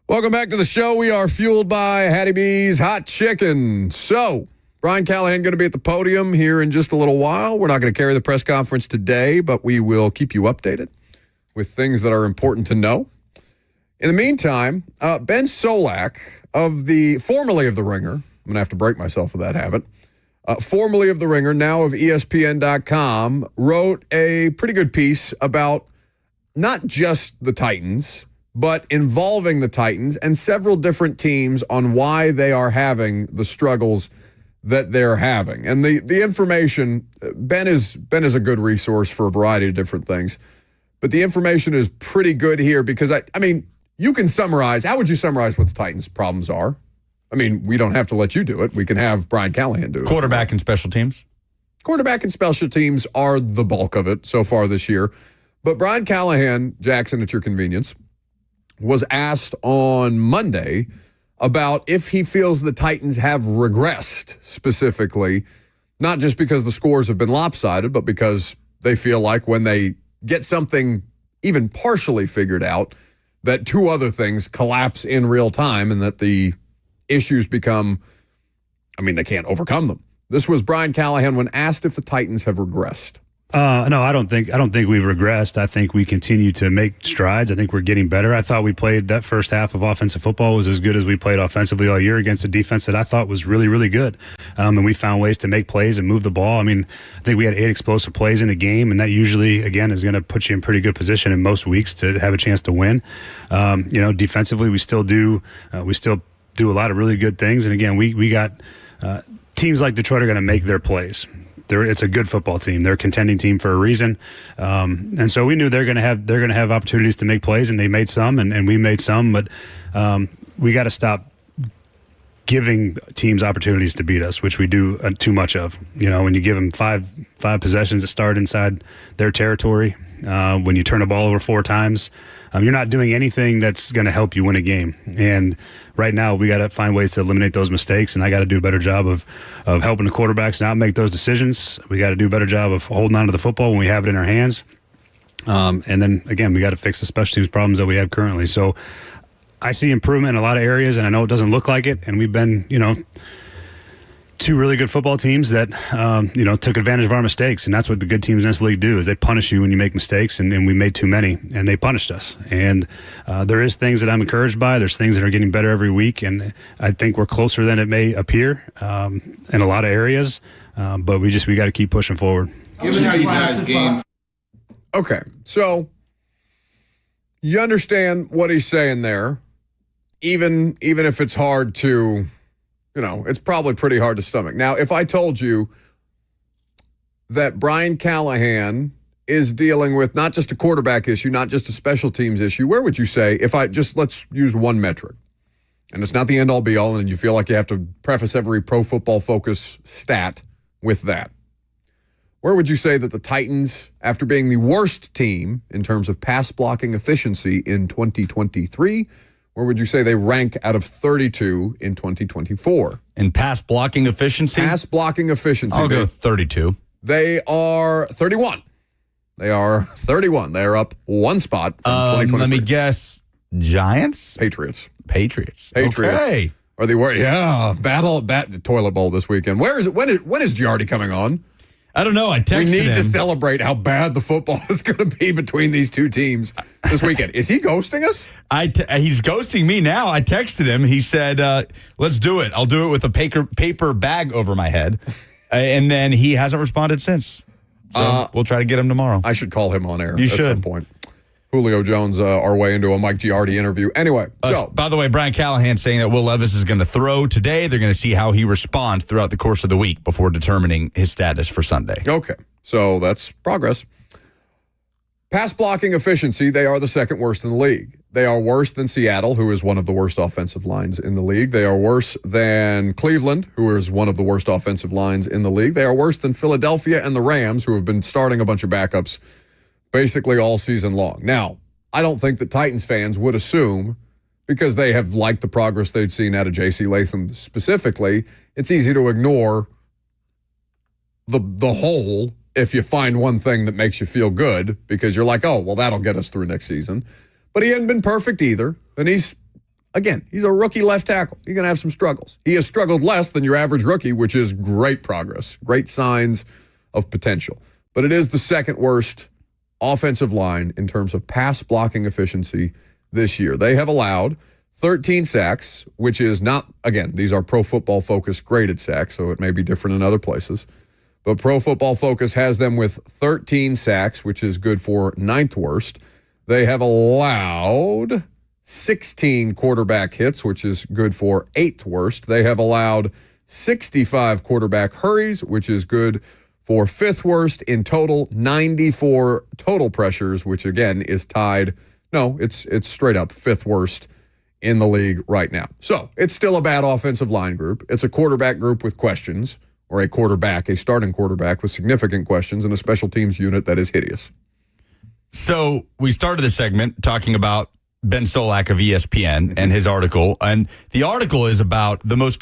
Welcome back to the show. We are fueled by Hattie B's Hot Chicken. So, Brian Callahan going to be at the podium here in just a little while. We're not going to carry the press conference today, but we will keep you updated with things that are important to know. In the meantime, Ben Solak, formerly of The Ringer, I'm going to have to break myself of that habit, formerly of The Ringer, now of ESPN.com, wrote a pretty good piece about not just the Titans, but involving the Titans and several different teams on why they are having the struggles that they're having. And the information, Ben is a good resource for a variety of different things, but the information is pretty good here because, I mean, you can summarize. How would you summarize what the Titans' problems are? I mean, we don't have to let you do it. We can have Brian Callahan do it. Quarterback and special teams? Quarterback and special teams are the bulk of it so far this year. But Brian Callahan, Jackson, at your convenience, was asked on Monday about if he feels the Titans have regressed specifically, not just because the scores have been lopsided, but because they feel like when they get something even partially figured out, that two other things collapse in real time and that the issues become, they can't overcome them. This was Brian Callahan when asked if the Titans have regressed. No, I don't think we've regressed. I think we continue to make strides. I think we're getting better. I thought we played that first half of offensive football was as good as we played offensively all year against a defense that I thought was really, really good. And we found ways to make plays and move the ball. I think we had 8 explosive plays in a game, and that usually, again, is going to put you in pretty good position in most weeks to have a chance to win. Defensively, we still do a lot of really good things. And again, we got teams like Detroit are going to make their plays. It's a good football team. They're a contending team for a reason, and so we knew they're going to have opportunities to make plays, and they made some, and we made some. But we got to stop giving teams opportunities to beat us, which we do too much of. When you give them five possessions that start inside their territory, when you turn the ball over 4 times, you're not doing anything that's going to help you win a game. And right now, we got to find ways to eliminate those mistakes, and I got to do a better job of helping the quarterbacks not make those decisions. We got to do a better job of holding on to the football when we have it in our hands. And then, again, we got to fix the special teams problems that we have currently. So I see improvement in a lot of areas, and I know it doesn't look like it, and we've been, 2 really good football teams that, took advantage of our mistakes. And that's what the good teams in this league do, is they punish you when you make mistakes. And we made too many, and they punished us. And there is things that I'm encouraged by. There's things that are getting better every week. And I think we're closer than it may appear in a lot of areas. But we got to keep pushing forward. Given how you guys game. Okay, so you understand what he's saying there, even if it's hard to... it's probably pretty hard to stomach. Now, if I told you that Brian Callahan is dealing with not just a quarterback issue, not just a special teams issue, where would you say, let's use one metric, and it's not the end-all be-all, and you feel like you have to preface every Pro Football Focus stat with that. Where would you say that the Titans, after being the worst team in terms of pass blocking efficiency in 2023, where would you say they rank out of 32 in 2024? In pass blocking efficiency? Pass blocking efficiency. I'll go 32. They are 31. They are 31. They are up 1 spot from 2023. Let me guess. Giants? Patriots. Okay. Are they worried? Yeah. The toilet bowl this weekend. Where is it? When is Giardi coming on? I don't know. I texted him. We need to celebrate how bad the football is going to be between these two teams this weekend. Is he ghosting us? He's ghosting me now. I texted him. He said, let's do it. I'll do it with a paper bag over my head. And then he hasn't responded since. So we'll try to get him tomorrow. I should call him on air at some point. Julio Jones our way into a Mike Giardi interview. Anyway, by the way, Brian Callahan saying that Will Levis is going to throw today. They're going to see how he responds throughout the course of the week before determining his status for Sunday. Okay, so that's progress. Pass blocking efficiency, they are the second worst in the league. They are worse than Seattle, who is one of the worst offensive lines in the league. They are worse than Cleveland, who is one of the worst offensive lines in the league. They are worse than Philadelphia and the Rams, who have been starting a bunch of backups basically all season long. Now, I don't think that Titans fans would assume, because they have liked the progress they'd seen out of J.C. Latham specifically, it's easy to ignore the whole if you find one thing that makes you feel good, because you're like, oh, well, that'll get us through next season. But he hadn't been perfect either, and he's Again, he's a rookie left tackle. You're going to have some struggles. He has struggled less than your average rookie, which is great progress, great signs of potential. But it is the second worst offensive line in terms of pass blocking efficiency this year. They have allowed 13 sacks, which is not, again, these are Pro Football Focus graded sacks, so it may be different in other places. But Pro Football Focus has them with 13 sacks, which is good for 9th worst. They have allowed 16 quarterback hits, which is good for 8th worst. They have allowed 65 quarterback hurries, which is good for 5th worst. In total, 94 total pressures, which again is tied. No, it's straight up 5th worst in the league right now. So it's still a bad offensive line group. It's a quarterback group with questions, or a starting quarterback with significant questions, and a special teams unit that is hideous. So we started the segment talking about Ben Solak of ESPN and his article. And the article is about the most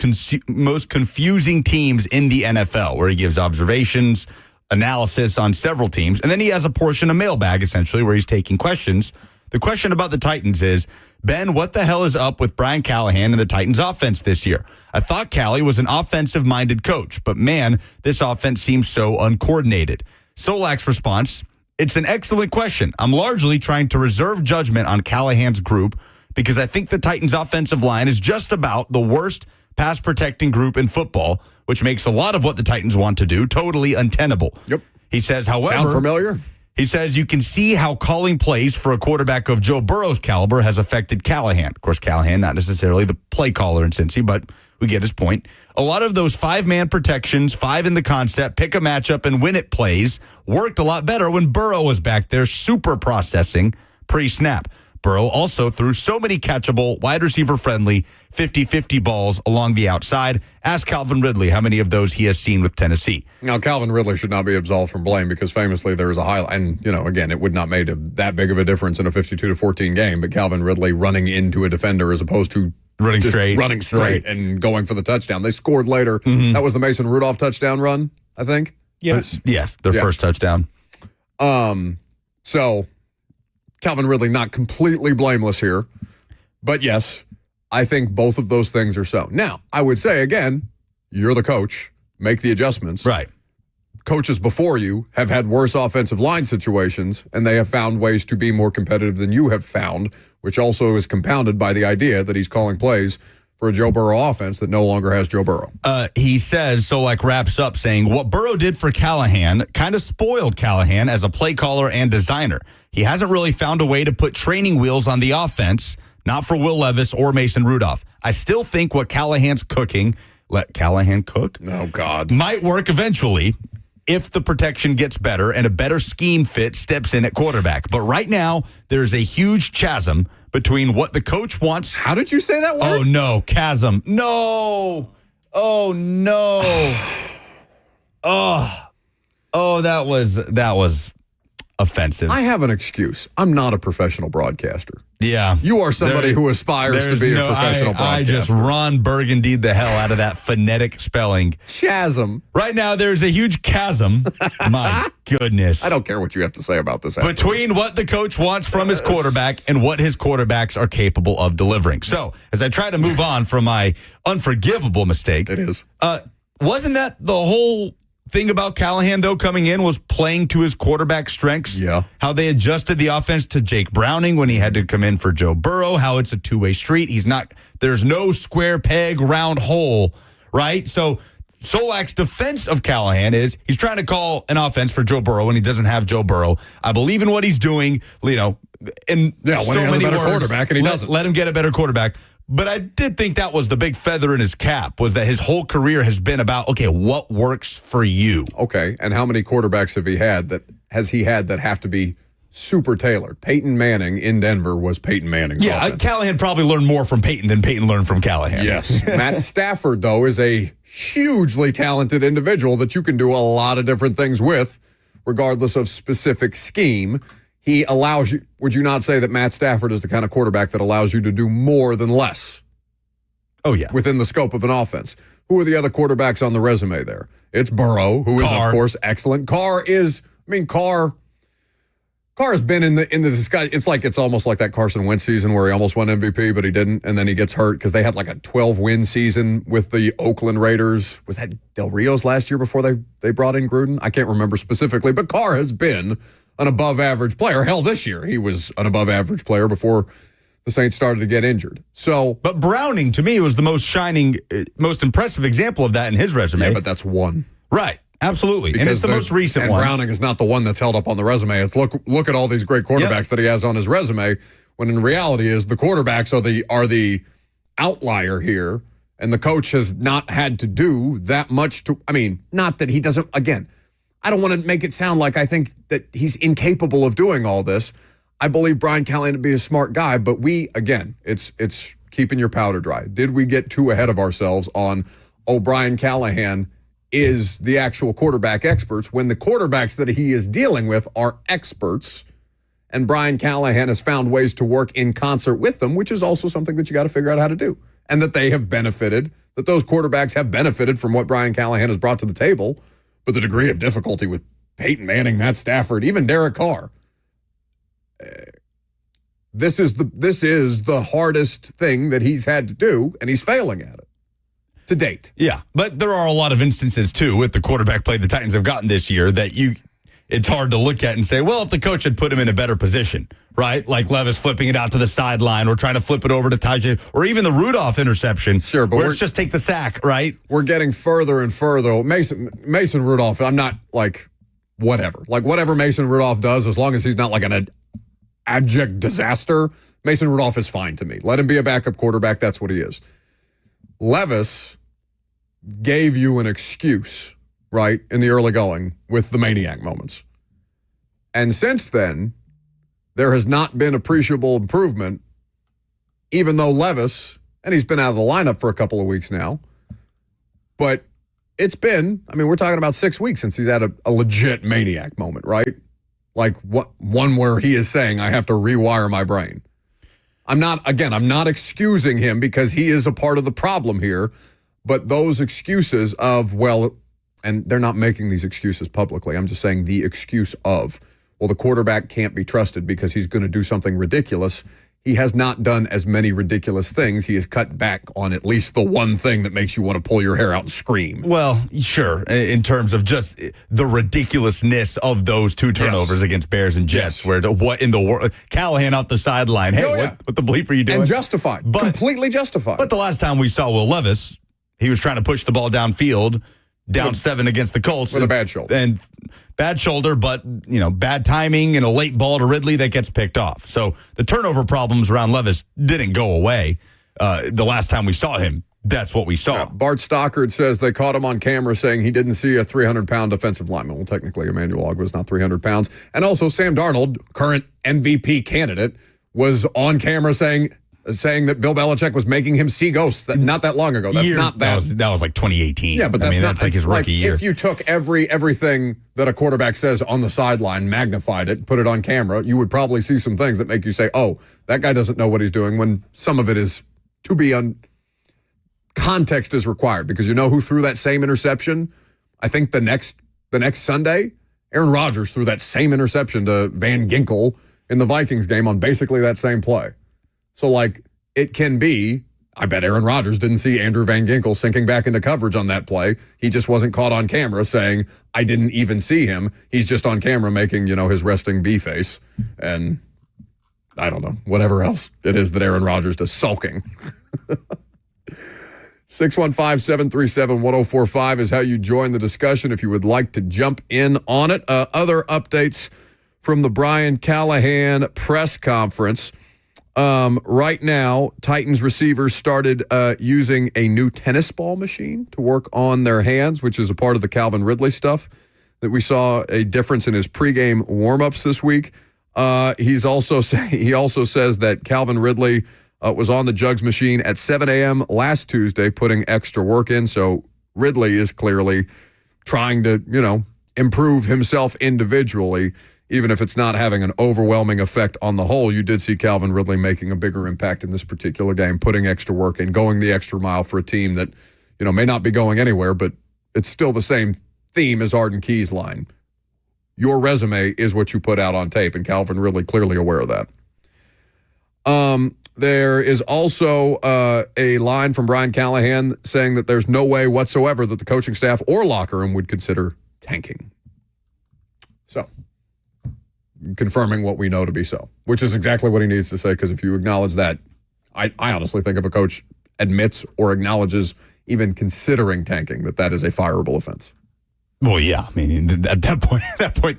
confusing teams in the NFL, where he gives observations, analysis on several teams. And then he has a portion of mailbag, essentially, where he's taking questions. The question about the Titans is, Ben, what the hell is up with Brian Callahan and the Titans offense this year? I thought Callie was an offensive-minded coach, but man, this offense seems so uncoordinated. Solak's response, it's an excellent question. I'm largely trying to reserve judgment on Callahan's group because I think the Titans' offensive line is just about the worst pass-protecting group in football, which makes a lot of what the Titans want to do totally untenable. Yep. He says, however... Sound familiar? He says, you can see how calling plays for a quarterback of Joe Burrow's caliber has affected Callahan. Of course, Callahan, not necessarily the play caller in Cincy, but we get his point. A lot of those 5-man protections, 5 in the concept, pick a matchup and win it plays worked a lot better when Burrow was back there super processing pre-snap. Burrow also threw so many catchable, wide receiver friendly 50-50 balls along the outside. Ask Calvin Ridley how many of those he has seen with Tennessee. Now, Calvin Ridley should not be absolved from blame because famously there was a highlight. And, again, it would not make that big of a difference in a 52-14 game, but Calvin Ridley running into a defender as opposed to running straight right. And going for the touchdown. They scored later. Mm-hmm. That was the Mason Rudolph touchdown run, I think. Yes. Their first touchdown. So Calvin Ridley not completely blameless here, but yes, I think both of those things are so. Now, I would say again, you're the coach, make the adjustments. Right. Coaches before you have had worse offensive line situations, and they have found ways to be more competitive than you have found, which also is compounded by the idea that he's calling plays for a Joe Burrow offense that no longer has Joe Burrow. He says, wraps up saying, what Burrow did for Callahan kind of spoiled Callahan as a play caller and designer. He hasn't really found a way to put training wheels on the offense, not for Will Levis or Mason Rudolph. I still think what Callahan's cooking, let Callahan cook? Oh, God. Might work eventually if the protection gets better and a better scheme fit steps in at quarterback. But right now, there's a huge chasm between what the coach wants. How did you say that word? Oh, no. Chasm. No. Oh, no. That was offensive. I have an excuse. I'm not a professional broadcaster. Yeah. You are somebody who aspires to be a professional broadcaster. I just Ron Burgundied the hell out of that phonetic spelling. Chasm. Right now, there's a huge chasm. My goodness. I don't care what you have to say about this. Between what the coach wants from his quarterback and what his quarterbacks are capable of delivering. So, as I try to move on from my unforgivable mistake. It is. Wasn't that the whole thing about Callahan, though, coming in was playing to his quarterback strengths? Yeah. How they adjusted the offense to Jake Browning when he had to come in for Joe Burrow, how it's a two-way street. There's no square peg, round hole, right? So Solak's defense of Callahan is he's trying to call an offense for Joe Burrow when he doesn't have Joe Burrow. I believe in what he's doing, in when so he has many a better words, quarterback and he doesn't. Let him get a better quarterback. But I did think that was the big feather in his cap, was that his whole career has been about, okay, what works for you? Okay, and how many quarterbacks have he had that have to be super tailored? Peyton Manning in Denver was Peyton Manning's offense. Callahan probably learned more from Peyton than Peyton learned from Callahan. Yes. Matt Stafford, though, is a hugely talented individual that you can do a lot of different things with, regardless of specific scheme. He allows you, would you not say that Matt Stafford is the kind of quarterback that allows you to do more than less? Oh, yeah. Within the scope of an offense. Who are the other quarterbacks on the resume there? It's Burrow, who is, of course, excellent. Carr, Carr has been in the discussion. It's almost like that Carson Wentz season where he almost won MVP, but he didn't, and then he gets hurt because they had like a 12-win season with the Oakland Raiders. Was that Del Rio's last year before they brought in Gruden? I can't remember specifically, but Carr has been an above-average player. Hell, this year he was an above-average player before the Saints started to get injured. So, but Browning to me was the most shining, most impressive example of that in his resume. Yeah, but that's one. Right. Absolutely. Because and it's the most recent one. And Browning is not the one that's held up on the resume. It's look at all these great quarterbacks that he has on his resume, when in reality is the quarterbacks are the outlier here, and the coach has not had to do that much to, not that he doesn't, again, I don't want to make it sound like I think that he's incapable of doing all this. I believe Brian Callahan to be a smart guy, but it's keeping your powder dry. Did we get too ahead of ourselves on, Brian Callahan is the actual quarterback experts, when the quarterbacks that he is dealing with are experts, and Brian Callahan has found ways to work in concert with them, which is also something that you got to figure out how to do. And that they have benefited, that those quarterbacks have benefited from what Brian Callahan has brought to the table, but the degree of difficulty with Peyton Manning, Matt Stafford, even Derek Carr, this is the hardest thing that he's had to do, and he's failing at it. To date. Yeah, but there are a lot of instances, too, with the quarterback play the Titans have gotten this year that it's hard to look at and say, well, if the coach had put him in a better position, right? Like Levis flipping it out to the sideline or trying to flip it over to Tajay, or even the Rudolph interception. Sure, but let's just take the sack, right? We're getting further and further. Mason Rudolph, I'm not whatever. Whatever Mason Rudolph does, as long as he's not like an abject disaster, Mason Rudolph is fine to me. Let him be a backup quarterback. That's what he is. Levis gave you an excuse, right, in the early going with the maniac moments. And since then, there has not been appreciable improvement, even though Levis, and he's been out of the lineup for a couple of weeks now, but it's been, we're talking about 6 weeks since he's had a legit maniac moment, right? Like one where he is saying, I have to rewire my brain. I'm not excusing him because he is a part of the problem here, but those excuses of, and they're not making these excuses publicly. I'm just saying the excuse of, the quarterback can't be trusted because he's going to do something ridiculous. He has not done as many ridiculous things. He has cut back on at least the one thing that makes you want to pull your hair out and scream. Well, sure, in terms of just the ridiculousness of those two turnovers against Bears and Jets, where what in the world, Callahan off the sideline, hey, what the bleep are you doing? And justified, completely justified. But the last time we saw Will Levis, he was trying to push the ball downfield, down 7 against the Colts. With a bad shoulder. And bad shoulder, but, bad timing and a late ball to Ridley that gets picked off. So the turnover problems around Levis didn't go away. The last time we saw him, that's what we saw. Yeah, Bart Stockard says they caught him on camera saying he didn't see a 300-pound defensive lineman. Well, technically, Emmanuel Ogba was not 300 pounds. And also, Sam Darnold, current MVP candidate, was on camera saying that Bill Belichick was making him see ghosts not that long ago. That's not that. That was like 2018. Yeah, but that's like his rookie year. If you took everything that a quarterback says on the sideline, magnified it, put it on camera, you would probably see some things that make you say, oh, that guy doesn't know what he's doing, when some of it is to be context is required, because you know who threw that same interception? I think the next Sunday, Aaron Rodgers threw that same interception to Van Ginkel in the Vikings game on basically that same play. So, it can be, I bet Aaron Rodgers didn't see Andrew Van Ginkel sinking back into coverage on that play. He just wasn't caught on camera saying, I didn't even see him. He's just on camera making, his resting bee face. And I don't know, whatever else it is that Aaron Rodgers does, sulking. 615-737-1045 is how you join the discussion if you would like to jump in on it. Other updates from the Brian Callahan press conference. Right now, Titans receivers started using a new tennis ball machine to work on their hands, which is a part of the Calvin Ridley stuff that we saw a difference in his pregame warmups this week. He also says that Calvin Ridley was on the jugs machine at 7 a.m. last Tuesday, putting extra work in. So Ridley is clearly trying to, improve himself individually, even if it's not having an overwhelming effect on the whole. You did see Calvin Ridley making a bigger impact in this particular game, putting extra work in, going the extra mile for a team that, may not be going anywhere, but it's still the same theme as Arden Key's line. your resume is what you put out on tape, and Calvin really clearly aware of that. There is also a line from Brian Callahan saying that there's no way whatsoever that the coaching staff or locker room would consider tanking. So, confirming what we know to be so, which is exactly what he needs to say, because if you acknowledge that, I honestly think if a coach admits or acknowledges even considering tanking, that is a fireable offense. Well, yeah. I mean, at that point,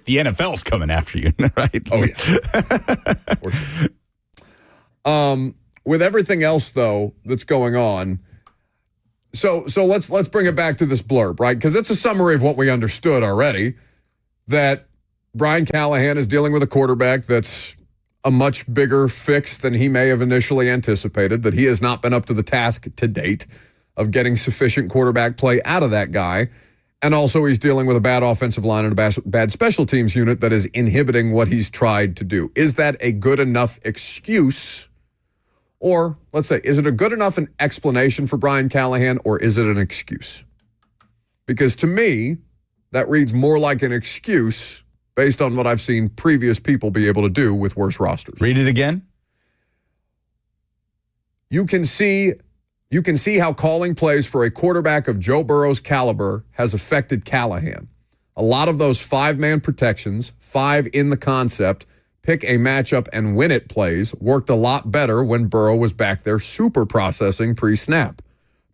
the NFL's coming after you, right? Oh, yeah. For sure. With everything else, though, that's going on, so let's bring it back to this blurb, right? Because it's a summary of what we understood already, that Brian Callahan is dealing with a quarterback that's a much bigger fix than he may have initially anticipated, that he has not been up to the task to date of getting sufficient quarterback play out of that guy. And also he's dealing with a bad offensive line and a bad special teams unit that is inhibiting what he's tried to do. Is that a good enough excuse? Or, let's say, is it a good enough an explanation for Brian Callahan, or is it an excuse? Because to me, that reads more like an excuse based on what I've seen previous people be able to do with worse rosters. Read it again. You can see how calling plays for a quarterback of Joe Burrow's caliber has affected Callahan. A lot of those 5-man protections, 5 in the concept, pick a matchup and win it plays worked a lot better when Burrow was back there super processing pre-snap.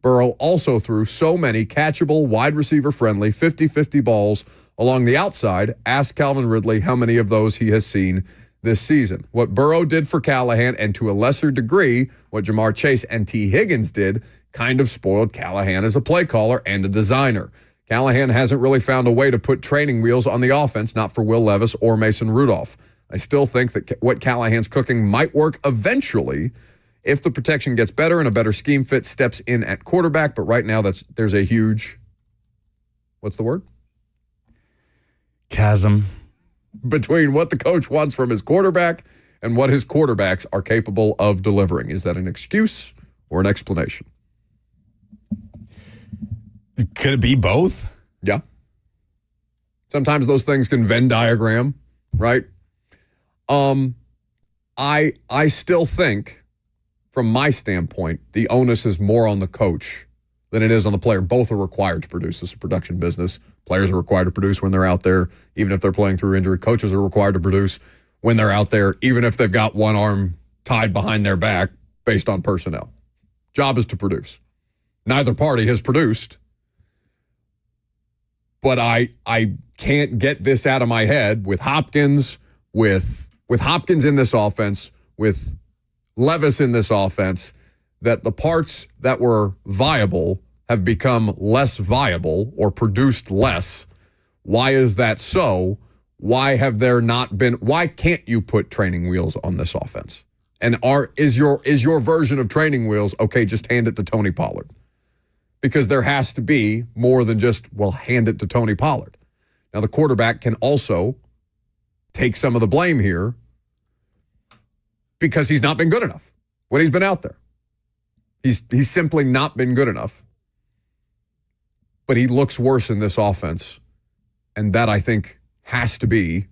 Burrow also threw so many catchable, wide receiver-friendly 50-50 balls along the outside. Ask Calvin Ridley how many of those he has seen this season. What Burrow did for Callahan, and to a lesser degree, what Jamar Chase and T. Higgins did, kind of spoiled Callahan as a play caller and a designer. Callahan hasn't really found a way to put training wheels on the offense, not for Will Levis or Mason Rudolph. I still think that what Callahan's cooking might work eventually if the protection gets better and a better scheme fit steps in at quarterback, but right now there's a huge, what's the word? Chasm. Between what the coach wants from his quarterback and what his quarterbacks are capable of delivering. Is that an excuse or an explanation? Could it be both? Yeah. Sometimes those things can Venn diagram, right? I still think, from my standpoint, the onus is more on the coach than it is on the player. Both are required to produce. This is a production business. Players are required to produce when they're out there, even if they're playing through injury. Coaches are required to produce when they're out there, even if they've got one arm tied behind their back based on personnel. Job is to produce. Neither party has produced, but I can't get this out of my head with Hopkins, with Hopkins in this offense, with Levis in this offense, that the parts that were viable have become less viable or produced less. Why is that so? Why can't you put training wheels on this offense? And is your version of training wheels, okay, just hand it to Tony Pollard? Because there has to be more than just, well, hand it to Tony Pollard. Now, the quarterback can also take some of the blame here because he's not been good enough when he's been out there. He's simply not been good enough. But he looks worse in this offense. And that, I think, has to be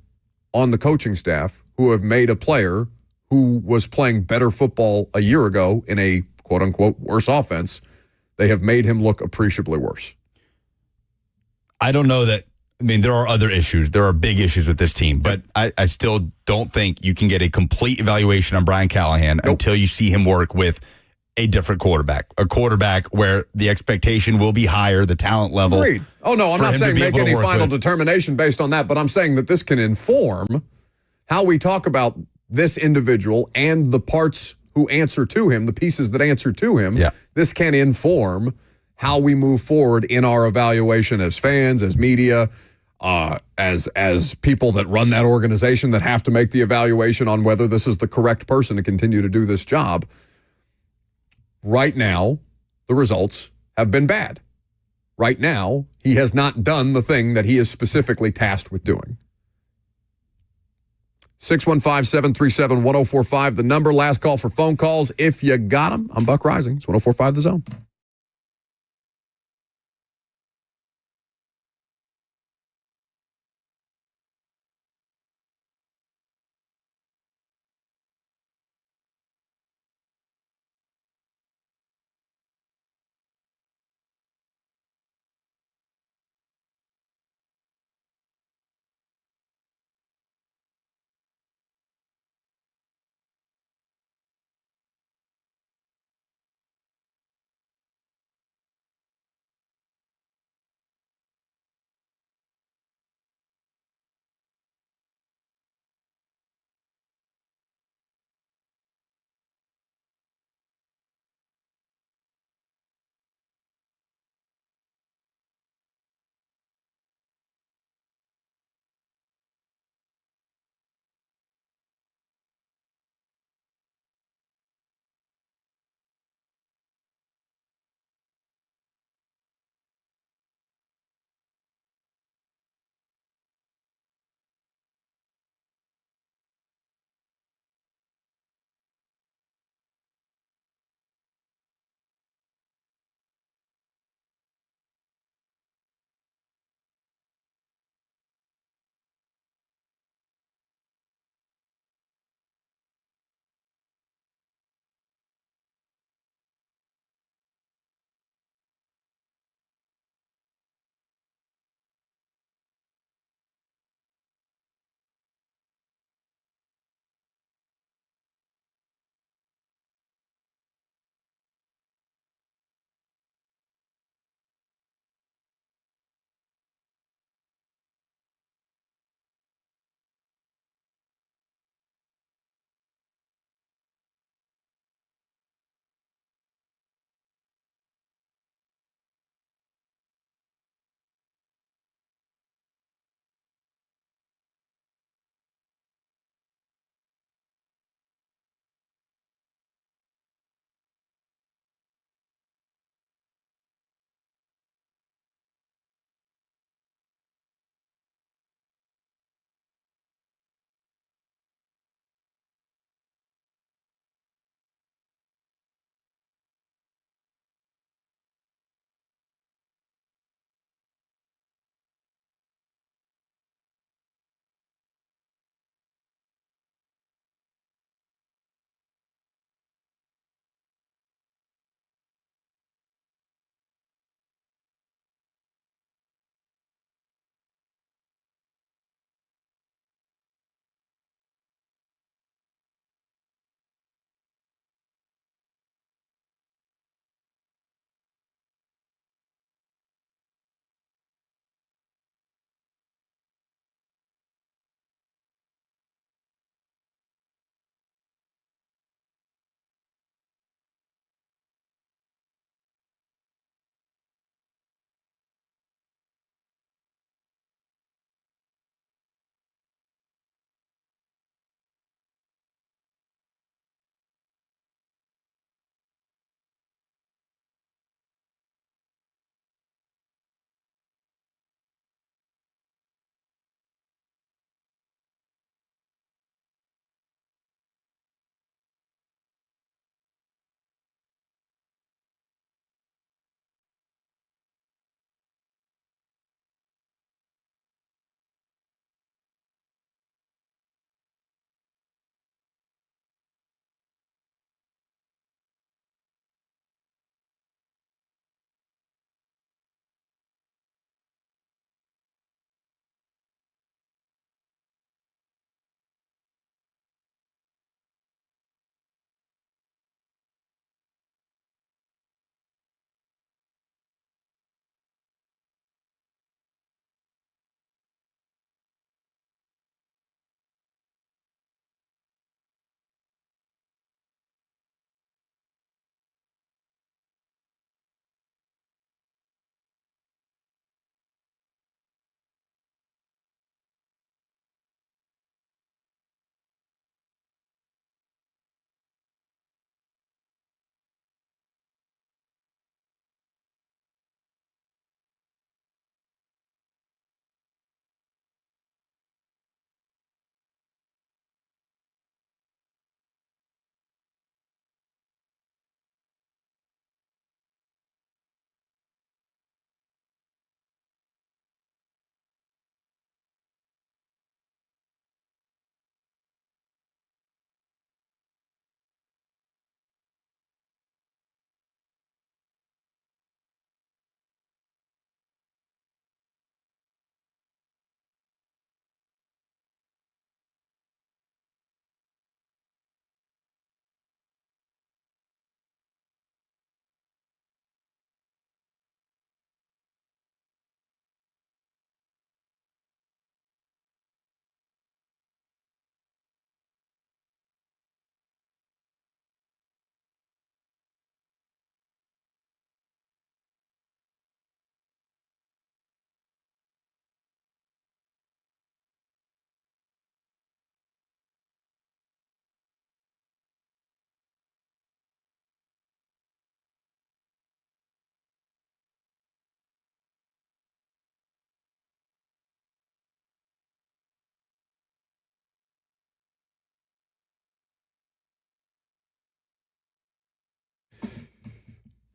on the coaching staff, who have made a player who was playing better football a year ago in a quote-unquote worse offense. They have made him look appreciably worse. I don't know that. I mean, there are other issues. There are big issues with this team, but I still don't think you can get a complete evaluation on Brian Callahan until you see him work with a different quarterback, a quarterback where the expectation will be higher, the talent level. Agreed. Oh, no, I'm not saying make any final determination based on that, but I'm saying that this can inform how we talk about this individual and the parts who answer to him, the pieces that answer to him. Yeah. This can inform how we move forward in our evaluation as fans, as media, as people that run that organization that have to make the evaluation on whether this is the correct person to continue to do this job. Right now, the results have been bad. Right now, he has not done the thing that he is specifically tasked with doing. 615-737-1045, the number. Last call for phone calls. If you got them, I'm Buck Rising. It's 1045 The Zone.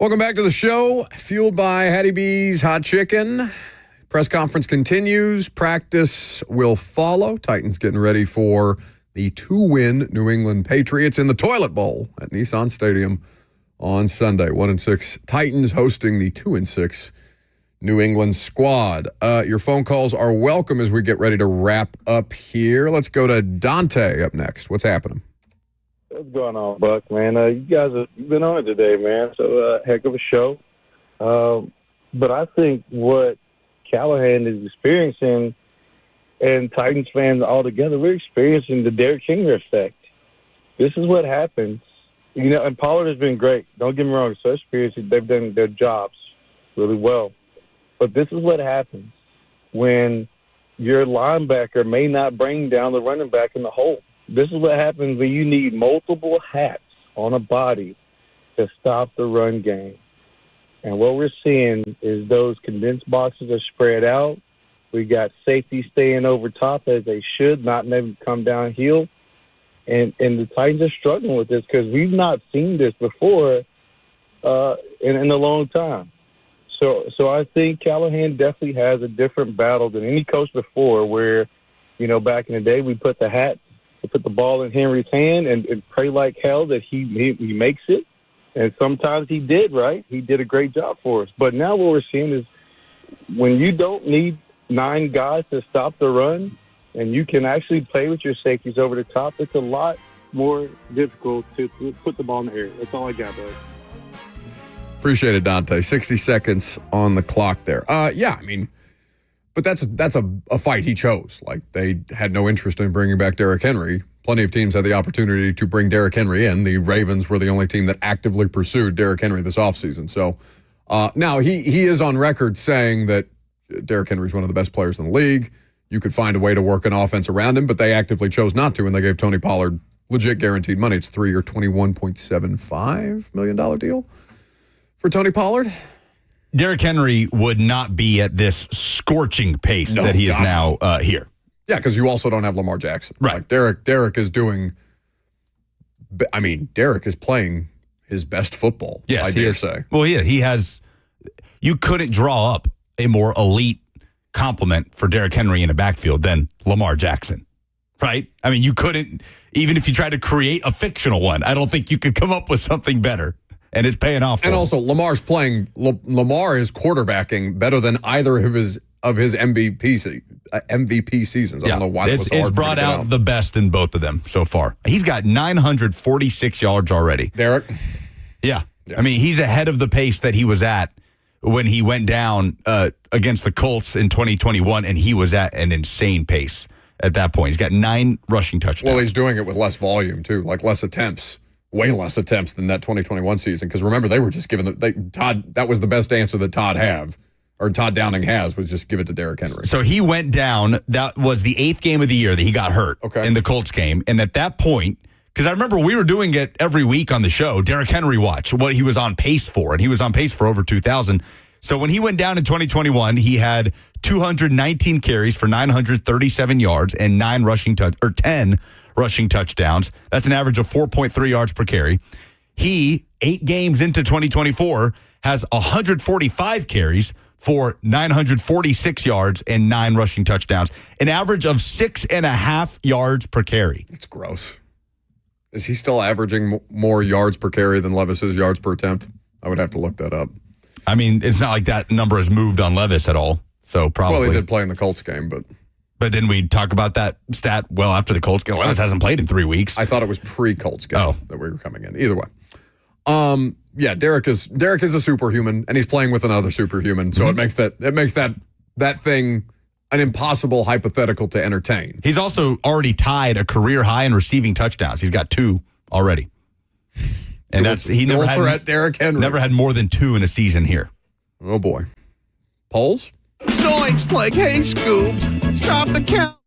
Welcome back to the show, fueled by Hattie B's Hot Chicken. Press conference continues. Practice will follow. Titans getting ready for the 2-win New England Patriots in the Toilet Bowl at Nissan Stadium on Sunday. 1-6 Titans hosting the 2-6 New England squad. Your phone calls are welcome as we get ready to wrap up here. Let's go to Dante up next. What's happening? What's going on, Buck, man? You guys have been on it today, man. So, heck of a show. But I think what Callahan is experiencing, and Titans fans altogether, we're experiencing the Derrick Henry effect. This is what happens. You know, and Pollard has been great. Don't get me wrong. So experienced, they've done their jobs really well. But this is what happens when your linebacker may not bring down the running back in the hole. This is what happens when you need multiple hats on a body to stop the run game. And what we're seeing is those condensed boxes are spread out. We got safety staying over top as they should, not letting them come downhill. And the Titans are struggling with this because we've not seen this before in a long time. So I think Callahan definitely has a different battle than any coach before where, you know, back in the day we put the ball in Henry's hand and pray like hell that he makes it. And sometimes he did, right? He did a great job for us. But now what we're seeing is when you don't need 9 guys to stop the run and you can actually play with your safeties over the top, it's a lot more difficult to put the ball in the air. That's all I got, bud. Appreciate it, Dante. 60 seconds on the clock there. Yeah, I mean, but that's a fight he chose. Like, they had no interest in bringing back Derrick Henry. Plenty of teams had the opportunity to bring Derrick Henry in. The Ravens were the only team that actively pursued Derrick Henry this offseason. So now he is on record saying that Derrick Henry is one of the best players in the league. You could find a way to work an offense around him, but they actively chose not to, and they gave Tony Pollard legit guaranteed money. It's a 3-year, $21.75 million deal for Tony Pollard. Derrick Henry would not be at this scorching pace that he is now here. Yeah, because you also don't have Lamar Jackson. Right. Like Derrick is doing, I mean, Derrick is playing his best football, yes, I dare say. Well, yeah, he has, you couldn't draw up a more elite complement for Derrick Henry in a backfield than Lamar Jackson, right? I mean, you couldn't, even if you tried to create a fictional one, I don't think you could come up with something better. And it's paying off. And also, Lamar is quarterbacking better than either of his MVP seasons. I don't know why that was hard. It's brought out the best in both of them so far. He's got 946 yards already. Derrick? Yeah. I mean, he's ahead of the pace that he was at when he went down against the Colts in 2021, and he was at an insane pace at that point. He's got 9 rushing touchdowns. Well, he's doing it with less volume, too, like less attempts. Way less attempts than that 2021 season. Because remember, they were just giving Todd. That was the best answer that Todd Downing has, was just give it to Derrick Henry. So he went down. That was the 8th game of the year that he got hurt in the Colts game. And at that point, because I remember we were doing it every week on the show, Derrick Henry Watch, what he was on pace for. And he was on pace for over 2,000. So when he went down in 2021, he had 219 carries for 937 yards and 10 rushing touchdowns. That's an average of 4.3 yards per carry. He, 8 games into 2024, has 145 carries for 946 yards and 9 rushing touchdowns. An average of 6.5 yards per carry. It's gross. Is he still averaging more yards per carry than Levis's yards per attempt? I would have to look that up. I mean, it's not like that number has moved on Levis at all. So probably. Well, he did play in the Colts game, but didn't we talk about that stat well after the Colts game? Levis hasn't played in 3 weeks. I thought it was pre-Colts game that we were coming in. Either way. Yeah, Derrick is a superhuman, and he's playing with another superhuman, so it makes that thing an impossible hypothetical to entertain. He's also already tied a career high in receiving touchdowns. He's got 2 already. And he never had Derrick Henry. Never had more than 2 in a season here. Oh boy. Polls? Zoinks, like, hey, Scoop, stop the count.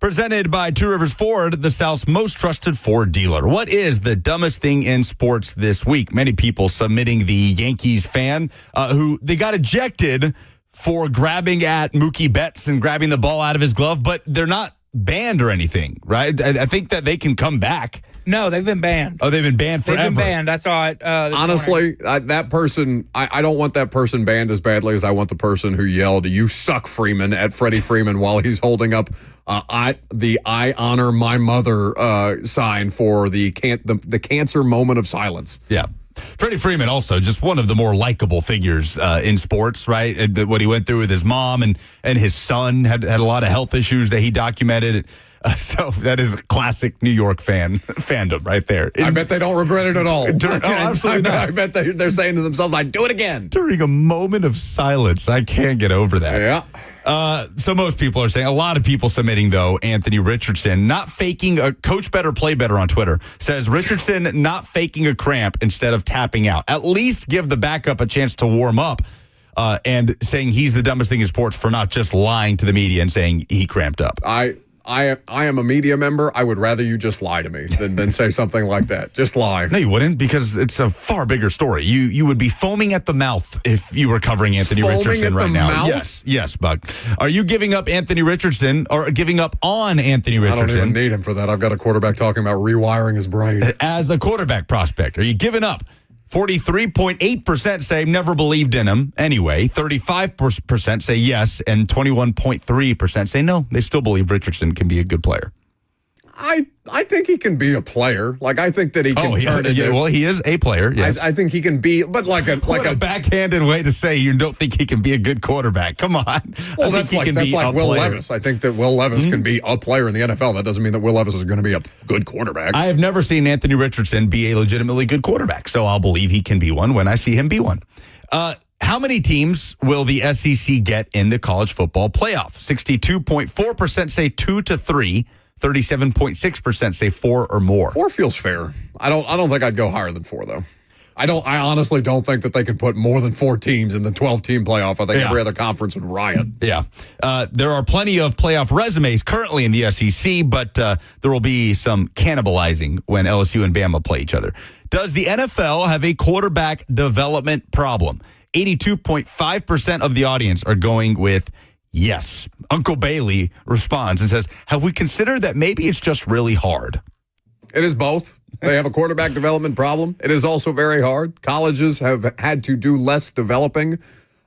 Presented by Two Rivers Ford, the South's most trusted Ford dealer. What is the dumbest thing in sports this week? Many people submitting the Yankees fan who they got ejected for grabbing at Mookie Betts and grabbing the ball out of his glove, but they're not banned or anything, right? I think that they can come back. No, they've been banned. Oh, they've been banned forever. They've been banned. I saw it. Honestly, that person, I don't want that person banned as badly as I want the person who yelled, "You suck, Freeman," at Freddie Freeman while he's holding up the "I honor my mother" sign for the cancer moment of silence. Yeah. Freddie Freeman also just one of the more likable figures in sports, right? And what he went through with his mom and his son had a lot of health issues that he documented. So that is a classic New York fandom right there. I bet they don't regret it at all. Absolutely not. I bet they're saying to themselves, "I'd do it again." During a moment of silence. I can't get over that. Yeah. So most people are saying, a lot of people submitting, though, Anthony Richardson, not faking a coach better, play better on Twitter, says Richardson not faking a cramp instead of tapping out. At least give the backup a chance to warm up. And saying he's the dumbest thing in sports for not just lying to the media and saying he cramped up. I am a media member. I would rather you just lie to me than say something like that. Just lie. No, you wouldn't, because it's a far bigger story. You would be foaming at the mouth if you were covering Anthony Richardson right now. Mouth? Yes, Buck. Are you giving up Anthony Richardson or giving up on Anthony Richardson? I don't even need him for that. I've got a quarterback talking about rewiring his brain. As a quarterback prospect, are you giving up? 43.8% say never believed in him anyway. 35% say yes, and 21.3% say no. They still believe Richardson can be a good player. I think he can be a player. Like, I think that he can turn into... Yeah, well, he is a player, yes. I think he can be, but like a backhanded way to say you don't think he can be a good quarterback. Come on. Well, that's like Will Levis. I think that Will Levis can be a player in the NFL. That doesn't mean that Will Levis is going to be a good quarterback. I have never seen Anthony Richardson be a legitimately good quarterback, so I'll believe he can be one when I see him be one. How many teams will the SEC get in the college football playoff? 62.4% say 2 to 3. 37.6% say 4 or more. 4 feels fair. I don't think I'd go higher than 4 though. I honestly don't think that they can put more than 4 teams in the 12-team playoff. I think every other conference would riot. Yeah. There are plenty of playoff resumes currently in the SEC, but there will be some cannibalizing when LSU and Bama play each other. Does the NFL have a quarterback development problem? 82.5% of the audience are going with yes. Uncle Bailey responds and says, have we considered that maybe it's just really hard? It is both. They have a quarterback development problem. It is also very hard. Colleges have had to do less developing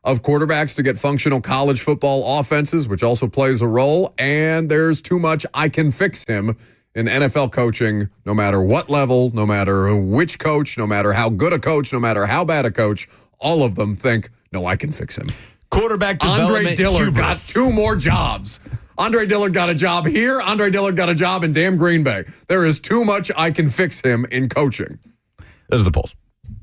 of quarterbacks to get functional college football offenses, which also plays a role. And there's too much I can fix him in NFL coaching, no matter what level, no matter which coach, no matter how good a coach, no matter how bad a coach, all of them think, no, I can fix him. Quarterback development Andre Dillard got 2 more jobs. Andre Dillard got a job here. Andre Dillard got a job in damn Green Bay. There is too much I can fix him in coaching. Those are the polls.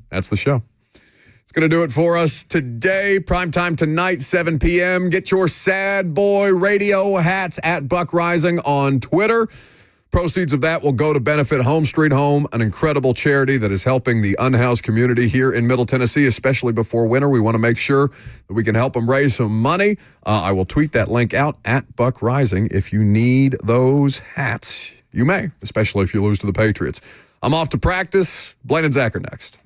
That's the show. It's going to do it for us today. Primetime tonight, 7 p.m. Get your Sad Boy Radio hats at Buck Rising on Twitter. Proceeds of that will go to benefit Home Street Home, an incredible charity that is helping the unhoused community here in Middle Tennessee, especially before winter. We want to make sure that we can help them raise some money. I will tweet that link out at Buck Rising. If you need those hats, you may, especially if you lose to the Patriots. I'm off to practice. Blaine and Zach are next.